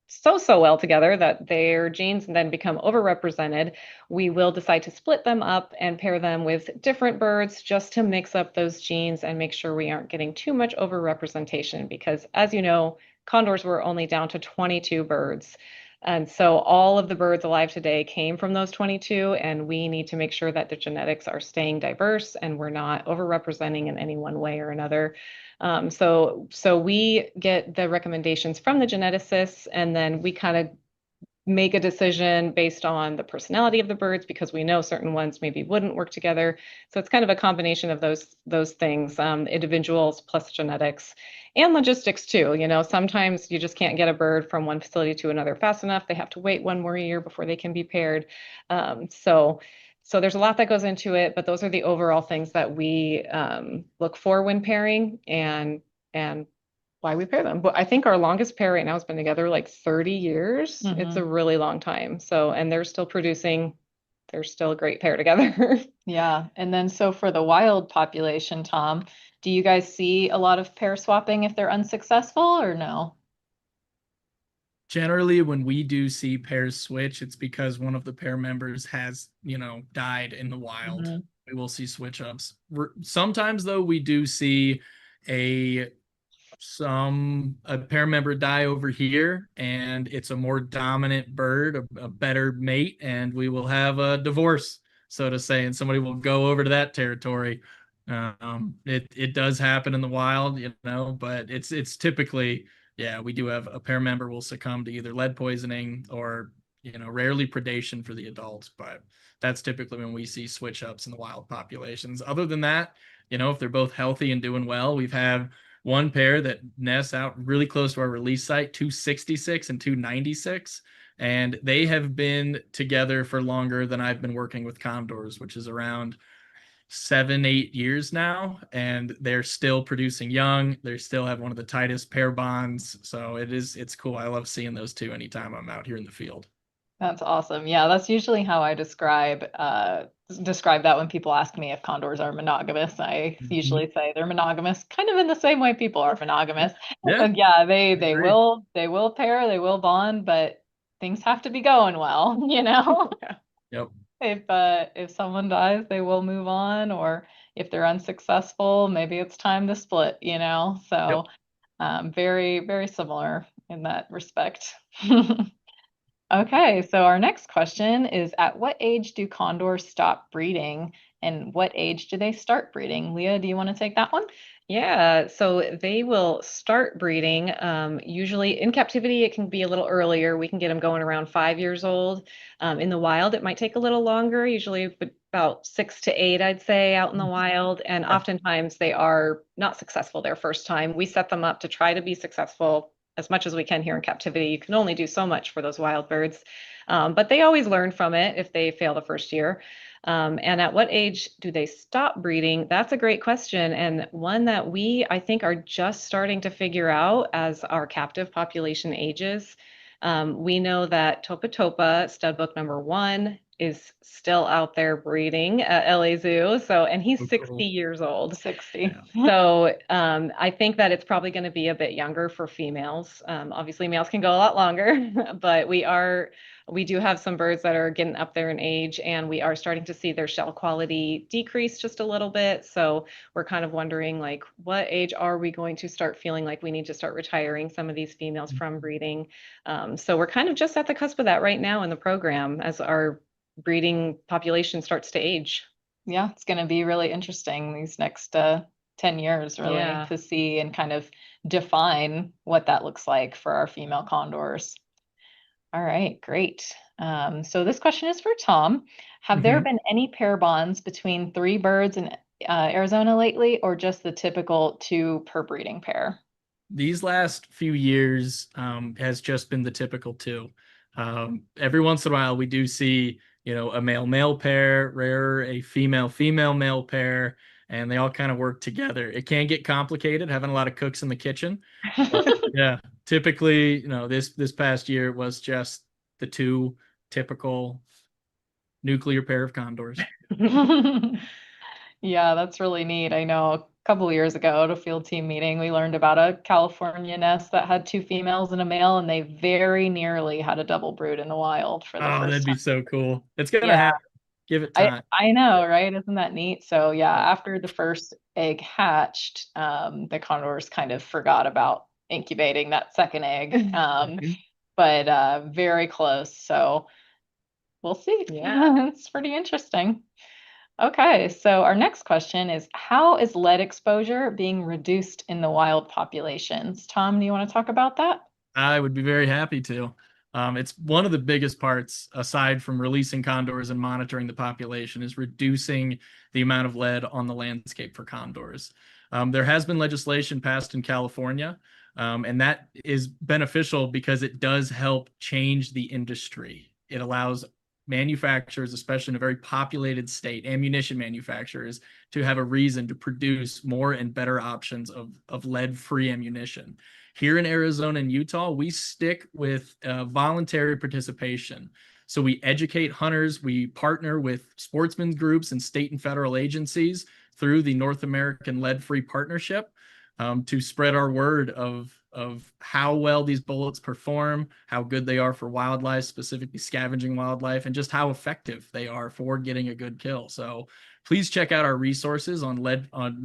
so well together that their genes then become overrepresented, we will decide to split them up and pair them with different birds just to mix up those genes and make sure we aren't getting too much overrepresentation, because as you know, condors were only down to 22 birds. And so all of the birds alive today came from those 22, and we need to make sure that the genetics are staying diverse and we're not overrepresenting in any one way or another. So we get the recommendations from the geneticists, and then we kind of make a decision based on the personality of the birds, because we know certain ones maybe wouldn't work together. So it's kind of a combination of those things, individuals plus genetics and logistics too. You know, sometimes you just can't get a bird from one facility to another fast enough. They have to wait one more year before they can be paired. So there's a lot that goes into it, but those are the overall things that we look for when pairing and why we pair them. But I think our longest pair right now has been together like 30 years. It's a really long time. So, and they're still producing, they're still a great pair together. Yeah. And then so for the wild population, Tom, do you guys see a lot of pair swapping if they're unsuccessful or no? Generally, when we do see pairs switch, it's because one of the pair members has, you know, died in the wild. We will see switch ups. Sometimes though, we do see a pair member die over here, and it's a more dominant bird, a better mate, and we will have a divorce, so to say, and somebody will go over to that territory. It does happen in the wild, you know, but it's typically, yeah, we do have a pair member will succumb to either lead poisoning or, you know, rarely predation for the adults, but that's typically when we see switch ups in the wild populations. Other than that, you know, if they're both healthy and doing well, we've had one pair that nests out really close to our release site, 266 and 296. And they have been together for longer than I've been working with condors, which is around 7-8 years now. And they're still producing young. They still have one of the tightest pair bonds. So it's cool. I love seeing those two anytime I'm out here in the field. That's awesome. Yeah, that's usually how I describe that when people ask me if condors are monogamous. I usually say they're monogamous, kind of in the same way people are monogamous. Yeah, and yeah, they will pair, they will bond, but things have to be going well, you know. Yep. If someone dies, they will move on, or if they're unsuccessful, maybe it's time to split, you know. So very, very similar in that respect. Okay, so our next question is, at what age do condors stop breeding, and what age do they start breeding? Leah, do you want to take that one? Yeah, so they will start breeding. Usually in captivity, it can be a little earlier. We can get them going around 5 years old. In the wild, it might take a little longer, usually about 6 to 8, I'd say, out in the wild. And oftentimes they are not successful their first time. We set them up to try to be successful as much as we can here in captivity. You can only do so much for those wild birds, but they always learn from it if they fail the first year. And at what age do they stop breeding? That's a great question, and one that I think, are just starting to figure out as our captive population ages. We know that Topa Topa, stud book number 1, is still out there breeding at LA Zoo. So, and he's 60 years old. 60. So I think that it's probably going to be a bit younger for females. Obviously, males can go a lot longer, but we do have some birds that are getting up there in age, and we are starting to see their shell quality decrease just a little bit. So we're kind of wondering, like, what age are we going to start feeling like we need to start retiring some of these females from breeding? So we're kind of just at the cusp of that right now in the program as our breeding population starts to age. Yeah, it's going to be really interesting these next 10 years, really, to see and kind of define what that looks like for our female condors. All right, great. So this question is for Tom. Have there been any pair bonds between 3 birds in Arizona lately, or just the typical 2 per breeding pair? These last few years has just been the typical 2. Every once in a while, we do see, a male-male pair, rarer a female-female male pair, and they all kind of work together. It can get complicated, having a lot of cooks in the kitchen. Yeah, typically, this past year it was just the 2 typical nuclear pair of condors. Yeah, that's really neat. I know a couple of years ago at a field team meeting, we learned about a California nest that had 2 females and a male, and they very nearly had a double brood in the wild for the Oh, first that'd time. be so cool. It's gonna Yeah. happen. Give it time. I know, right? Isn't that neat? So yeah, after the first egg hatched, the condors kind of forgot about incubating that second egg. But very close. So we'll see. Yeah. It's pretty interesting. Okay, so our next question is, how is lead exposure being reduced in the wild populations? Tom, do you want to talk about that? I would be very happy to. It's one of the biggest parts, aside from releasing condors and monitoring the population, is reducing the amount of lead on the landscape for condors. There has been legislation passed in California, and that is beneficial because it does help change the industry. It allows manufacturers, especially in a very populated state, ammunition manufacturers, to have a reason to produce more and better options of lead-free ammunition. Here in Arizona and Utah, we stick with voluntary participation. So we educate hunters, we partner with sportsmen's groups and state and federal agencies through the North American Lead-Free Partnership to spread our word of how well these bullets perform, how good they are for wildlife, specifically scavenging wildlife, and just how effective they are for getting a good kill. So please check out our resources on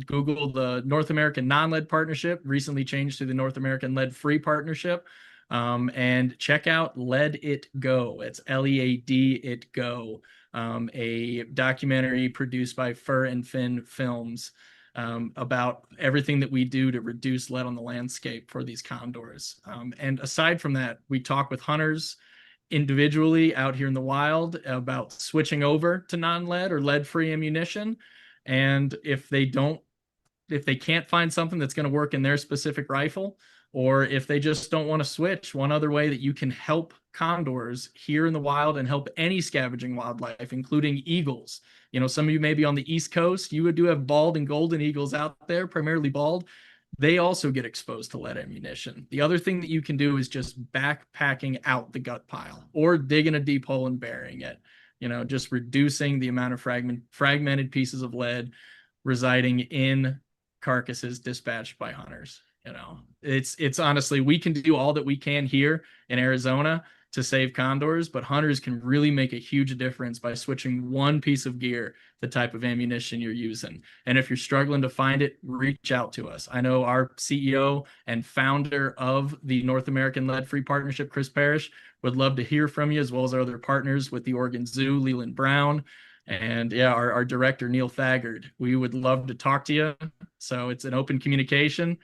Google. The North American Non-Lead Partnership recently changed to the North American Lead-Free Partnership. And check out Let It Go. It's LEAD It Go, a documentary produced by Fur and Fin Films about everything that we do to reduce lead on the landscape for these condors. And aside from that, we talk with hunters individually out here in the wild about switching over to non-lead or lead-free ammunition. And if they can't find something that's going to work in their specific rifle, or if they just don't want to switch, one other way that you can help condors here in the wild and help any scavenging wildlife, including eagles. Some of you may be on the East Coast. You do have bald and golden eagles out there, primarily bald. They also get exposed to lead ammunition. The other thing that you can do is just backpacking out the gut pile or digging a deep hole and burying it. Just reducing the amount of fragmented pieces of lead residing in carcasses dispatched by hunters. It's honestly, we can do all that we can here in Arizona to save condors, but hunters can really make a huge difference by switching one piece of gear, the type of ammunition you're using. And if you're struggling to find it, reach out to us. I know our CEO and founder of the North American Lead-Free Partnership, Chris Parrish, would love to hear from you, as well as our other partners with the Oregon Zoo, Leland Brown, and our director, Neil Thagard. We would love to talk to you. So it's an open communication.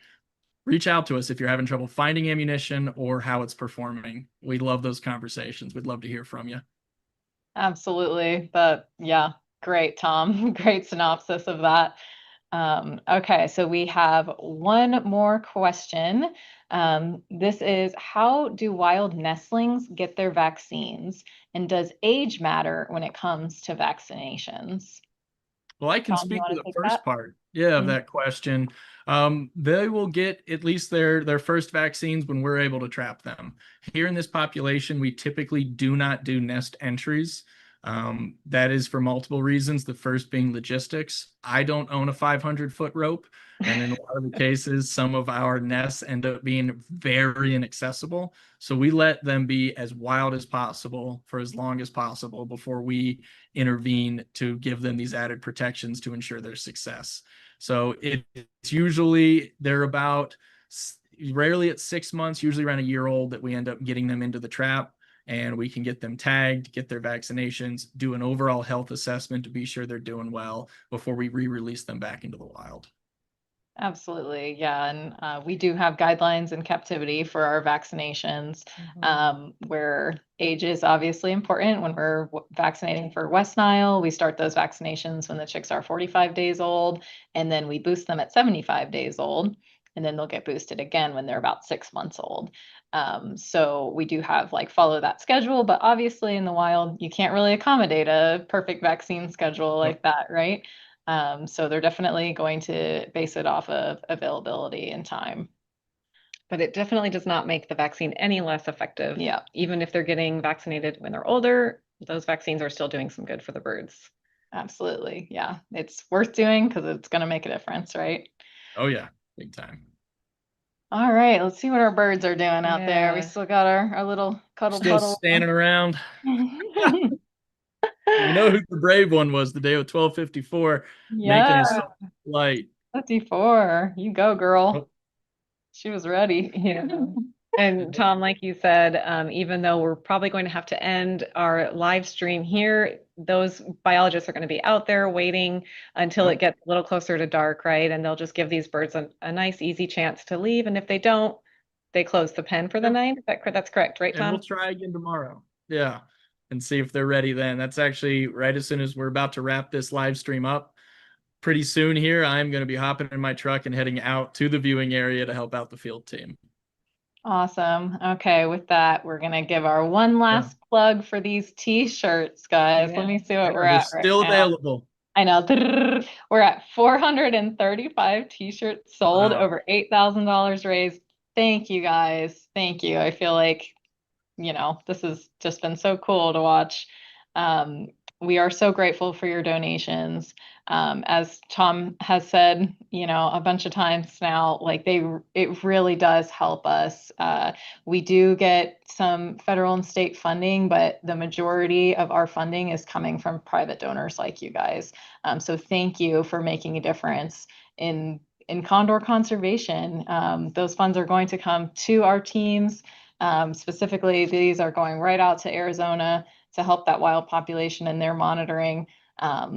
Reach out to us if you're having trouble finding ammunition or how it's performing. We love those conversations. We'd love to hear from you. Absolutely. Yeah, great, Tom. Great synopsis of that. Okay, so we have one more question. This is, how do wild nestlings get their vaccines? And does age matter when it comes to vaccinations? Well, I can Tom, speak to the take first that? part, of that question. They will get at least their first vaccines when we're able to trap them. Here in this population, we typically do not do nest entries. That is for multiple reasons. The first being logistics. I don't own a 500-foot rope. And in a lot of the cases, some of our nests end up being very inaccessible. So we let them be as wild as possible for as long as possible before we intervene to give them these added protections to ensure their success. So it's usually they're about rarely at 6 months, usually around a year old, that we end up getting them into the trap, and we can get them tagged, get their vaccinations, do an overall health assessment to be sure they're doing well before we re-release them back into the wild. Absolutely. Yeah. And we do have guidelines in captivity for our vaccinations, where age is obviously important. When we're vaccinating for West Nile, we start those vaccinations when the chicks are 45 days old, and then we boost them at 75 days old, and then they'll get boosted again when they're about 6 months old. So we do have follow that schedule, but obviously in the wild, you can't really accommodate a perfect vaccine schedule like that, right? So they're definitely going to base it off of availability and time. But it definitely does not make the vaccine any less effective. Yeah. Even if they're getting vaccinated when they're older, those vaccines are still doing some good for the birds. Absolutely. Yeah. It's worth doing because it's going to make a difference, right? Oh, yeah. Big time. All right. Let's see what our birds are doing out there. We still got our little cuddle Still puddle. standing around. You know who the brave one was the day of 1254, making his flight. 54. You go, girl. Oh. She was ready. Yeah. And Tom, like you said, even though we're probably going to have to end our live stream here, those biologists are going to be out there waiting until it gets a little closer to dark, right? And they'll just give these birds a nice, easy chance to leave. And if they don't, they close the pen for the night. That's correct, right, Tom? And we'll try again tomorrow. Yeah. And see if they're ready then. That's actually right as soon as we're about to wrap this live stream up. Pretty soon here, I'm going to be hopping in my truck and heading out to the viewing area to help out the field team. Awesome. Okay, with that, we're going to give our one last plug for these t-shirts, guys. Let me see what we're at right still now. Available. I know. We're at 435 t-shirts sold, over $8,000 raised. Thank you, guys. Thank you. I feel like, this has just been so cool to watch. We are so grateful for your donations. As Tom has said, a bunch of times now, it really does help us. We do get some federal and state funding, but the majority of our funding is coming from private donors like you guys. So thank you for making a difference in condor conservation. Those funds are going to come to our teams. Specifically, these are going right out to Arizona to help that wild population in their monitoring.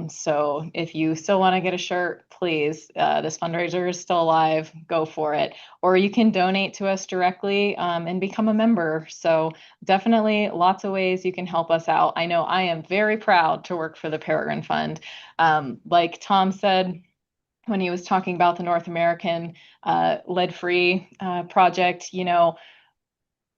So if you still want to get a shirt, please, this fundraiser is still alive, go for it. Or you can donate to us directly and become a member. So definitely lots of ways you can help us out. I know I am very proud to work for the Peregrine Fund. Like Tom said, when he was talking about the North American lead-free project,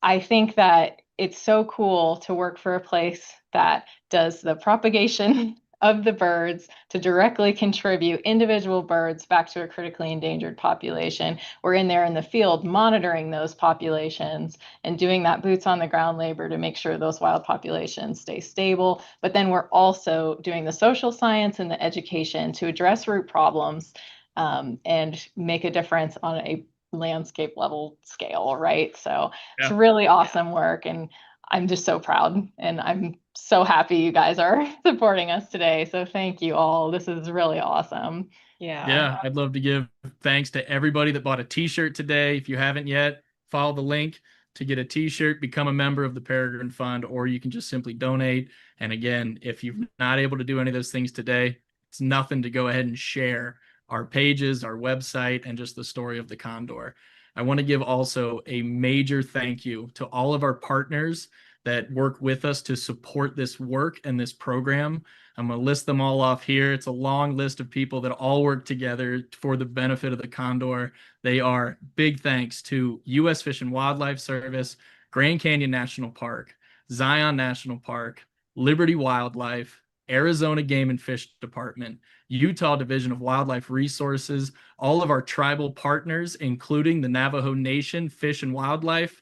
I think that it's so cool to work for a place that does the propagation of the birds to directly contribute individual birds back to a critically endangered population. We're in there in the field monitoring those populations and doing that boots on the ground labor to make sure those wild populations stay stable. But then we're also doing the social science and the education to address root problems and make a difference on a landscape level scale, right? So it's really awesome work, and I'm just so proud, and I'm so happy you guys are supporting us today. So thank you all. This is really awesome. Yeah, I'd love to give thanks to everybody that bought a t-shirt today. If you haven't yet, follow the link to get a t-shirt, become a member of the Peregrine Fund, or you can just simply donate. And again, if you're not able to do any of those things today, it's nothing to go ahead and share our pages, our website, and just the story of the Condor. I want to give also a major thank you to all of our partners that work with us to support this work and this program. I'm going to list them all off here. It's a long list of people that all work together for the benefit of the Condor. They are big thanks to U.S. Fish and Wildlife Service, Grand Canyon National Park, Zion National Park, Liberty Wildlife, Arizona Game and Fish Department, Utah Division of Wildlife Resources, all of our tribal partners, including the Navajo Nation Fish and Wildlife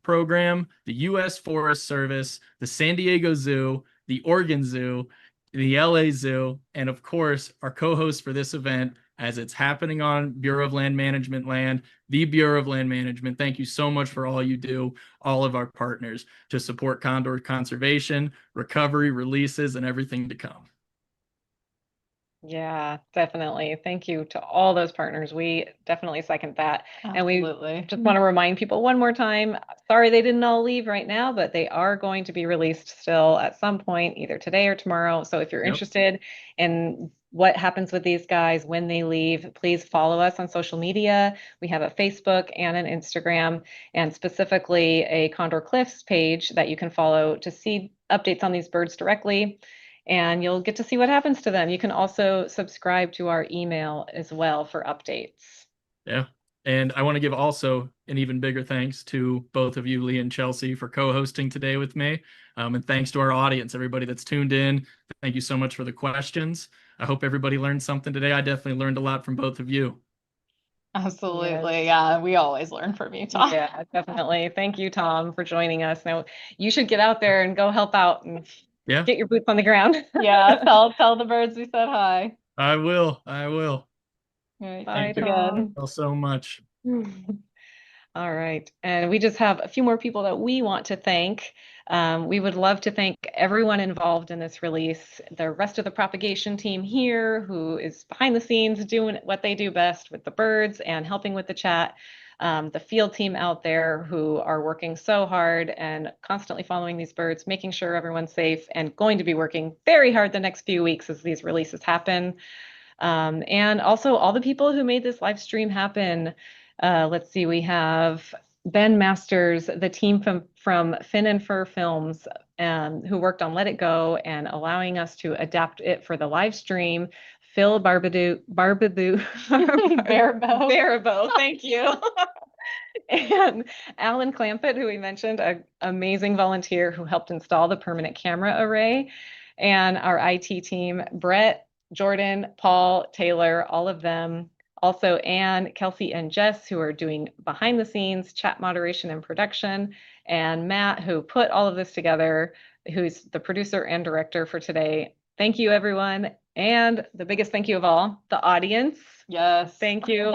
Program, the U.S. Forest Service, the San Diego Zoo, the Oregon Zoo, the LA Zoo, and of course, our co-host for this event, as it's happening on Bureau of Land Management land, the Bureau of Land Management. Thank you so much for all you do, all of our partners, to support condor conservation, recovery, releases, and everything to come. Yeah, definitely. Thank you to all those partners. We definitely second that. And we just want to remind people one more time, sorry they didn't all leave right now, but they are going to be released still at some point, either today or tomorrow. So if you're interested in what happens with these guys when they leave, please follow us on social media. We have a Facebook and an Instagram, and specifically a Condor Cliffs page that you can follow to see updates on these birds directly. And you'll get to see what happens to them. You can also subscribe to our email as well for updates. Yeah. And I want to give also an even bigger thanks to both of you, Lee and Chelsea, for co-hosting today with me. And thanks to our audience, everybody that's tuned in. Thank you so much for the questions. I hope everybody learned something today. I definitely learned a lot from both of you. Absolutely. Yeah, we always learn from you, Tom. Yeah, definitely. Thank you, Tom, for joining us. Now, you should get out there and go help out and get your boots on the ground. Yeah, tell the birds we said hi. I will. All right, Bye, thanks again. Thank you so much. All right. And we just have a few more people that we want to thank. We would love to thank everyone involved in this release, the rest of the propagation team here, who is behind the scenes doing what they do best with the birds and helping with the chat. The field team out there who are working so hard and constantly following these birds, making sure everyone's safe, and going to be working very hard the next few weeks as these releases happen. And also all the people who made this live stream happen. Let's see, we have Ben Masters, the team from Fin and Fur Films, who worked on Let It Go and allowing us to adapt it for the live stream. Phil Baraboo, thank you. And Alan Clampett, who we mentioned, an amazing volunteer who helped install the permanent camera array. And our IT team, Brett, Jordan, Paul, Taylor, all of them. Also, Anne, Kelsey, and Jess, who are doing behind the scenes chat moderation and production. And Matt, who put all of this together, who's the producer and director for today. Thank you, everyone. And the biggest thank you of all, the audience. Yes. Thank you.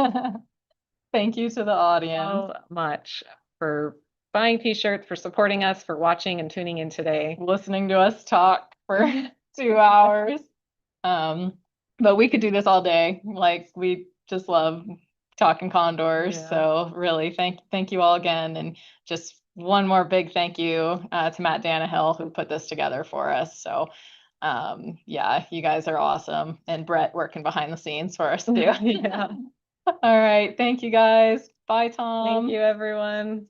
Thank you to the audience so much for buying t-shirts, for supporting us, for watching and tuning in today. Listening to us talk for 2 hours. But we could do this all day. Like, we just love talking condors. Yeah. So really thank you all again. And just one more big thank you to Matt Danahill, who put this together for us. So yeah, you guys are awesome. And Brett working behind the scenes for us too. Yeah. All right. Thank you guys. Bye, Tom. Thank you, everyone.